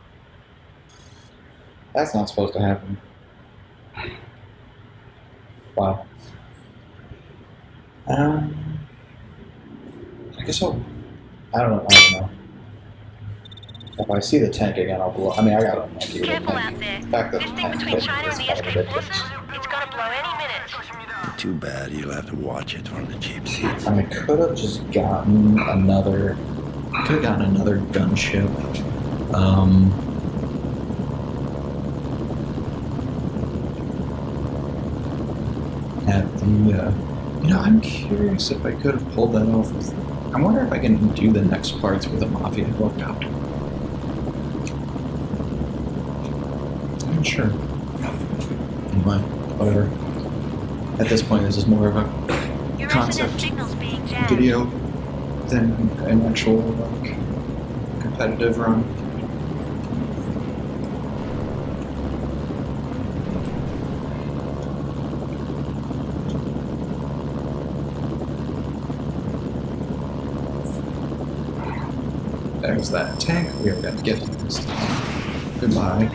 S1: That's not supposed to happen. Wow. I guess I'll... I don't know. If I see the tank again, I'll blow... I mean, I got a monkey with a
S2: Careful out
S1: tank.
S2: there.
S1: The fact that
S2: This
S1: the
S2: thing
S1: tank
S2: between
S1: hit
S2: China
S1: is
S2: and the
S1: kind of
S2: SK
S1: ridiculous.
S2: forces, it's gonna blow any minute.
S11: Too bad you'll have to watch it from the cheap seats.
S1: I could have just gotten another... Could have gotten another gunship. At the... you know, I'm curious if I could have pulled that off with... I wonder if I can do the next parts with a Mafia helicopter. I'm not sure. Anyway, whatever. At this point, this is more of a concept video than an actual, like, competitive run. There's that tank. We are gonna get this. Goodbye.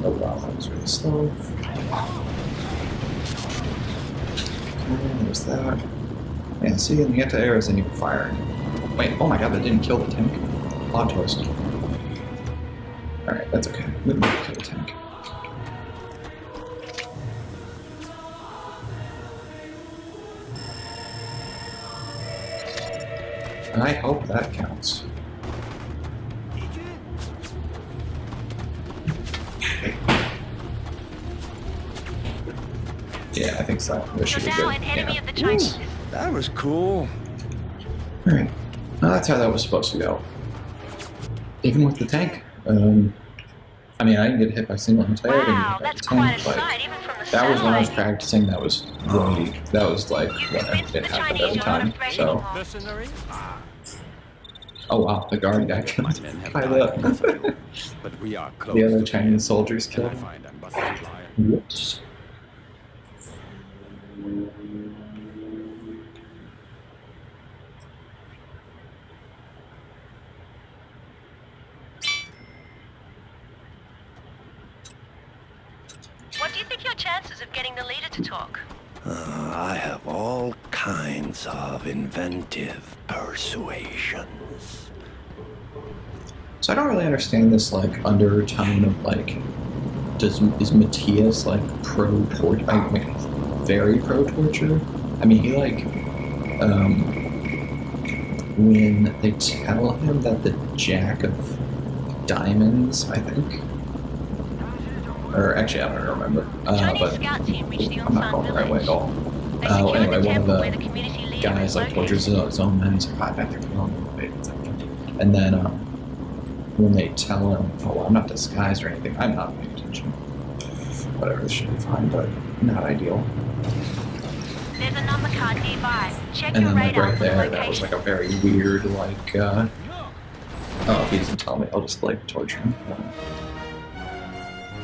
S1: Oh wow, that was really slow. Okay, there's that. Yeah, see, and the anti-air isn't even firing. Wait, oh my god, that didn't kill the tank. Plot twist. Alright, that's okay. We didn't kill the tank. I hope that counts. Yeah, I think so. This should be good. Yeah.
S11: Ooh, that was cool.
S1: Alright. Well, that's how that was supposed to go. Even with the tank. I mean, I didn't get hit by single anti-air.
S2: Wow, that's quite a sight, even from the
S1: that was when I was
S2: satellite.
S1: practicing. That was really, that was like when it happened every time. So.
S6: Mercenaries?
S1: Oh wow, the guard guy killed by the
S10: But we are close.
S1: the other Chinese soldiers killed. Whoops.
S2: What do you think your chances of getting the leader to talk?
S11: I have all kinds of inventive persuasions.
S1: So I don't really understand this like undertone of like, is Matthias like pro torture? I mean, very pro torture. I mean, he like when they tell him that the Jack of Diamonds, I think, or actually I don't remember, but I'm not going the right way at all. Anyway, one of the guys like tortures his own men. He's like, I think and then when they tell him, oh, well, I'm not disguised or anything, I'm not paying attention. Whatever, this should be fine, but not ideal.
S2: There's a number card nearby. Check
S1: And
S2: your
S1: then like
S2: radar
S1: right
S2: for the
S1: there, that was
S2: location.
S1: like a very weird like, oh, if he doesn't tell me, I'll just like torture him.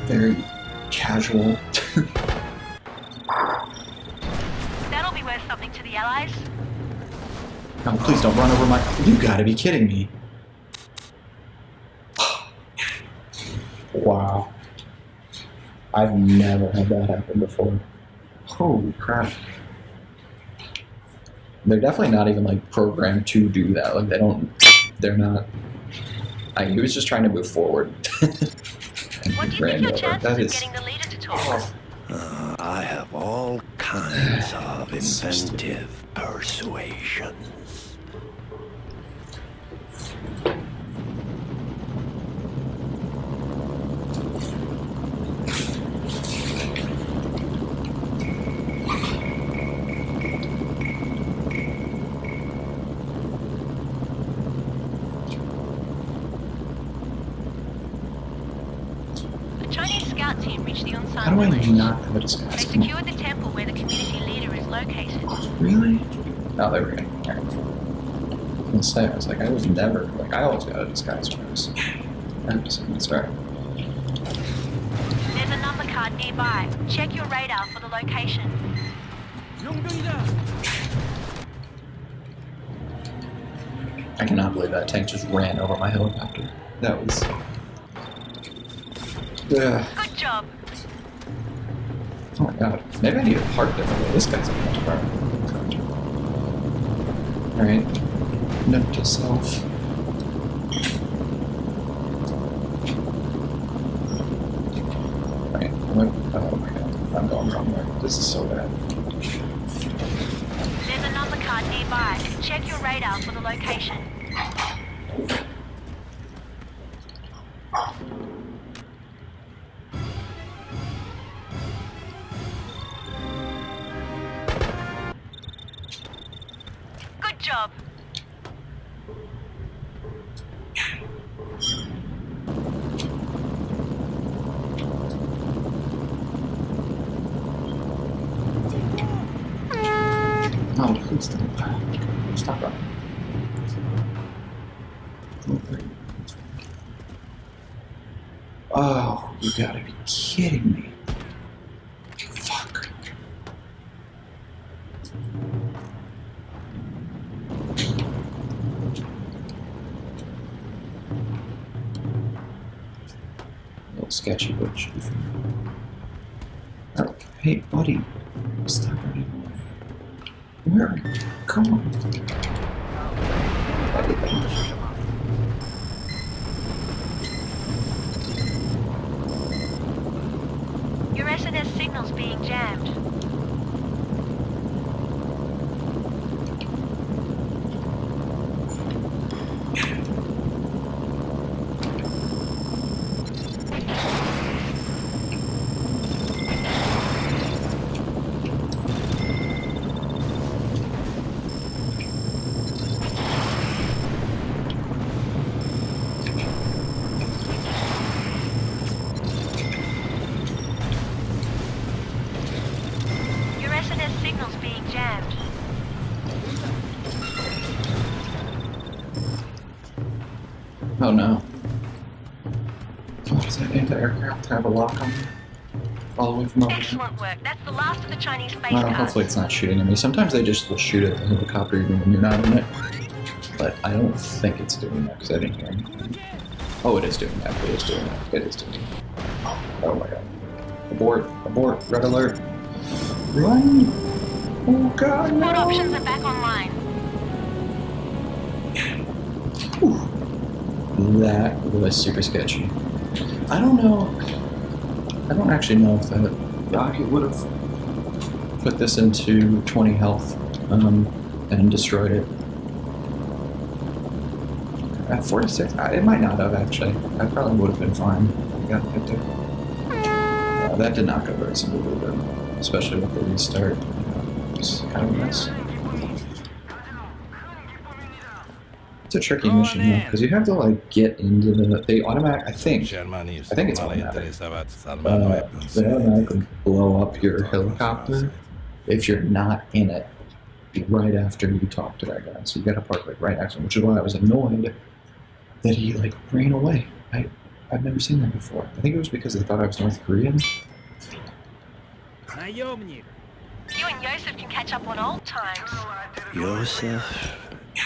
S1: Very casual.
S2: That'll be worth something to the Allies.
S1: No, please don't run over my... You gotta be kidding me. Wow. I've never had that happen before. Holy crap. They're definitely not even like programmed to do that. Like they're not... he was just trying to move forward.
S2: What do you think your chances
S1: That
S2: of
S1: is...
S2: getting the leader to talk?
S11: I have all kinds of inventive persuasions.
S2: Scout team reached the on-site
S1: How do I
S2: village.
S1: not have a
S2: They
S1: disguise?
S2: secured the temple where the community leader is located.
S1: Really? Oh, there we go. Alright. I was gonna say, I was like, I was never, like, I always got a disguise choice. That's right.
S2: There's a number card nearby. Check your radar for the location.
S1: I cannot believe that tank just ran over my helicopter. That was...
S2: Good job.
S1: Oh my god. Maybe I need to park differently. This guy's a much better. Alright. Note to self. Alright. Oh my god. I'm going wrong there. This is so bad.
S2: There's another car nearby. Check your radar for the location. Good job.
S1: Oh, please don't. Stop running. Oh, you gotta be kidding me. Fuck. A little sketchy, but it should be fine. Oh, hey, buddy. Stop running. Where are you? Come on.
S2: Your SNS signal's being jammed. Signal's being jammed.
S1: Oh no. Oh, does that anti-aircraft have a lock on me? All the way from over there?
S2: Excellent work. That's the last of the Chinese space
S1: Well,
S2: cars.
S1: hopefully it's not shooting at me. Sometimes they just will shoot at the helicopter even when you're not in it. But I don't think it's doing that because I didn't hear anything. Oh, it is doing that. It is doing that. It is doing that. Oh my god. Abort. Abort. Red alert. Run! Oh god, no!
S2: Port options are back online.
S1: Whew. That was super sketchy. I don't know. I don't actually know if that rocket would have put this into 20 health and destroyed it. At 46, it might not have actually. I probably would have been fine. Got hit there. That did not go very smoothly though, especially with the restart. It's kind of a mess. It's a tricky mission though, because you have to like get into the. They automatic. I think it's automatic. They automatically blow up your helicopter if you're not in it right after you talk to that guy. So you got to park like right next to him, which is why I was annoyed that he like ran away. I've never seen that before. I think it was because they thought I was North Korean.
S2: You and Yosef can catch up on old times.
S11: Yosef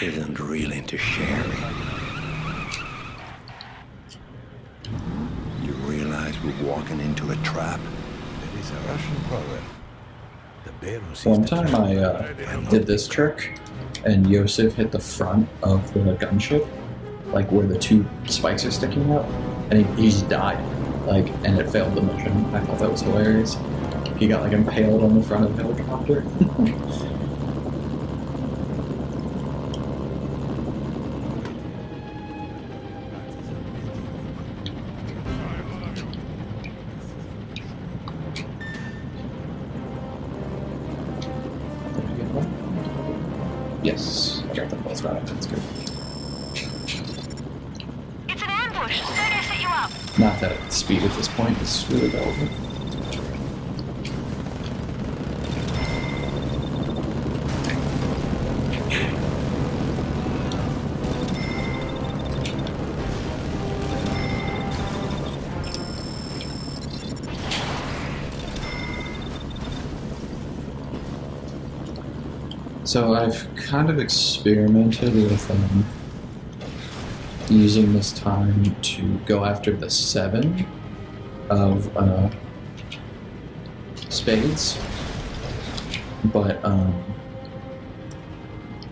S11: isn't real into sharing. You realize we're walking into a trap?
S3: There is a Russian proverb. The bear who sees
S1: One
S3: the
S1: time
S3: trap
S1: I did this trick, and Yosef hit the front of the gunship, like where the two spikes are sticking out, and he just died, like, and it failed the mission. I thought that was hilarious. He got like impaled on the front of the helicopter. Yes, I got them both right. That's good.
S2: It's an ambush. Soda set you up.
S1: Not that speed at this point is really relevant. So I've kind of experimented with using this time to go after the 7 of spades, but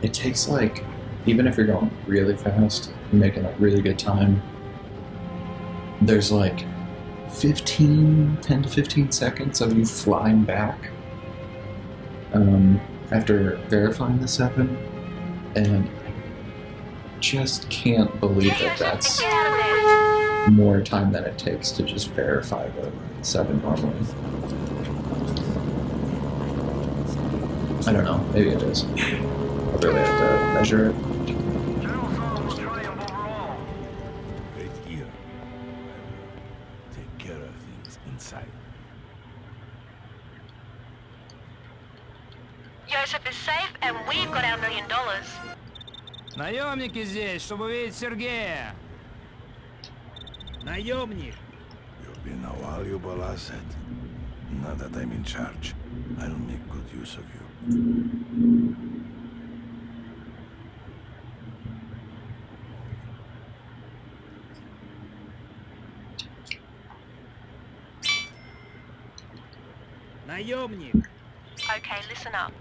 S1: it takes like, even if you're going really fast, you're making a really good time, there's like 10 to 15 seconds of you flying back after verifying the 7, and I just can't believe that that's more time than it takes to just verify the 7 normally. I don't know, maybe it is. I really have to measure it.
S3: Wait here. I will take care of things inside.
S2: Joseph is safe, and we've got our $1 million.
S14: Наемники здесь, чтобы увидеть Сергея.
S6: Наемник.
S3: You've been a valuable asset. Now that I'm in charge, I'll make good use of you.
S6: Наемник.
S2: Okay, listen up.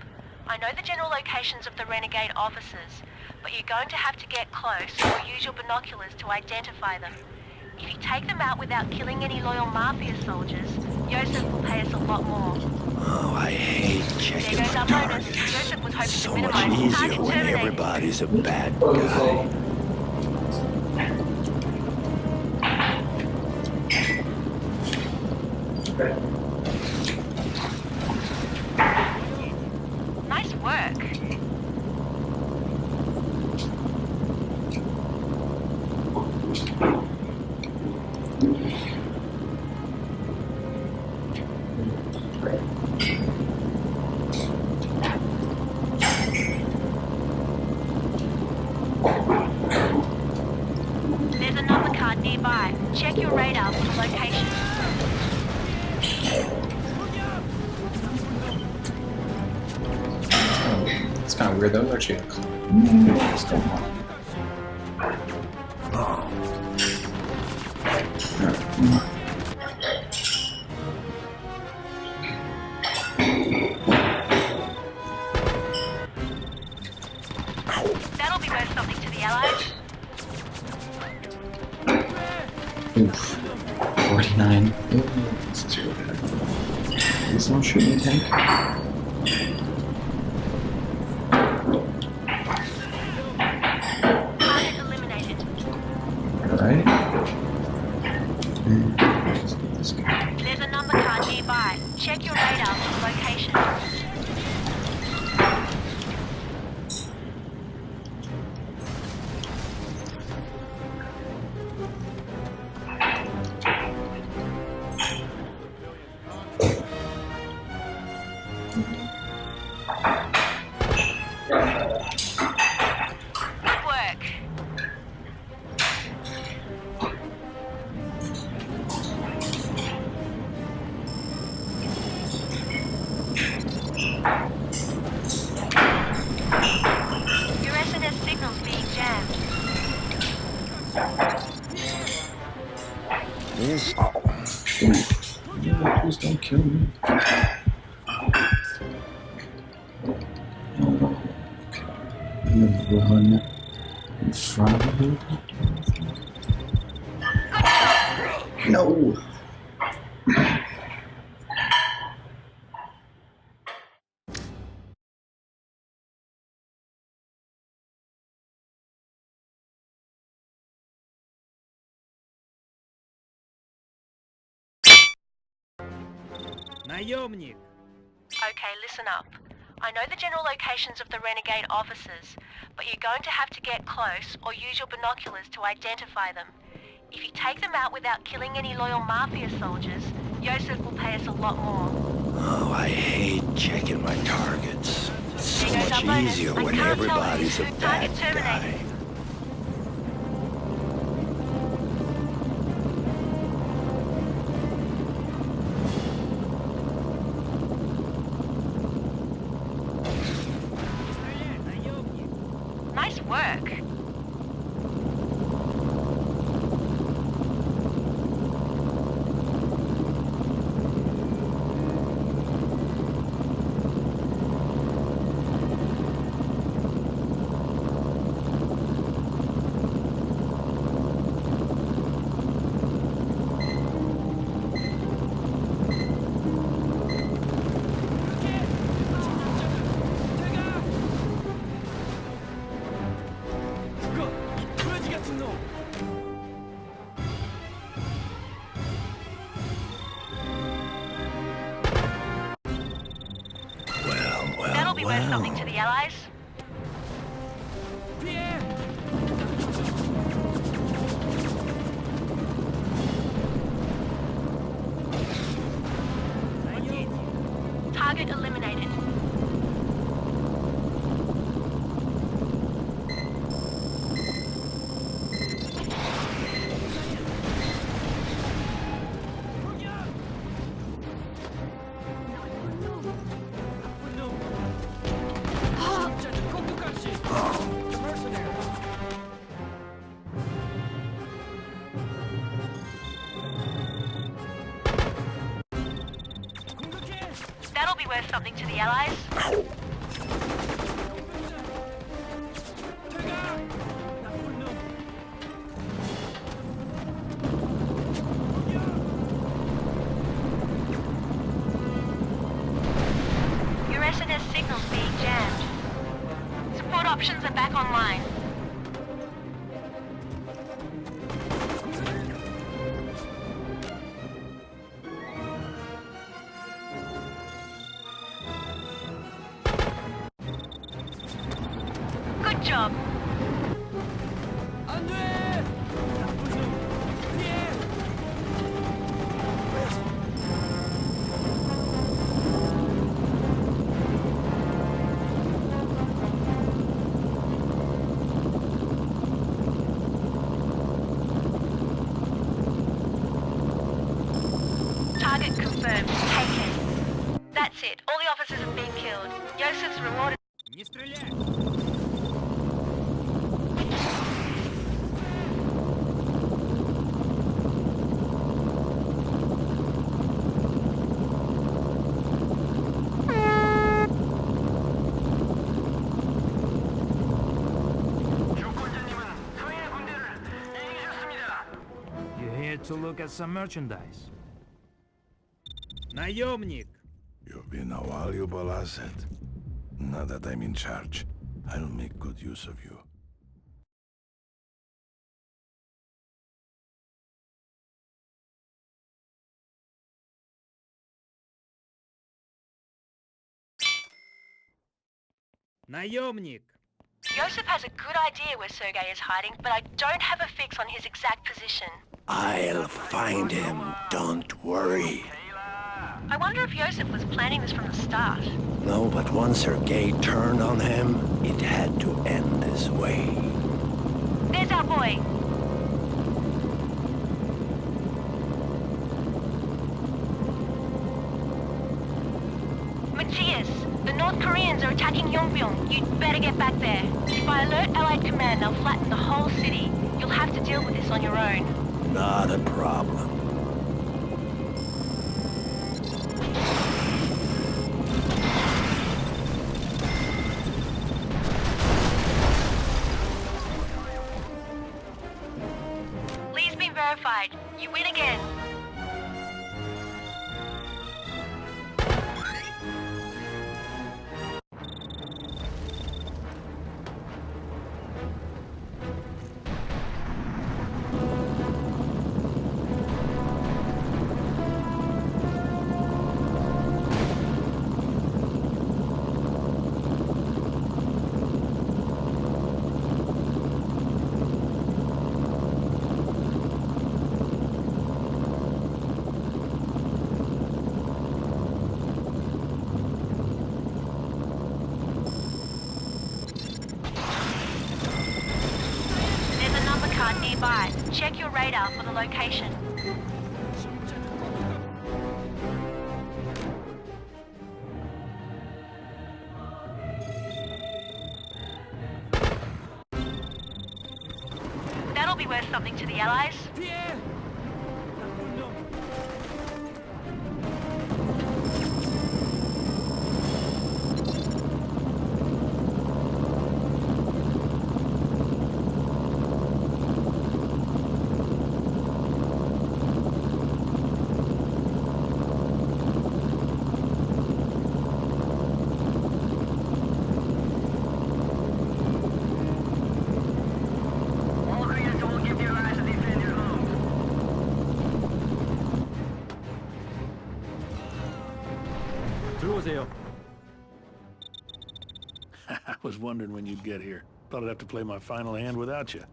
S2: I know the general locations of the renegade officers, but you're going to have to get close or use your binoculars to identify them. If you take them out without killing any loyal Mafia soldiers, Joseph will pay us a lot more.
S11: Oh, I hate checking
S2: There goes
S11: my
S2: our bonus.
S11: targets.
S2: Joseph was hoping
S11: It's so
S2: to
S11: much
S2: minimize
S11: easier
S2: target
S11: when
S2: terminated.
S11: everybody's a bad guy.
S2: Nice work. There's a number card nearby. Check your radar for the location.
S1: It's kind of weird though, aren't you?
S2: That'll be worth something to the Allies.
S1: Oof. 49. Ooh, this is really bad. Please don't shoot me, tank.
S2: Target eliminated.
S1: Alright.
S2: There's a number card nearby. Check your radar for the location. Good work. Your SNS signal's being jammed.
S11: This
S1: Please don't kill me. I'm gonna run in front of you. No!
S6: Наемник.
S2: Okay, listen up. I know the general locations of the renegade officers, but you're going to have to get close or use your binoculars to identify them. If you take them out without killing any loyal Mafia soldiers, Joseph will pay us a lot more.
S11: Oh, I hate checking my targets. It's so
S2: There goes
S11: much
S2: our bonus.
S11: easier
S2: I
S11: when
S2: can't tell
S11: everybody's a
S2: who's
S11: bad
S2: target terminated.
S11: guy.
S2: Nice work. worth something to the Allies? Target eliminated. That'll be worth something to the Allies. Your SNS signal's being jammed. Support options are back online. Good job. Target confirmed. Taken. That's it. All the officers have been killed. Yosef's rewarded.
S14: Не стреляй! You're here to look at some merchandise.
S6: Наемник!
S3: You've been a valuable asset. Now that I'm in charge, I'll make good use of you.
S6: Наемник!
S2: Yosef has a good idea where Sergei is hiding, but I don't have a fix on his exact position.
S11: I'll find him, don't worry.
S2: I wonder if Yosef was planning this from the start.
S11: No, but once Sergei turned on him, it had to end this way.
S2: There's our boy. Matthias, the North Koreans are attacking Yongbyon. You'd better get back there. If I alert Allied Command, they'll flatten the whole city. You'll have to deal with this on your own.
S11: Not a problem.
S2: Lead's been verified. You win again. Nearby. Check your radar for the location. That'll be worth something to the Allies.
S6: 들어오세요.
S8: wondering when you'd get here. Thought I'd have to play my final hand without you.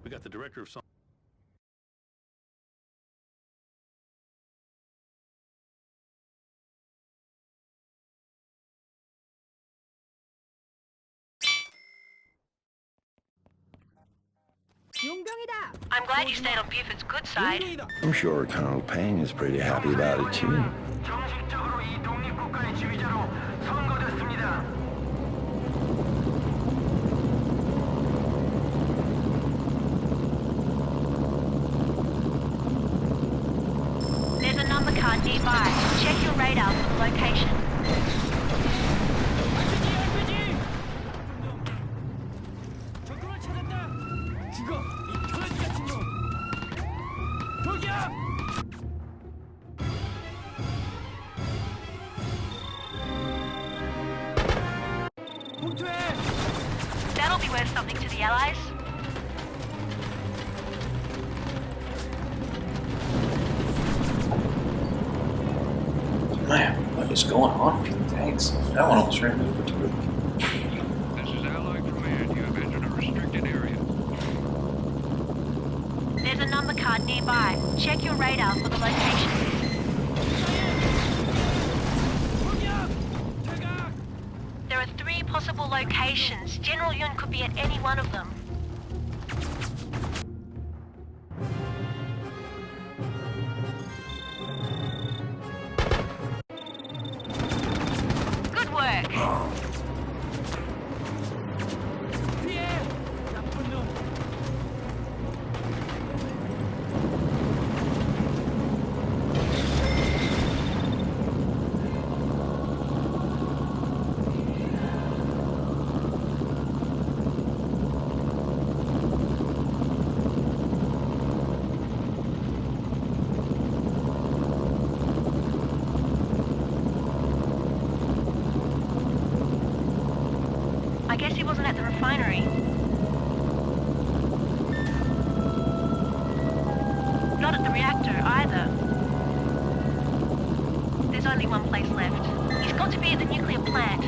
S8: We got the director of some...
S2: I'm glad you stayed on Buford's good side.
S11: I'm sure Colonel Payne is pretty happy about it too.
S18: 정식적으로 이 독립국가의 지휘자로 선거됐습니다.
S2: There's a number card nearby. Check your radar for the location.
S6: 적군을 찾았다. 죽어, 이 털지 같은 놈. 저기야!
S2: That'll be worth something to the Allies.
S1: Man, what is going on with the tanks? That one almost ran me over too.
S20: This is Allied Command. You have entered a restricted area.
S2: There's a number card nearby. Check your radar for the location. There are 3 possible locations. General Yun could be at any one of them. Good work. I guess he wasn't at the refinery. Not at the reactor either. There's only one place left. He's got to be at the nuclear plant.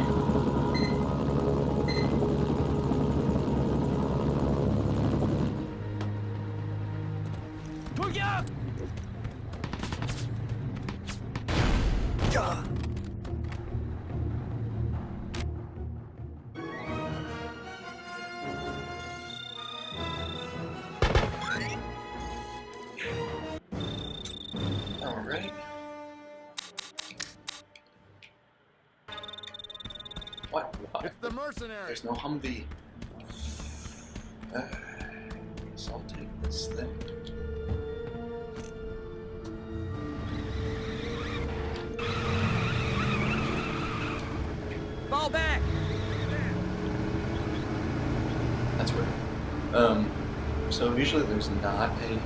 S1: Alright. What?
S19: It's the Mercenaries.
S1: There's no Humvee. So I'll take this thing.
S7: Fall back!
S1: That's weird. So usually there's not a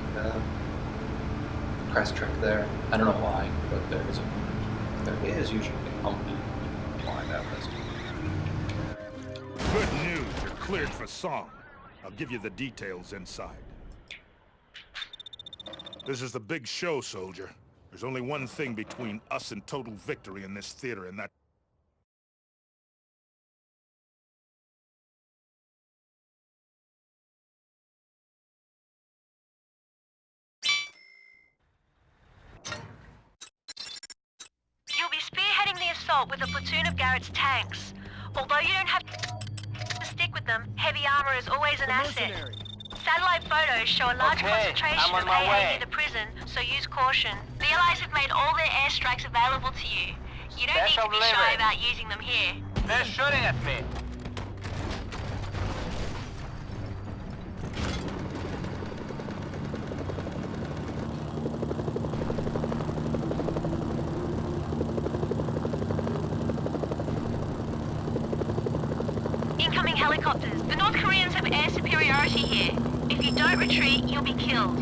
S1: press trick there. I don't know why, but there isn't. There is usually a Humvee flying out this.
S19: Good news, you're cleared for song. I'll give you the details inside. This is the big show, soldier. There's only one thing between us and total victory in this theater, and that...
S2: You'll be spearheading the assault with a platoon of Garrett's tanks. Although you don't have to stick with them, heavy armor is always an asset. Satellite photos show a large concentration of AA near the prison, so use caution. The Allies have made all their airstrikes available to you. You don't need to be shy about using them here.
S18: They're shooting at me.
S2: Incoming helicopters. The North Koreans have air superiority here. If you don't retreat, you'll be killed.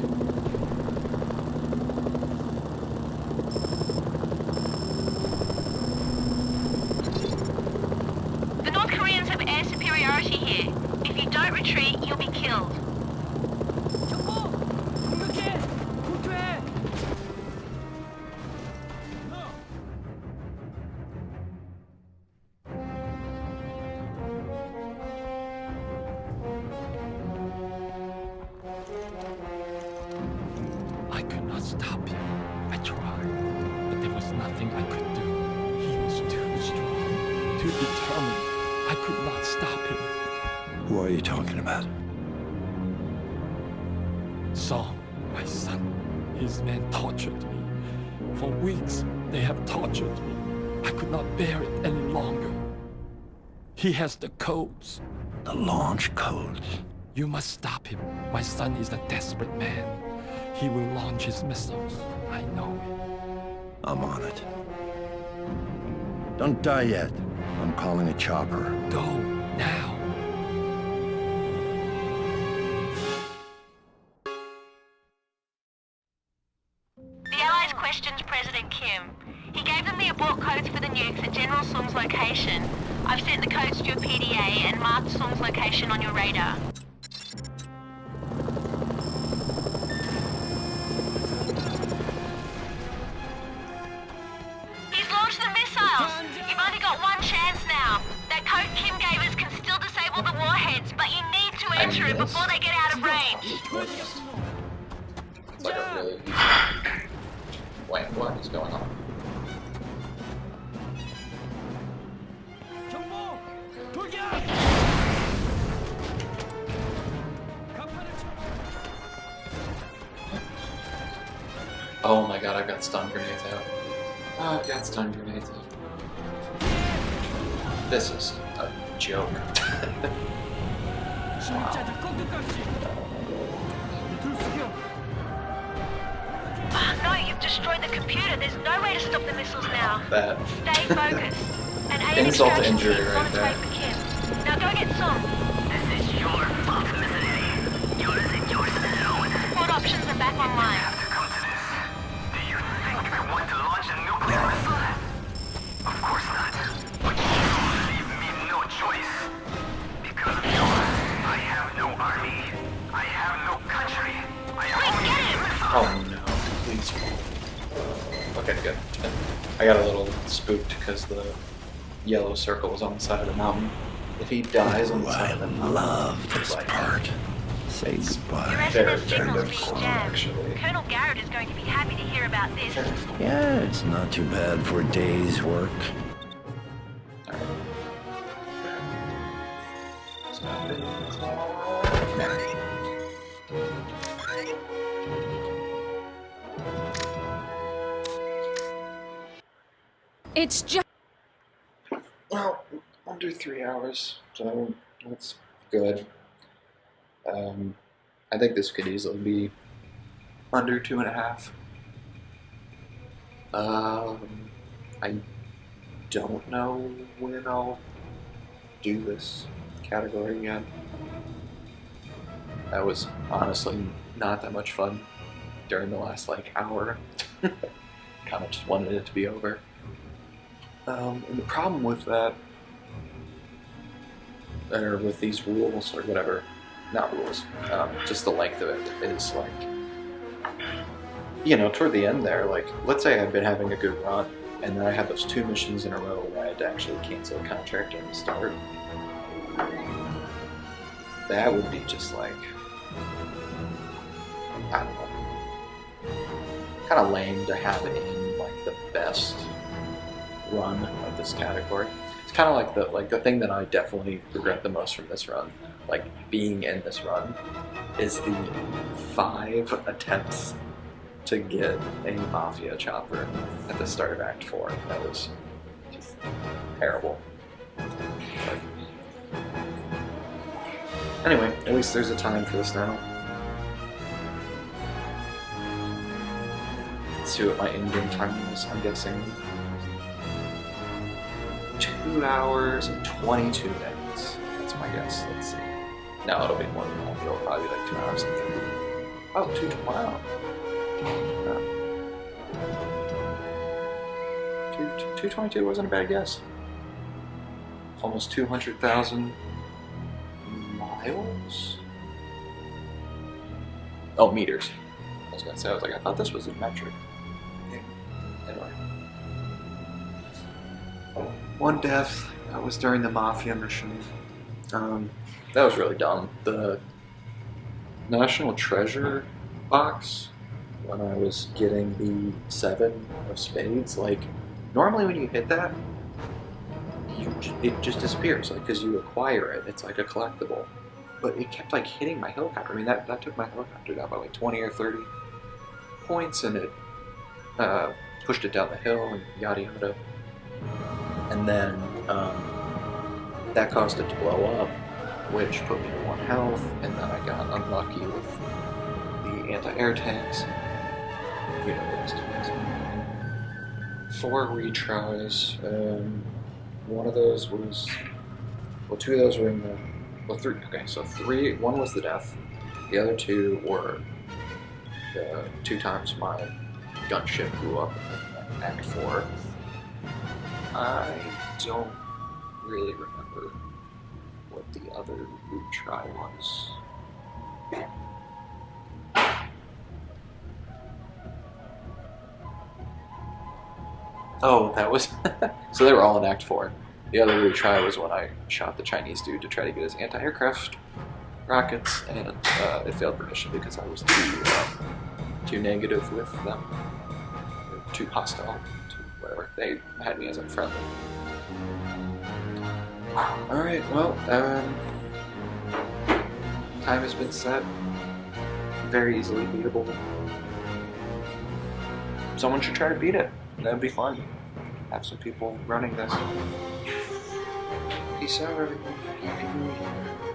S2: The North Koreans have air superiority here. If you don't retreat, you'll be killed.
S21: too determined. I could not stop him.
S11: Who are you talking about?
S21: Song, my son. His men tortured me. For weeks, they have tortured me. I could not bear it any longer. He has the codes.
S11: The launch codes?
S21: You must stop him. My son is a desperate man. He will launch his missiles. I know it.
S11: I'm on it. Don't die yet. I'm calling a chopper.
S21: Go, now.
S2: The Allies questioned President Kim. He gave them the abort codes for the nukes and General Sung's location. I've sent the codes to your PDA and marked Sung's location on your radar. He's launched the missiles! You've only got one chance now. That code Kim gave us can still disable the warheads, but you need to enter it before they get out of range.
S22: It's like a really easy... Wait, what is going on? Oh my god, I've got stun grenades out. Oh, I've got stun grenades out. This is a joke.
S2: No, you've destroyed the computer. There's no way to stop the missiles now.
S22: That.
S2: Stay focused. An alien
S22: Insult to
S2: extraction
S22: injury
S2: team's
S22: right
S2: on its way
S22: there.
S2: for Kim. Now go get Song.
S18: This is your fault, Mercenary. Yours and yours alone.
S2: What options are back online?
S18: Do you think I want to launch a nuclear missile? Of course not. But you leave me no choice. Because of you, I have no army. I have no country. I only need missiles.
S22: Oh no, please. Okay, good. I got a little spooked because the yellow circle was on the side of the mountain. If he dies on the side of the mountain,
S11: love this part. Say goodbye.
S22: Very, very difficult, actually.
S2: Colonel Garrett is going to be happy to hear about this.
S11: Yeah, it's not too bad for a day's work.
S2: It's just...
S22: Well, under 3 hours, so that's good. I think this could easily be under 2.5. I don't know when I'll do this category again. That was honestly not that much fun during the last like hour. Kind of just wanted it to be over. And the problem with that, or with these rules or whatever, not rules, just the length of it is like, you know, toward the end there, like, let's say I've been having a good run, and then I had those 2 missions in a row where I had to actually cancel a contract during the start. That would be just like, I don't know, kind of lame to have it in like the best run of this category. It's kind of like the thing that I definitely regret the most from this run, like being in this run, is the 5 attempts to get a Mafia chopper at the start of Act 4. That was just terrible. But anyway, at least there's a time for this now. Let's see what my in-game time is. I'm guessing 2 hours and 22 minutes. That's my guess. Let's see. No, it'll be more than that. It'll probably be like 2 hours and 30. Oh, wow. 222 wasn't a bad guess. Almost 200,000 miles? Oh, meters. I was gonna say, I thought this was in metric. Anyway. 1 death. That was during the Mafia mission. That was really dumb. The National Treasure box, when I was getting the 7 of spades, like, normally when you hit that, you it just disappears, like, because you acquire it. It's like a collectible. But it kept like hitting my helicopter. I mean, that took my helicopter down by like 20 or 30 points, and it pushed it down the hill and yada yada. And then that caused it to blow up, which put me to 1 health, and then I got unlucky with the anti-air tanks. You know the rest of it. 4 retries. One of those was, well, 2 of those were in the, well, 3. Okay, so 3. 1 was the death. The other 2 were the 2 times my gunship blew up in Act 4. I don't really remember what the other retry was. Oh, that was... So they were all in Act 4. The other retry was when I shot the Chinese dude to try to get his anti-aircraft rockets, and it failed for mission because I was too negative with them. Or too hostile, too whatever. They had me as unfriendly. Alright, well, time has been set. Very easily beatable. Someone should try to beat it. That'd be fun. Have some people running this. Peace out, everyone. Happy New Year.